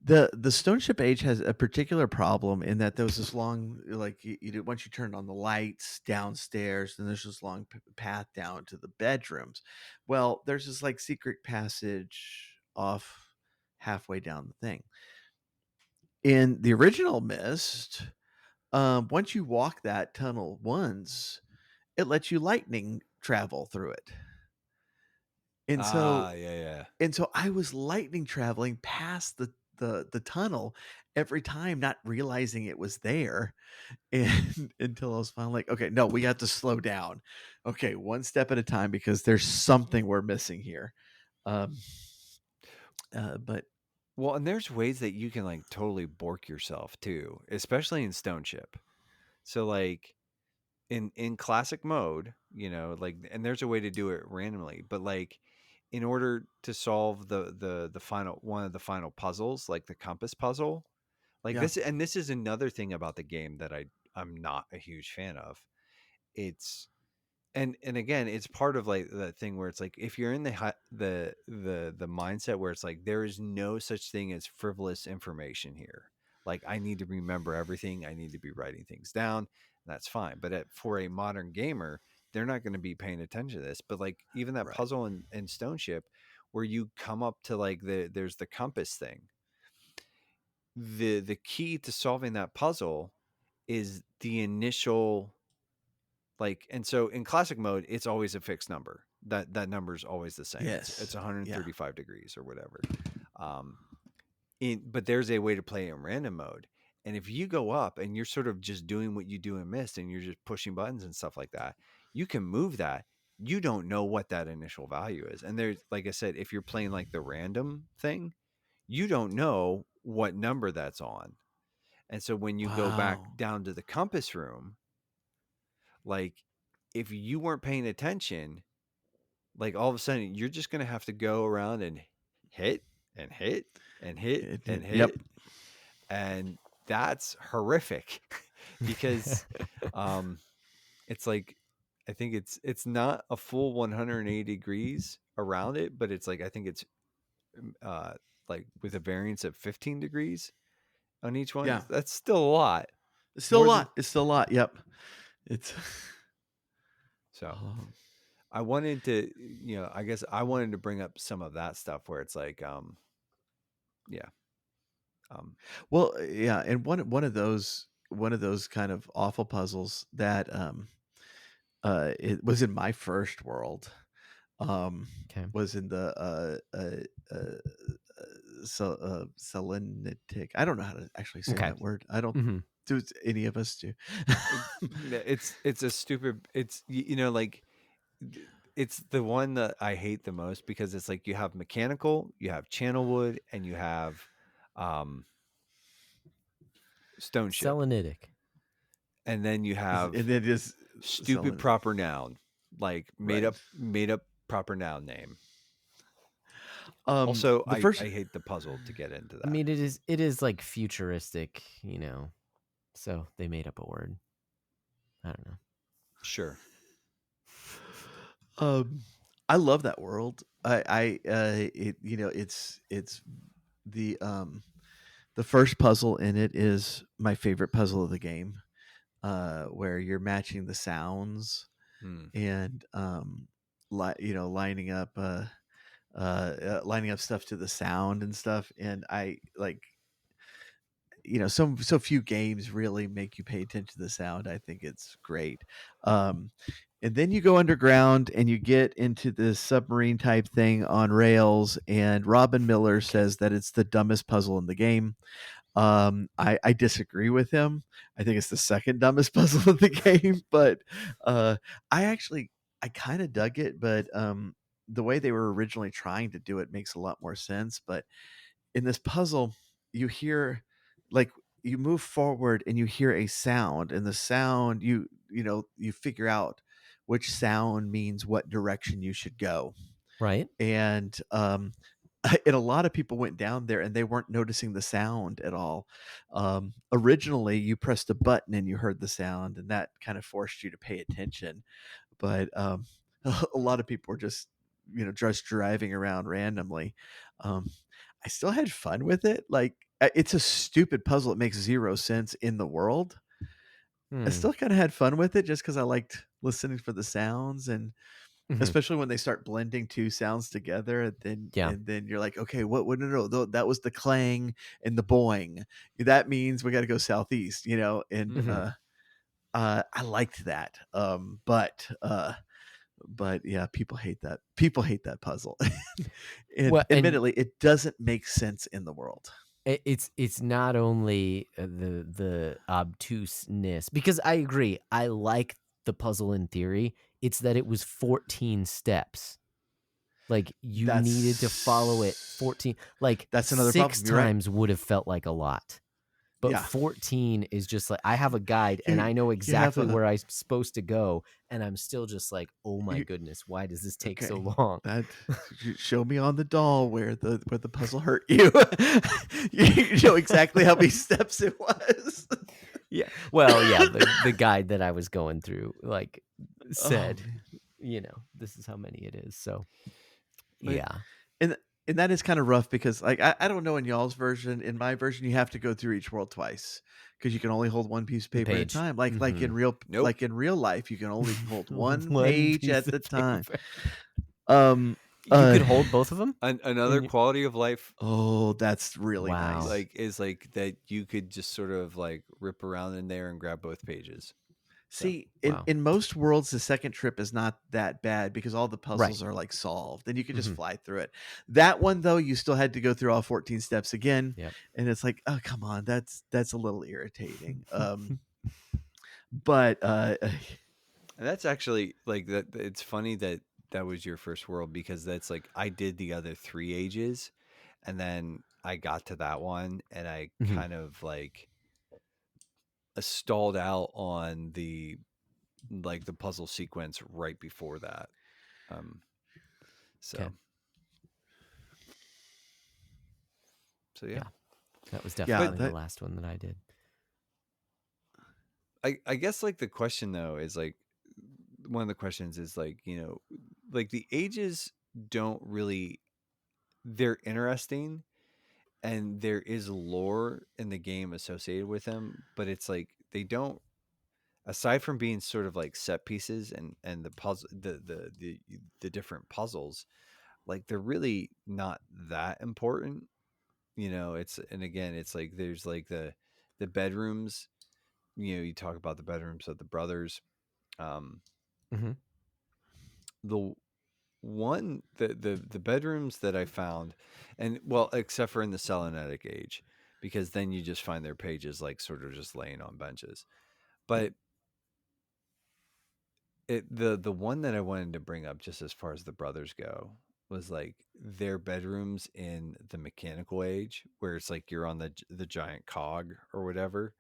The Stone Ship age has a particular problem in that there was this long, like once you turn on the lights downstairs, then there's this long path down to the bedrooms. Well, there's this like secret passage off halfway down the thing. In the original Myst, once you walk that tunnel once, it lets you lightning travel through it. And so Yeah. And so I was lightning traveling past the tunnel every time, not realizing it was there, and until I was finally like, okay, no, we have to slow down. Okay, one step at a time because there's something we're missing here. Um, but Well, and there's ways that you can like totally bork yourself too, especially in Stone Ship. So like in classic mode, like, and there's a way to do it randomly, but like in order to solve the final one of the final puzzles, like the compass puzzle, like yeah, this is another thing about the game that I'm not a huge fan of. It's and again, it's part of like that thing where it's like if you're in the mindset where it's like there is no such thing as frivolous information here. Like I need to remember everything, I need to be writing things down. That's fine, but for a modern gamer, they're not going to be paying attention to this. But like even that right, puzzle in Stone Ship, where you come up to like there's the compass thing. The key to solving that puzzle is the initial, like, and so in classic mode it's always a fixed number, that number is always the same. It's yes, yeah, 135 degrees or whatever. um but there's a way to play in random mode, and if you go up and you're sort of just doing what you do in Myst and you're just pushing buttons and stuff like that, you can move that. You don't know what that initial value is, and there's, like I said, if you're playing like the random thing, you don't know what number that's on. And so when you go back wow, down to the compass room, like if you weren't paying attention, like all of a sudden you're just going to have to go around and hit and hit and hit and yep, hit. And that's horrific because it's like, I think it's not a full 180 degrees around it, but it's like, I think it's uh like with a variance of 15 degrees on each one. yeah. That's still a lot It's still a more than, lot. It's still a lot. Yep. It's so um, I wanted to, I guess I wanted to bring up some of that stuff where it's like, yeah. well, yeah, and one of those kind of awful puzzles that it was in my first world. Okay. Was in the selenitic. I don't know how to actually say Okay. that word. I don't Mm-hmm. do any of us do. It's a stupid, it's, like it's the one that I hate the most because it's like you have mechanical, you have channel wood, and you have um Stone Ship, Selenitic. and then you have And it is stupid selenitic. proper noun, like made Right. up proper noun name. Um, Also, the I first hate the puzzle to get into I that. mean, it is like futuristic, so they made up a word. I don't know. Sure. I love that world. It's the first puzzle in it is my favorite puzzle of the game, where you're matching the sounds, Hmm. and lining up lining up stuff to the sound and stuff, and I like, so few games really make you pay attention to the sound. I think it's great. um and then you go underground and you get into this submarine type thing on rails, and Robin Miller says that it's the dumbest puzzle in the game. I disagree with him. I think it's the second dumbest puzzle in the game, but uh I actually, I kind of dug it, but the way they were originally trying to do it makes a lot more sense. But in this puzzle, you hear, like, you move forward and you hear a sound, and the sound, you figure out which sound means what direction you should go. Right. And and a lot of people went down there and they weren't noticing the sound at all. Originally you pressed a button and you heard the sound, and that kind of forced you to pay attention. But a lot of people were just driving around randomly. um, I still had fun with it. Like, it's a stupid puzzle, it makes zero sense in the world. I still kind of had fun with it just because I liked listening for the sounds, and Mhm. especially when they start blending two sounds together, and then Yeah. and then you're like, okay, what no, that was the clang and the boing. That means we got to go southeast, and Mhm. I liked that. But yeah, people hate that. People hate that puzzle. And Well, and admittedly, it doesn't make sense in the world. it's not only the obtuseness, because I agree, I like the puzzle in theory. It's that it was 14 steps. Like, you needed to follow it 14. Like, That's another 6 problem. You're right. times would have felt like a lot. But Yeah. 14 is just like, I have a guide and I know exactly where I'm supposed to go, and I'm still just like, oh my goodness, why does this take so long? That show me on the doll where the puzzle hurt you. You know exactly how many steps it was. Yeah. Well, yeah, the guide that I was going through said, this is how many it is. So yeah. And that is kind of rough because, like, I don't know in y'all's version. In my version, you have to go through each world twice because you can only hold one piece of paper at a time. Like in real Nope. like in real life, you can only hold one One page piece at of the time. You could hold both of them. Another quality of life. Oh, that's really Wow. nice. Is that you could just sort of like rip around in there and grab both pages. See, wow. in most worlds, the second trip is not that bad because all the puzzles are like solved, and you can just fly through it. That one, though, you still had to go through all 14 steps again. Yep. And it's like, oh, come on, that's a little irritating. But And that's actually like that. It's funny that was your first world, because that's like, I did the other 3 ages, and then I got to that one, and I kind of like stalled out on the puzzle sequence right before that. So yeah. That was definitely the last one that I did. I guess like the question though is like, one of the questions is like, like the ages don't really, they're interesting and there is lore in the game associated with them, but it's like they don't, aside from being sort of like set pieces and the puzzle, the different puzzles, like they're really not that important. It's, and again, it's like there's like the bedrooms, you talk about the bedrooms of the brothers. The one, the bedrooms that I found, and well, except for in the Selenetic age, because then you just find their pages like sort of just laying on benches. But the one that I wanted to bring up, just as far as the brothers go, was like their bedrooms in the mechanical age, where it's like you're on the giant cog or whatever.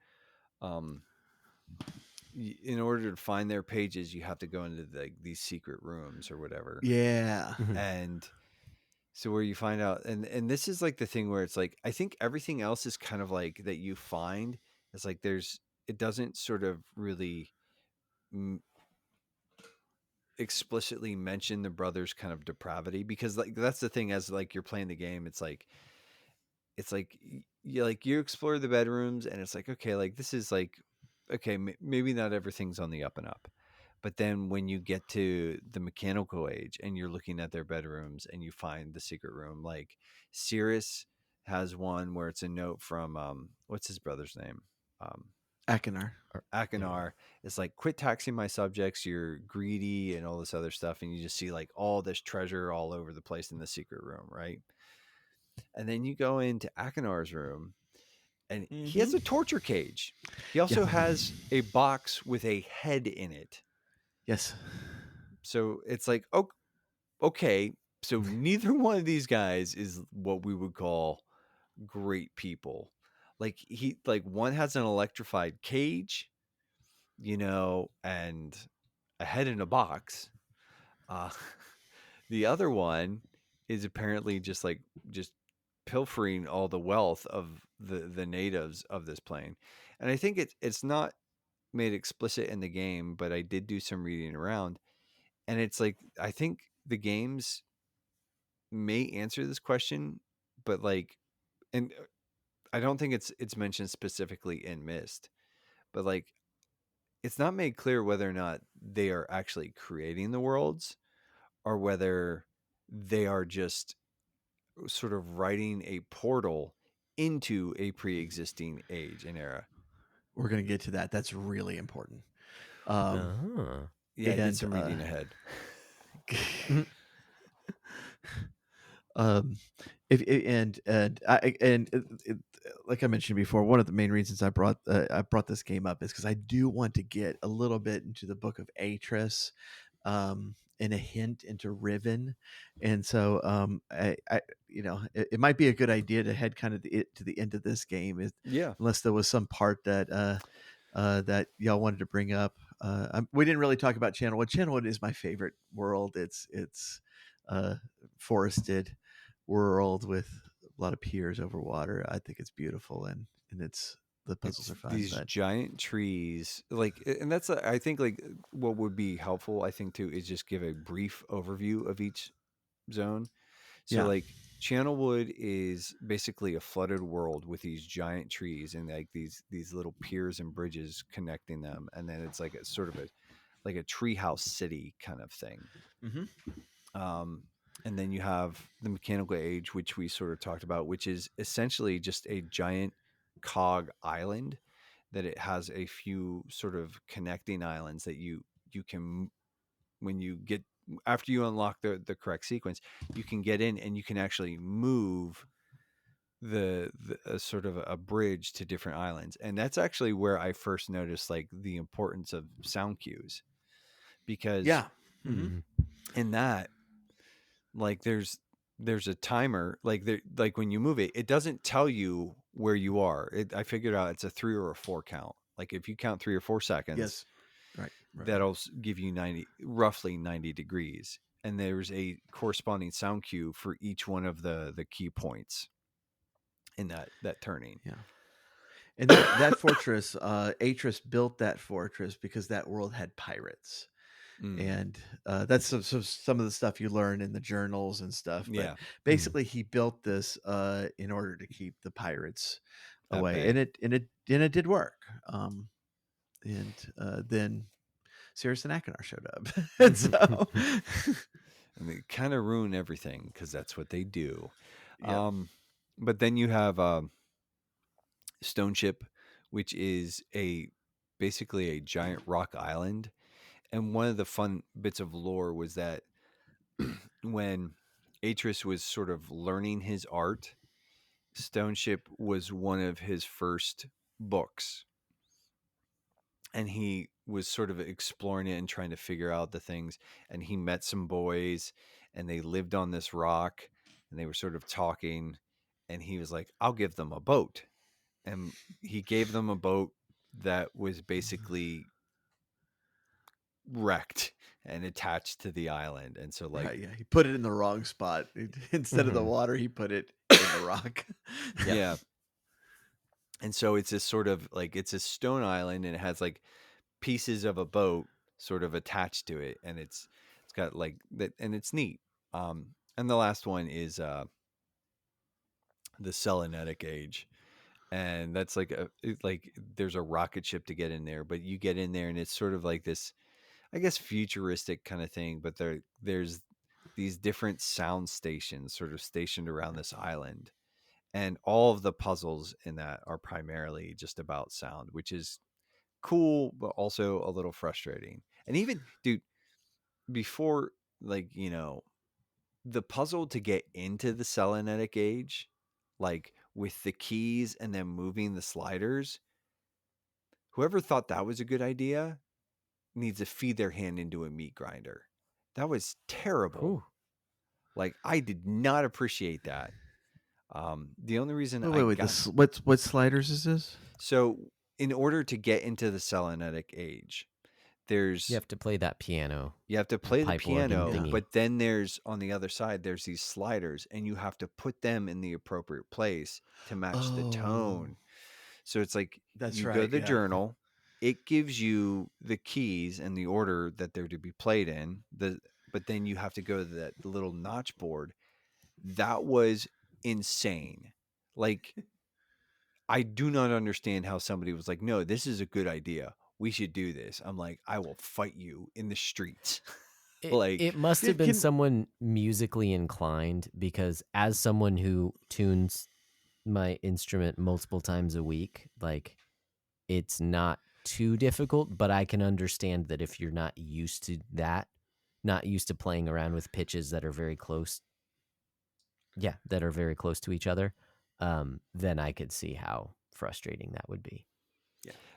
In order to find their pages, you have to go into these secret rooms or whatever. Yeah. And so where you find out, and this is like the thing where it's like, I think everything else is kind of like that you find. It's like it doesn't sort of really explicitly mention the brothers' kind of depravity, because like that's the thing, as like you're playing the game, it's like you explore the bedrooms and it's like, okay, like this is like, okay, maybe not everything's on the up and up, But then when you get to the mechanical age and you're looking at their bedrooms and you find the secret room, like Cirrus has one where it's a note from what's his brother's name? Um, Akinar. Akinar. It's like, quit taxing my subjects, you're greedy and all this other stuff. And you just see like all this treasure all over the place in the secret room, right? And then you go into Akinar's room and he has a torture cage. He also has a box with a head in it. Yes. So it's like, oh, okay. So neither one of these guys is what we would call great people. Like one has an electrified cage, and a head in a box. Uh, the other one is apparently just pilfering all the wealth of the natives of this plane. And I think it's not made explicit in the game, but I did do some reading around, and it's like, I think the games may answer this question, but and I don't think it's mentioned specifically in Myst, but it's not made clear whether or not they are actually creating the worlds or whether they are just sort of writing a portal into a pre-existing age and era. We're going to get to that. That's really important. Yeah, I did some reading ahead. Like I mentioned before, one of the main reasons I brought this game up is because I do want to get a little bit into the book of Atris, and a hint into Riven, and so it might be a good idea to head kind of to the end of this game, unless there was some part that that y'all wanted to bring up. We didn't really talk about Channel Wood. Channel Wood is my favorite world. It's forested world with a lot of piers over water. I think it's beautiful, and the puzzles are fun. These giant trees, and that's I think what would be helpful, I think, too, is just give a brief overview of each zone. So Channelwood is basically a flooded world with these giant trees and these little piers and bridges connecting them, and then it's like a sort of a treehouse city kind of thing. And then you have the mechanical age, which we sort of talked about, which is essentially just a giant cog island that it has a few sort of connecting islands that you can, when you get, after you unlock the correct sequence, you can get in and you can actually move the sort of a bridge to different islands. And that's actually where I first noticed the importance of sound cues, because in that, there's a timer, when you move it, it doesn't tell you where you are. I figured out it's a 3 or a 4 count. If you count 3 or 4 seconds, yes, right. that'll give you roughly 90 degrees. And there's a corresponding sound cue for each one of the key points in that turning. Yeah. And that fortress, Atris built that fortress because that world had pirates. And that's some of the stuff you learn in the journals and stuff. But basically, he built this in order to keep the pirates away, and it did work. And then Cirrus and Akinar showed up, and so and they kind of ruin everything because that's what they do. Yep. But then you have Stone Ship, which is basically a giant rock island. And one of the fun bits of lore was that when Atris was sort of learning his art, Stone Ship was one of his first books. And he was sort of exploring it and trying to figure out the things. And he met some boys and they lived on this rock and they were sort of talking. And he was like, I'll give them a boat. And he gave them a boat that was basically wrecked and attached to the island. And so he put it in the wrong spot. Instead of the water, he put it in the rock. Yeah. And so it's this sort of it's a stone island, and it has pieces of a boat sort of attached to it, and it's got that, and it's neat. And the last one is the Selenetic Age. And that's there's a rocket ship to get in there, but you get in there and it's sort of this, I guess futuristic kind of thing, but there's these different sound stations sort of stationed around this island. And all of the puzzles in that are primarily just about sound, which is cool, but also a little frustrating. And even, dude, before, like, the puzzle to get into the Selenetic Age, like with the keys and then moving the sliders, whoever thought that was a good idea needs to feed their hand into a meat grinder. That was terrible. Whew. Like, I did not appreciate that. The only reason Wait. What sliders is this? So in order to get into the Selenetic Age, You have to play that piano. You have to play the pipe organ piano, thingy. but then there's on the other side, there's these sliders, and you have to put them in the appropriate place to match the tone. So it's like That's you right, go to the yeah. journal, it gives you the keys and the order that they're to be played in. But then you have to go to that little notch board. That was insane. Like, I do not understand how somebody was like, no, this is a good idea. We should do this. I'm like, I will fight you in the streets. Like, It must have been someone musically inclined, because as someone who tunes my instrument multiple times a week, like, it's not too difficult, but I can understand that if you're not used to that, not used to playing around with pitches that are very close, that are very close to each other, then I could see how frustrating that would be.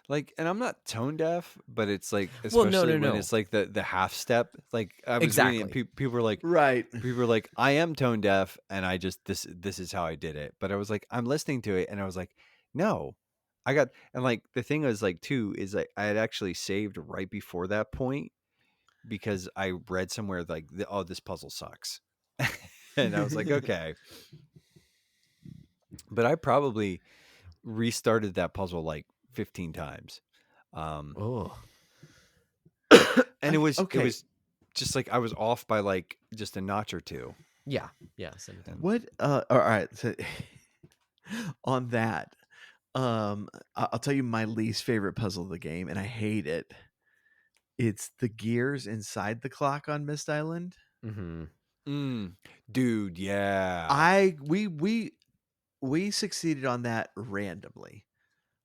like, and I'm not tone deaf, but it's like, Well, especially no. when it's like the half step. Like, I was Exactly. reading it, people were like, Right. people were like, I am tone deaf, and I just this is how I did it. But I was like, I'm listening to it, and I was like, no, and like the thing was like too is like I had actually saved right before that point because I read somewhere like, oh, this puzzle sucks, and I was like, okay. But I probably restarted that puzzle like 15 times. Oh, And it was okay. just like I was off by like just a notch or two. yeah. Sometimes. What? All right. So, on that, I'll tell you my least favorite puzzle of the game, and I hate it. It's the gears inside the clock on Myst Island. Mm-hmm. Dude, yeah. We succeeded on that randomly.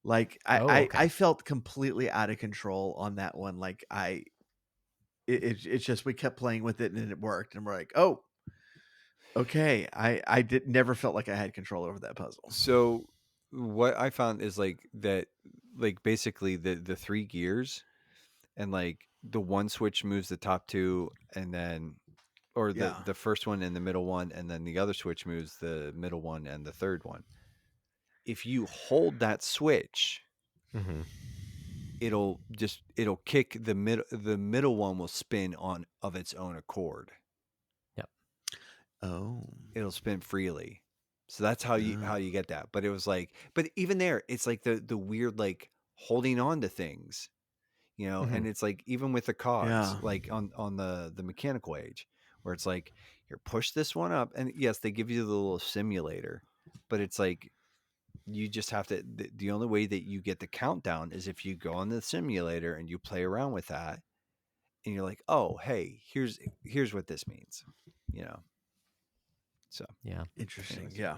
Like Oh, okay. I felt completely out of control on that one. Like it's just we kept playing with it and it worked, and we're like, oh, okay. I never felt like I had control over that puzzle. So what I found is like that, like basically the three gears, and like the one switch moves the top two, and then or the first one and the middle one, and then the other switch moves the middle one and the third one. If you hold that switch, Mm-hmm. it'll kick the middle one will spin on of its own accord. Yep. Oh. It'll spin freely. So that's how you get that. But it was like, but even there, it's like the weird like holding on to things, and it's like even with the cogs, like on the mechanical age, where it's like, here, push this one up, and yes, they give you the little simulator, but it's like you just have to. The only way that you get the countdown is if you go on the simulator and you play around with that, and you're like, oh, hey, here's what this means, So Yeah. Interesting. anyways. Yeah.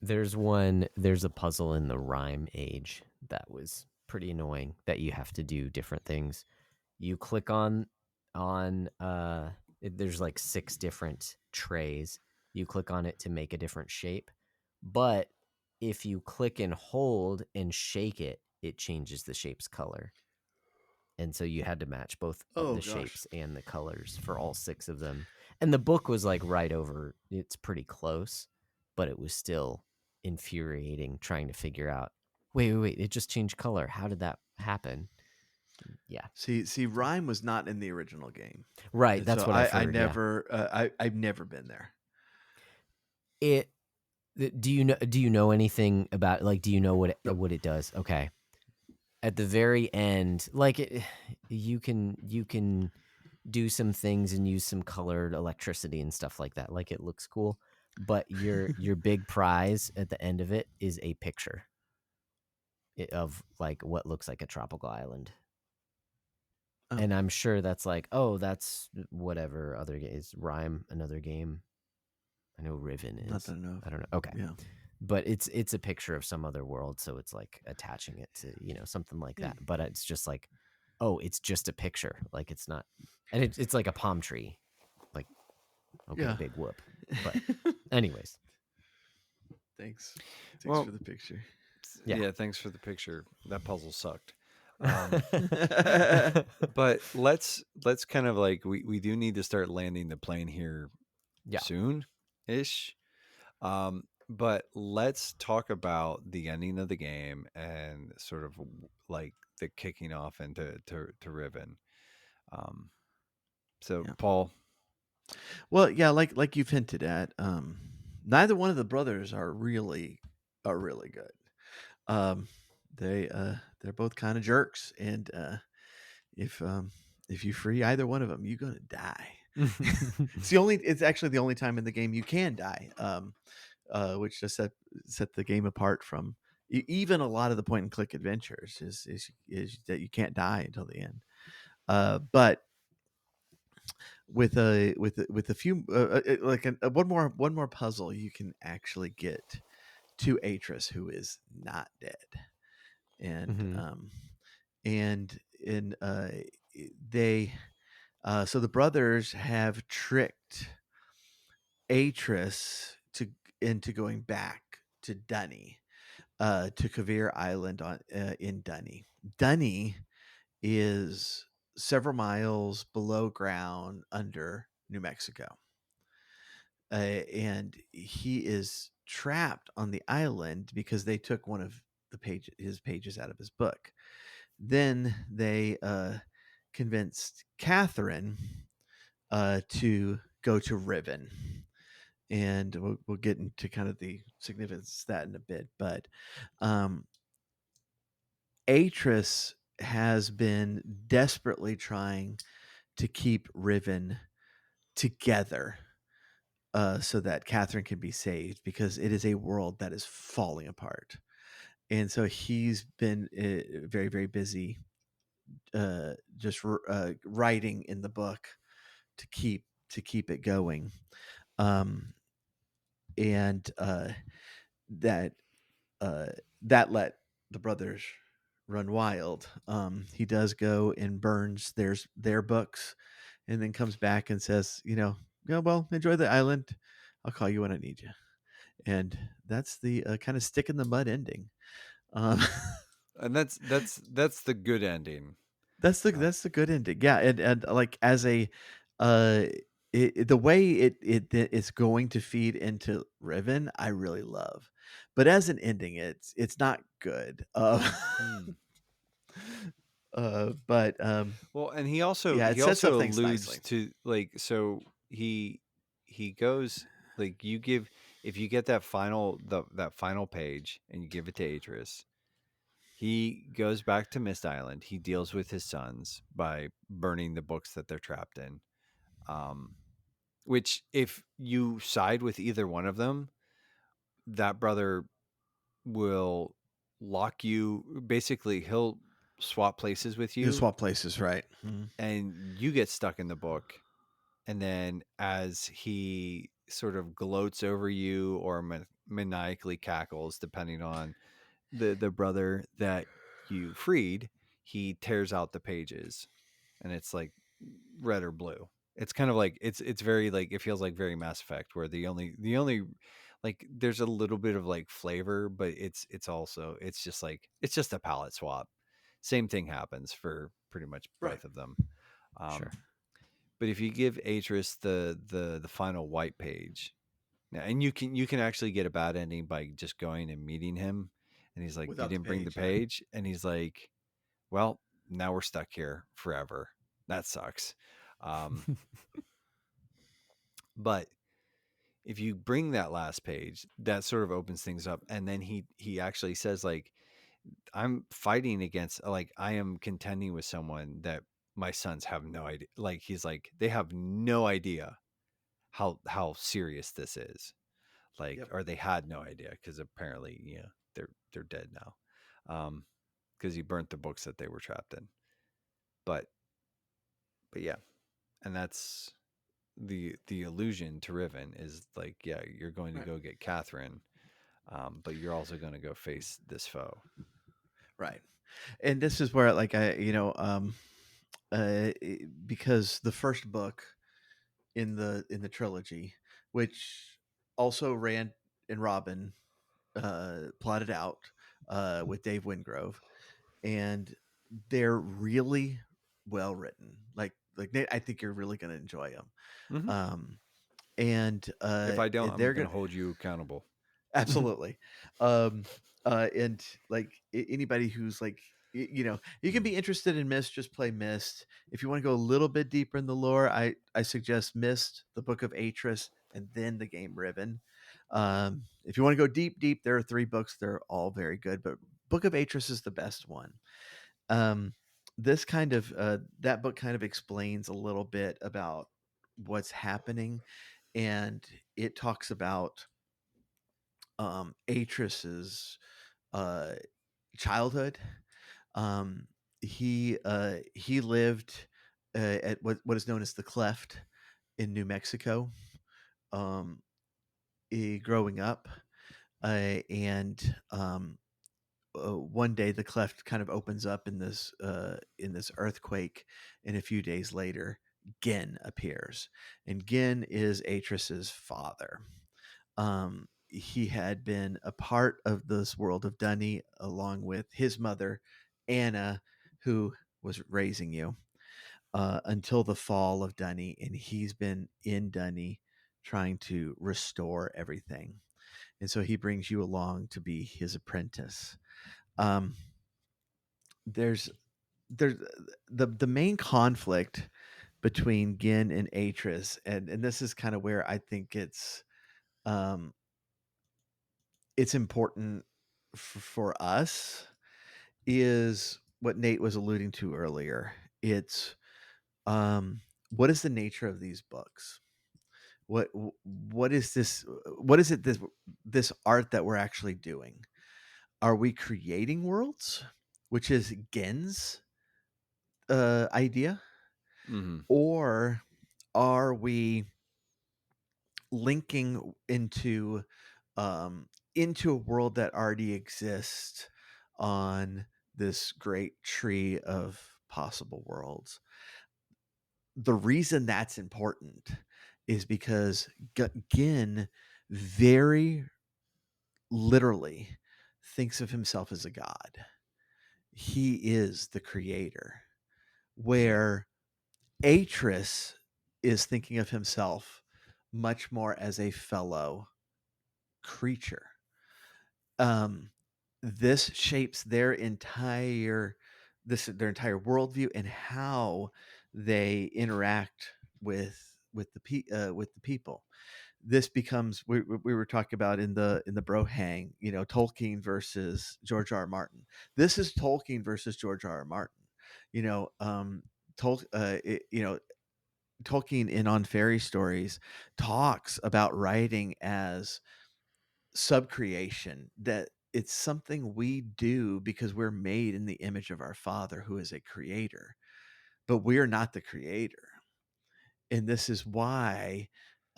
There's a puzzle in the rhyme age that was pretty annoying, that you have to do different things. You click on there's like 6 different trays. You click on it to make a different shape, but if you click and hold and shake it, it changes the shape's color. And so you had to match both the shapes and the colors for all 6 of them. And the book was like right over, it's pretty close, but it was still infuriating trying to figure out, wait, it just changed color. How did that happen? Yeah. See, rhyme was not in the original game. Right. And That's so what I've heard. I never, I've never been there. Do you know anything about, like, do you know what it does? Okay. At the very end, like, you can do some things and use some colored electricity and stuff like that. Like, it looks cool, but your big prize at the end of it is a picture of like what looks like a tropical island. Oh. And I'm sure that's like, oh, that's whatever other game is Rhyme, another game. I know Riven Not is. that I know of. I don't know. Okay. Yeah. But it's a picture of some other world, so it's like attaching it to, something like that. But it's just like, oh, it's just a picture. Like it's not, and it's like a palm tree. Like, okay, Yeah. big whoop. But anyways, Thanks. Thanks Well, for the picture. Yeah. thanks for the picture. That puzzle sucked. But let's kind of like we do need to start landing the plane here Yeah. soon ish. But let's talk about the ending of the game and sort of like the kicking off into to Riven. Um, so Yeah. Paul, Well, yeah, like you've hinted at, neither one of the brothers are really good. Um, they're both kind of jerks, and if if you free either one of them, you're gonna die. It's actually the only time in the game you can die, which just set the game apart from even a lot of the point and click adventures is that you can't die until the end. But with a few like one more puzzle, you can actually get to Atris, who is not dead, and Mhm. and in they so the brothers have tricked Atris into going back to Dunny, to Kavir Island on in Dunny. Dunny is several miles below ground under New Mexico, and he is trapped on the island because they took one of his pages out of his book. Then they convinced Catherine to go to Riven, and we'll get into kind of the significance of that in a bit. But um, Atris has been desperately trying to keep Riven together, so that Catherine can be saved, because it is a world that is falling apart. And so he's been very, very busy writing in the book to keep it going. Um, and that uh, that let the brothers run wild. He does go and burns their books, and then comes back and says, yeah, well, enjoy the island. I'll call you when I need you. And that's the kind of stick in the mud ending. Um, and that's the good ending. that's the good ending. Yeah, and like as a uh the way it's going to feed into Riven, I really love. But as an ending, it's not good. Hmm. But Well, and yeah, it he sets up also things nicely. alludes to like so he goes like you give if you get that that final page and you give it to Atris, he goes back to Mist Island. He deals with his sons by burning the books that they're trapped in. Um, which if you side with either one of them, that brother will lock you. Basically, he'll swap places with You you, swap places, right? Mhm. and you get stuck in the book. And then as he sort of gloats over you or maniacally cackles, depending on the brother that you freed, he tears out the pages, and it's like red or blue. It's kind of like it's very like it feels like very Mass Effect, where the only like there's a little bit of like flavor, but it's also it's just a palette swap. Same thing happens for pretty much Right. both of them. Sure. But if you give Atris the final white page, and you can actually get a bad ending by just going and meeting him, and he's like, "You Without the didn't bring the page, yeah. page," and he's like, "Well, now we're stuck here forever. That sucks." Um, but if you bring that last page, that sort of opens things up, and then he actually says like, "I'm fighting against like I am contending with someone that my sons have no idea." Like he's like, they have no idea how serious this is, like, Yep. or they had no idea because apparently they're dead now, because he burnt the books that they were trapped in. But But yeah, and that's the illusion to Riven is like, yeah, you're going to Right. go get Catherine, but you're also going to go face this foe. Right. And this is where, like, because the first book in the trilogy, which also Rand and Robin plotted out with Dave Wingrove, and they're really well written. Like Nate, I think you're really going to enjoy them. Mm-hmm. And If I don't, I'm they're going going to hold you accountable. absolutely. And like anybody who's like, you can be interested in Myst, just play Myst. If you want to go a little bit deeper in the lore, I suggest Myst, the Book of Atris, and then the game Riven. If you want to go deep, there are 3 books. They're all very good, but Book of Atris is the best one. This kind of that book kind of explains a little bit about what's happening, and it talks about Atris's uh, childhood. Um, he lived at what is known as the Cleft in New Mexico. Um, growing up, and one day the cleft kind of opens up in this earthquake, and a few days later, Gin appears, and Gin is Atris's father. He had been a part of this world of Dunny along with his mother, Anna, who was raising you until the fall of Dunny, and he's been in Dunny trying to restore everything. And so he brings you along to be his apprentice. Um, there's there's the main conflict between Gin and Atris, and this is kind of where I think um it's important for us, is what Nate was alluding to earlier. It's what is the nature of these books? What is this? What is it this art that we're actually doing? Are we creating worlds, which is Gen's idea, Mm-hmm. or are we linking into a world that already exists on this great tree of possible worlds? The reason that's important is because Gin very literally thinks of himself as a god. He is the creator, Yeah. where Atris is thinking of himself much more as a fellow creature. Um, this shapes their entire worldview and how they interact with with the people. This becomes, we were talking about in the bro hang, Tolkien versus George R. R. Martin. This is Tolkien versus George R. R. Martin. You know, Tolkien in On Fairy Stories talks about writing as subcreation, that it's something we do because we're made in the image of our Father who is a creator, but we're not the creator. And this is why,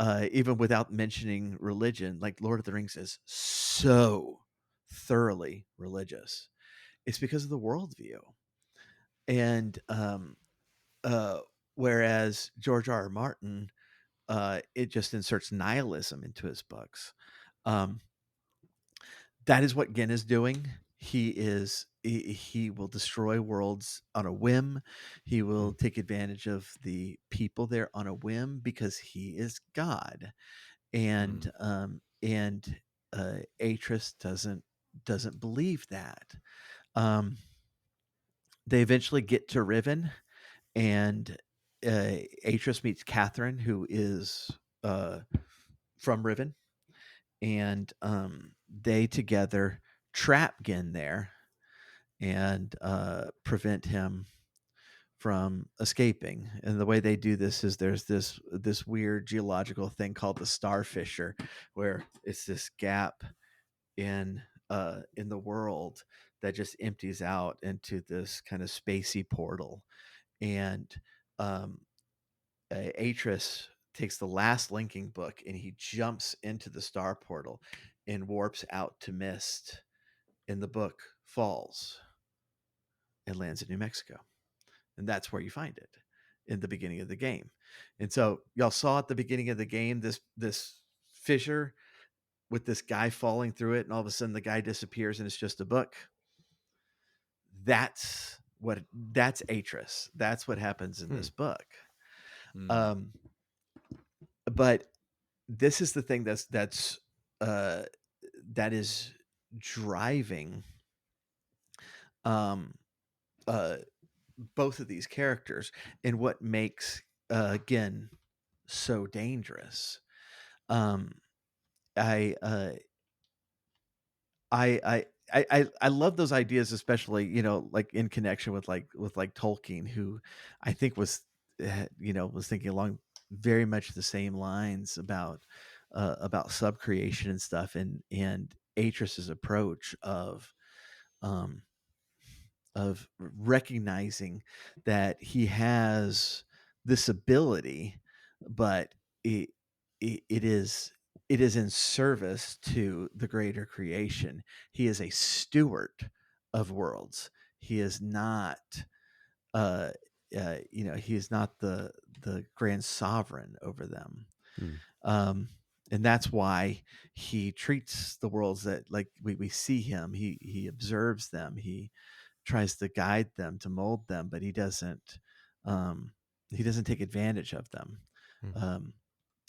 even without mentioning religion, like Lord of the Rings is so thoroughly religious. It's because of the worldview. And uh, whereas George R. R. Martin, it just inserts nihilism into his books. Um, that is what Gin is doing. He will destroy worlds on a whim. He will take advantage of the people there on a whim because he is God. And Atris doesn't believe that. Um, they eventually get to Riven, and Atris meets Catherine, who is from Riven, and they together trap Gin there and prevent him from escaping. And the way they do this is there's this weird geological thing called the Star Fissure, where it's this gap in the world that just empties out into this kind of spacey portal. And Atris takes the last linking book and he jumps into the star portal and warps out to Myst, and the book falls and lands in New Mexico. And that's where you find it in the beginning of the game. And so y'all saw at the beginning of the game this fissure with this guy falling through it, and all of a sudden the guy disappears and it's just a book. That's Atris. That's what happens in this book. But this is the thing that is driving both of these characters, and what makes again so dangerous. I love those ideas, especially like in connection with Tolkien, who I think was thinking along very much the same lines about subcreation and stuff, and Atris's approach of recognizing that he has this ability, but it is in service to the greater creation. He is a steward of worlds. He is not he is not the grand sovereign over them. And that's why he treats the worlds that, like, we see him, he observes them, he tries to guide them, to mold them, but he doesn't take advantage of them.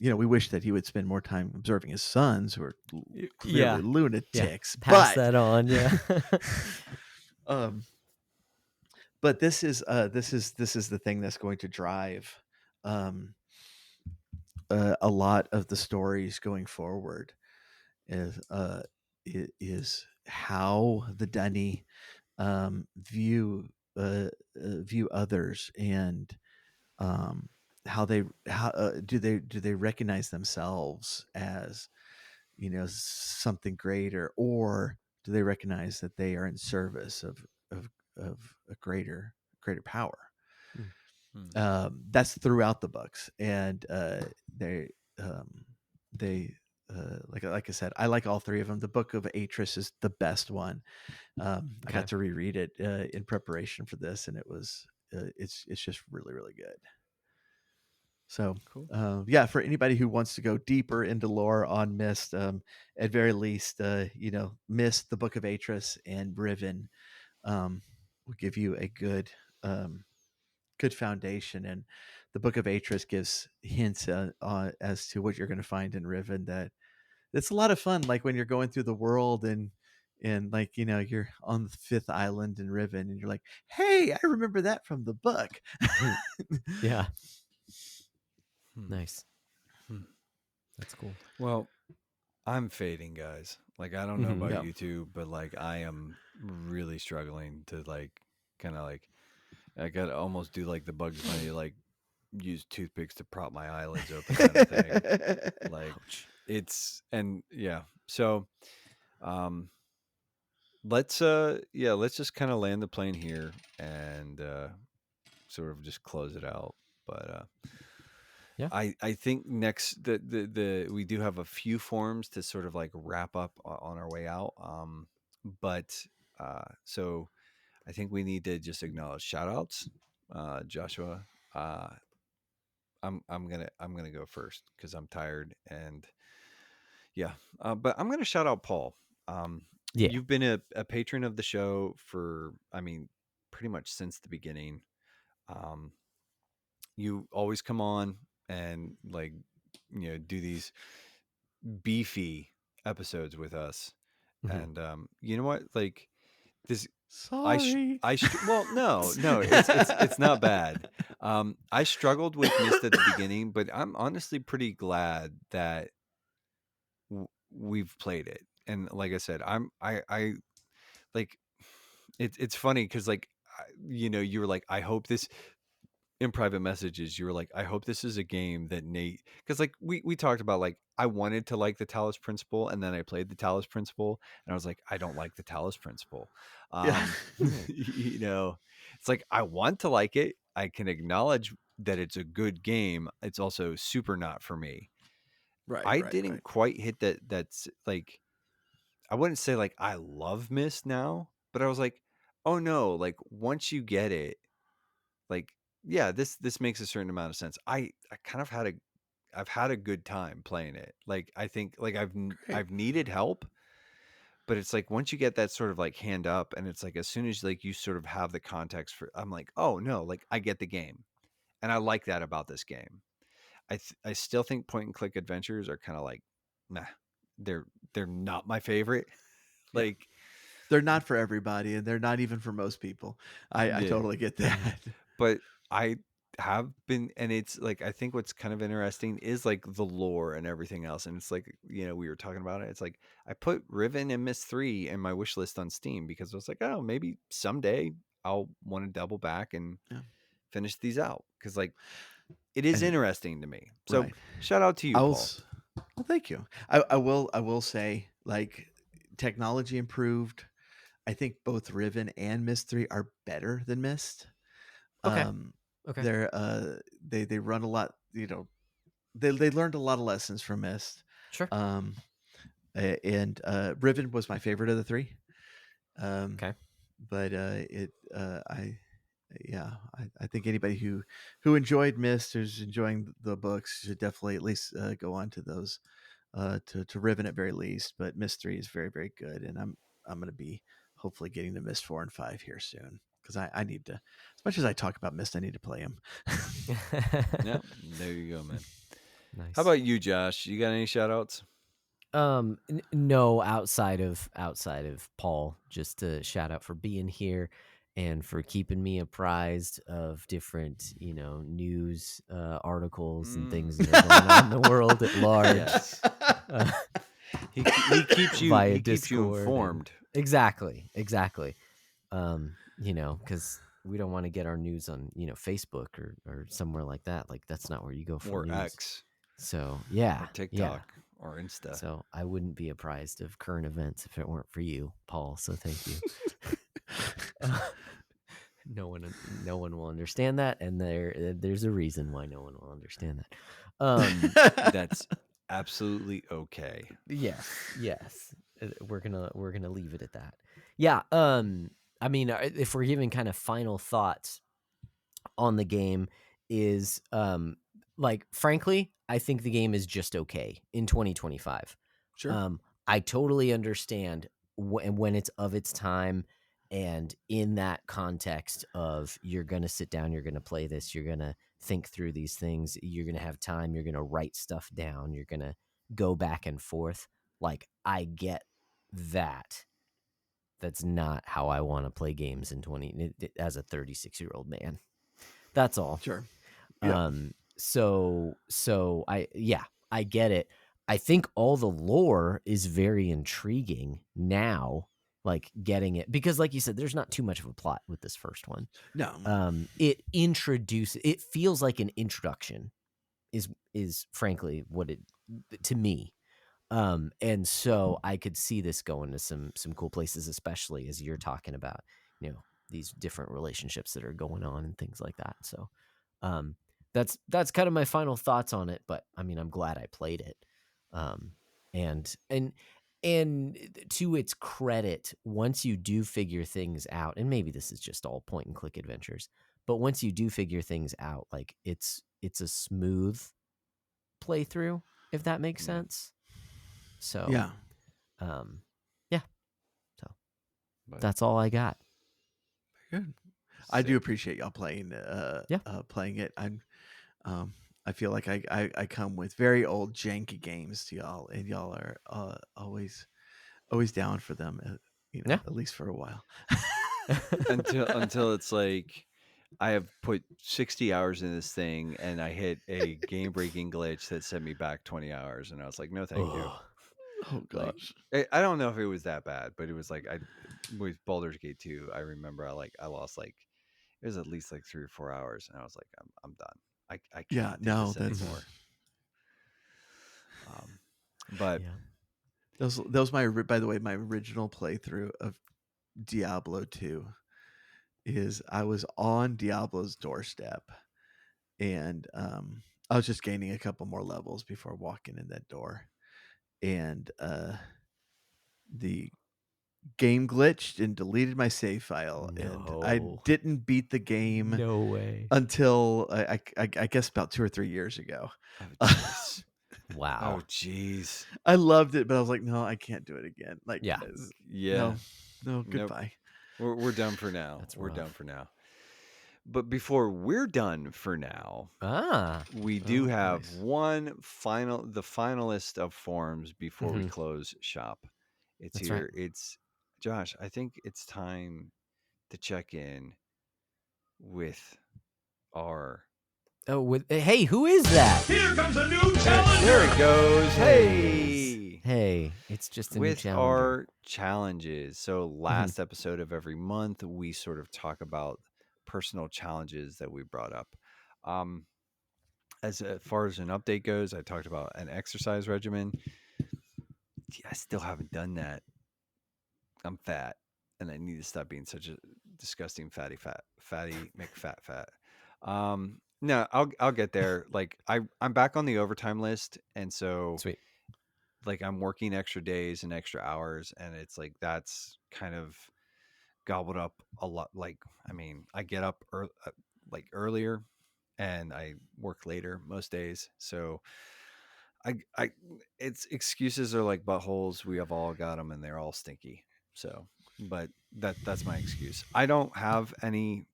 We wish that he would spend more time observing his sons, who are clearly lunatics. Pass that on. But this is the thing that's going to drive a lot of the stories going forward, is how the Dunny view others, and how do they recognize themselves as something greater, or do they recognize that they are in service of a greater power? That's throughout the books, and they like I said, I like all three of them. The Book of Atris is the best one. I got to reread it in preparation for this, and it was it's just really, really good. So cool. For anybody who wants to go deeper into lore on Myst, at very least, Myst, the Book of Atris, and Riven will give you a good foundation. And the Book of Atris gives hints as to what you're going to find in Riven. It's a lot of fun, like when you're going through the world and like you're on the 5th island in Riven, and you're like, hey, I remember that from the book. Yeah. Nice. That's cool. Well, I'm fading, guys. Like, I don't know about you two, but like I am really struggling to like kind of like, I gotta almost do like the Bugs Bunny, like use toothpicks to prop my eyelids open kind of thing. Like, it's, and yeah. So let's just kind of land the plane here and sort of just close it out. But I think next the we do have a few forms to sort of like wrap up on our way out. But so I think we need to just acknowledge shout outs. Joshua, I'm gonna go first because I'm tired, and but I'm gonna shout out Paul. You've been a patron of the show for, I mean, pretty much since the beginning. You always come on and like do these beefy episodes with us, and you know what, like this. Sorry. Well, no, it's not bad. I struggled with Myst at the beginning, but I'm honestly pretty glad that we've played it. And like I said, I like it's funny because like you were like, I hope this, in private messages you were like, I hope this is a game that Nate, because like we talked about, like I wanted to like the Talos Principle, and then I played the Talos Principle and I was like, I don't like the Talos Principle. It's like I want to like it, I can acknowledge that it's a good game. It's also super not for me. I didn't quite hit that. That's like, I wouldn't say like I love Myst now, but I was like, oh no, like once you get it, like, yeah, this makes a certain amount of sense. I kind of I've had a good time playing it. Like, I think like I've needed help, but it's like once you get that sort of like hand up, and it's like as soon as like you sort of have the context for, I'm like, oh no, like I get the game, and I like that about this game. I still think point and click adventures are kind of like, nah, they're not my favorite. Yeah. Like, They're not for everybody, and they're not even for most people. I yeah. totally get that. But I have been, and it's like, I think what's kind of interesting is like the lore and everything else. And it's like, we were talking about it. It's like I put Riven and Myst 3 in my wish list on Steam because I was like, oh, maybe someday I'll want to double back and Yeah. finish these out. Cause like it is And- interesting to me. So Right. shout out to you, Paul. Well, thank you. I will say, like, technology improved. I think both Riven and Myst 3 are better than Myst. Okay. Okay. They're they run a lot, they learned a lot of lessons from Myst. Sure. And Riven was my favorite of the three. Okay. But I think anybody who enjoyed Myst, who's enjoying the books, should definitely at least go on to those, to Riven at very least. But Myst 3 is very, very good, and I'm going to be hopefully getting to Myst 4 and 5 here soon, because I need to, as much as I talk about Myst, I need to play them. Yeah, there you go, man. Nice. How about you, Josh? You got any shout outs? No, outside of Paul, just to shout out for being here and for keeping me apprised of different, news articles and things that are going on in the world at large. Yes. He keeps you via he keeps you Discord informed. Exactly. Because we don't want to get our news on, Facebook or somewhere like that. Like, that's not where you go for Or news. X. So yeah, Or TikTok or Insta. So I wouldn't be apprised of current events if it weren't for you, Paul. So thank you. No one will understand that, and there's a reason why no one will understand that. That's absolutely okay. Yes. We're gonna leave it at that. Yeah. I mean, if we're giving kind of final thoughts on the game, is like, frankly, I think the game is just okay in 2025. Sure. I totally understand when it's of its time, and in that context of, you're going to sit down, you're going to play this, you're going to think through these things, you're going to have time, you're going to write stuff down, you're going to go back and forth. Like, I get that. That's not how I want to play games in as a 36-year-old man. That's all. Sure. Yeah. So I get it. I think all the lore is very intriguing now, like getting it, because like you said, there's not too much of a plot with this first one. No. It feels like an introduction is frankly what it, to me. And so I could see this going to some cool places, especially as you're talking about, these different relationships that are going on and things like that. So, that's kind of my final thoughts on it. But I mean, I'm glad I played it. And to its credit, once you do figure things out, and maybe this is just all point and click adventures, but once you do figure things out, like, it's a smooth playthrough, if that makes sense. So yeah. So that's all I got. Good. I do appreciate y'all playing playing it. I feel like I come with very old janky games to y'all, and y'all are always down for them, at least for a while. until it's like, I have put 60 hours in this thing, and I hit a game-breaking glitch that sent me back 20 hours, and I was like, no, thank you. Oh gosh. Like, I don't know if it was that bad, but it was like, with Baldur's Gate 2, I remember I lost like, it was at least like 3 or 4 hours, and I was like, I'm done. I can't do this anymore. But that was by the way, my original playthrough of Diablo 2. is I was on Diablo's doorstep, and I was just gaining a couple more levels before walking in that door, and the game glitched and deleted my save file, and I No. didn't beat the game No way. until I guess about 2 or 3 years ago. Oh, jeez. Wow. Oh, jeez. I loved it, but I was like, no, I can't do it again. Like, Yeah. Yeah. no, goodbye. We're done for now. That's We're done rough. for now. But before we're done for now, we do have nice. the finalist of forms before we close shop. It's That's here. right. It's Josh. I think it's time to check in with our. Oh, hey, who is that? Here comes a new challenger. There it goes. There it Hey. Hey, it's just a new With challenger. our challenges. So last episode of every month, we sort of talk about personal challenges that we brought up. As far as an update goes, I talked about an exercise regimen. I still haven't done that. I'm fat, and I need to stop being such a disgusting fatty McFat. No, I'll get there. Like I'm back on the overtime list, and so Sweet. like I'm working extra days and extra hours, and it's like that's kind of gobbled up a lot. Like, I mean, I get up earlier and I work later most days. So it's excuses are like buttholes. We have all got them and they're all stinky. So, but that's my excuse. I don't have any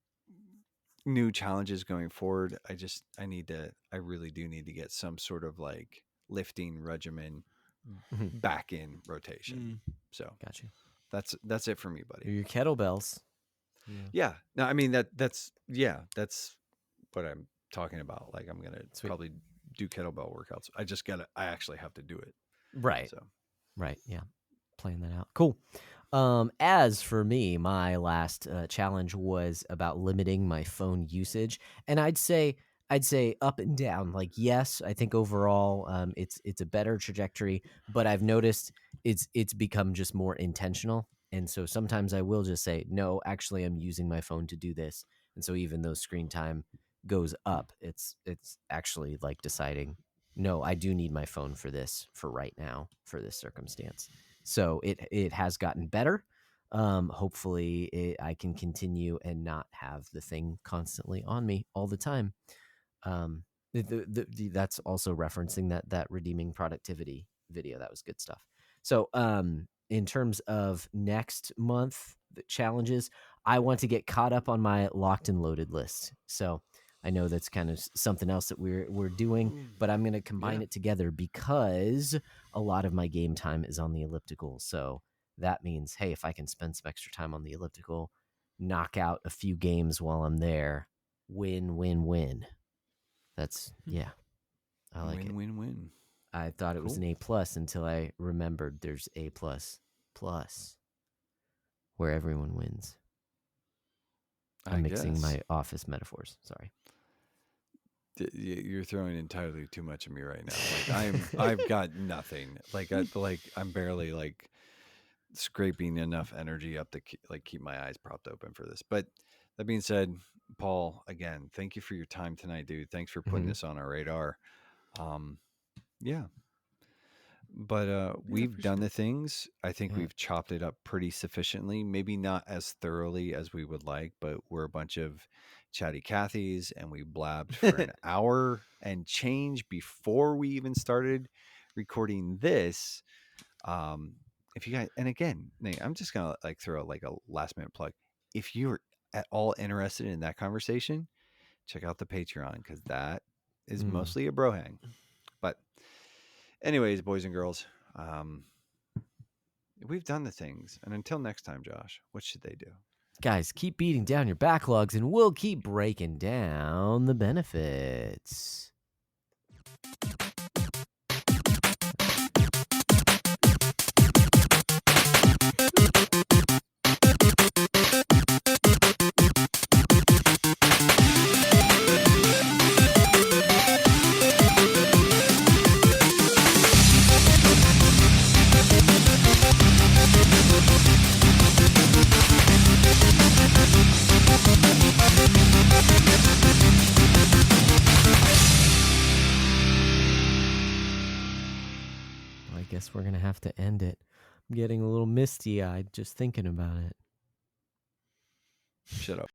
new challenges going forward. I really do need to get some sort of like lifting regimen back in rotation. So Gotcha. that's it for me, buddy. Your kettlebells. Yeah. No, I mean that's what I'm talking about. Like I'm gonna probably do kettlebell workouts. I actually have to do it. Right. So Right. Yeah. Playing that out. Cool. As for me, my last challenge was about limiting my phone usage, and I'd say up and down. Like, yes, I think overall, it's a better trajectory, but I've noticed it's become just more intentional, and so sometimes I will just say, no, actually, I'm using my phone to do this, and so even though screen time goes up, it's actually like deciding, no, I do need my phone for this, for right now, for this circumstance. So it has gotten better. Hopefully I can continue and not have the thing constantly on me all the time. That's also referencing that redeeming productivity video. That was good stuff. So in terms of next month, the challenges, I want to get caught up on my locked and loaded list. So I know that's kind of something else that we're doing, but I'm going to combine it together because a lot of my game time is on the elliptical. So that means, hey, if I can spend some extra time on the elliptical, knock out a few games while I'm there, win. That's, I like it. Win. I thought it was an A+ until I remembered there's A++, where everyone wins. I'm mixing my office metaphors. Sorry. You're throwing entirely too much at me right now. Like I've got nothing. Like I'm barely like scraping enough energy up to keep my eyes propped open for this. But that being said, Paul, again, thank you for your time tonight, dude. Thanks for putting this on our radar. Yeah. But we've done the things. I think we've chopped it up pretty sufficiently. Maybe not as thoroughly as we would like, but we're a bunch of chatty Cathys, and we blabbed for an hour and change before we even started recording this. If you guys, and again, Nate, I'm just gonna like throw like a last minute plug. If you're at all interested in that conversation, check out the Patreon, because that is mostly a bro hang. But anyways, boys and girls, we've done the things. And until next time, Josh, what should they do? Guys, keep beating down your backlogs and we'll keep breaking down the benefits. guess we're gonna have to end it. I'm getting a little misty-eyed just thinking about it. Shut up.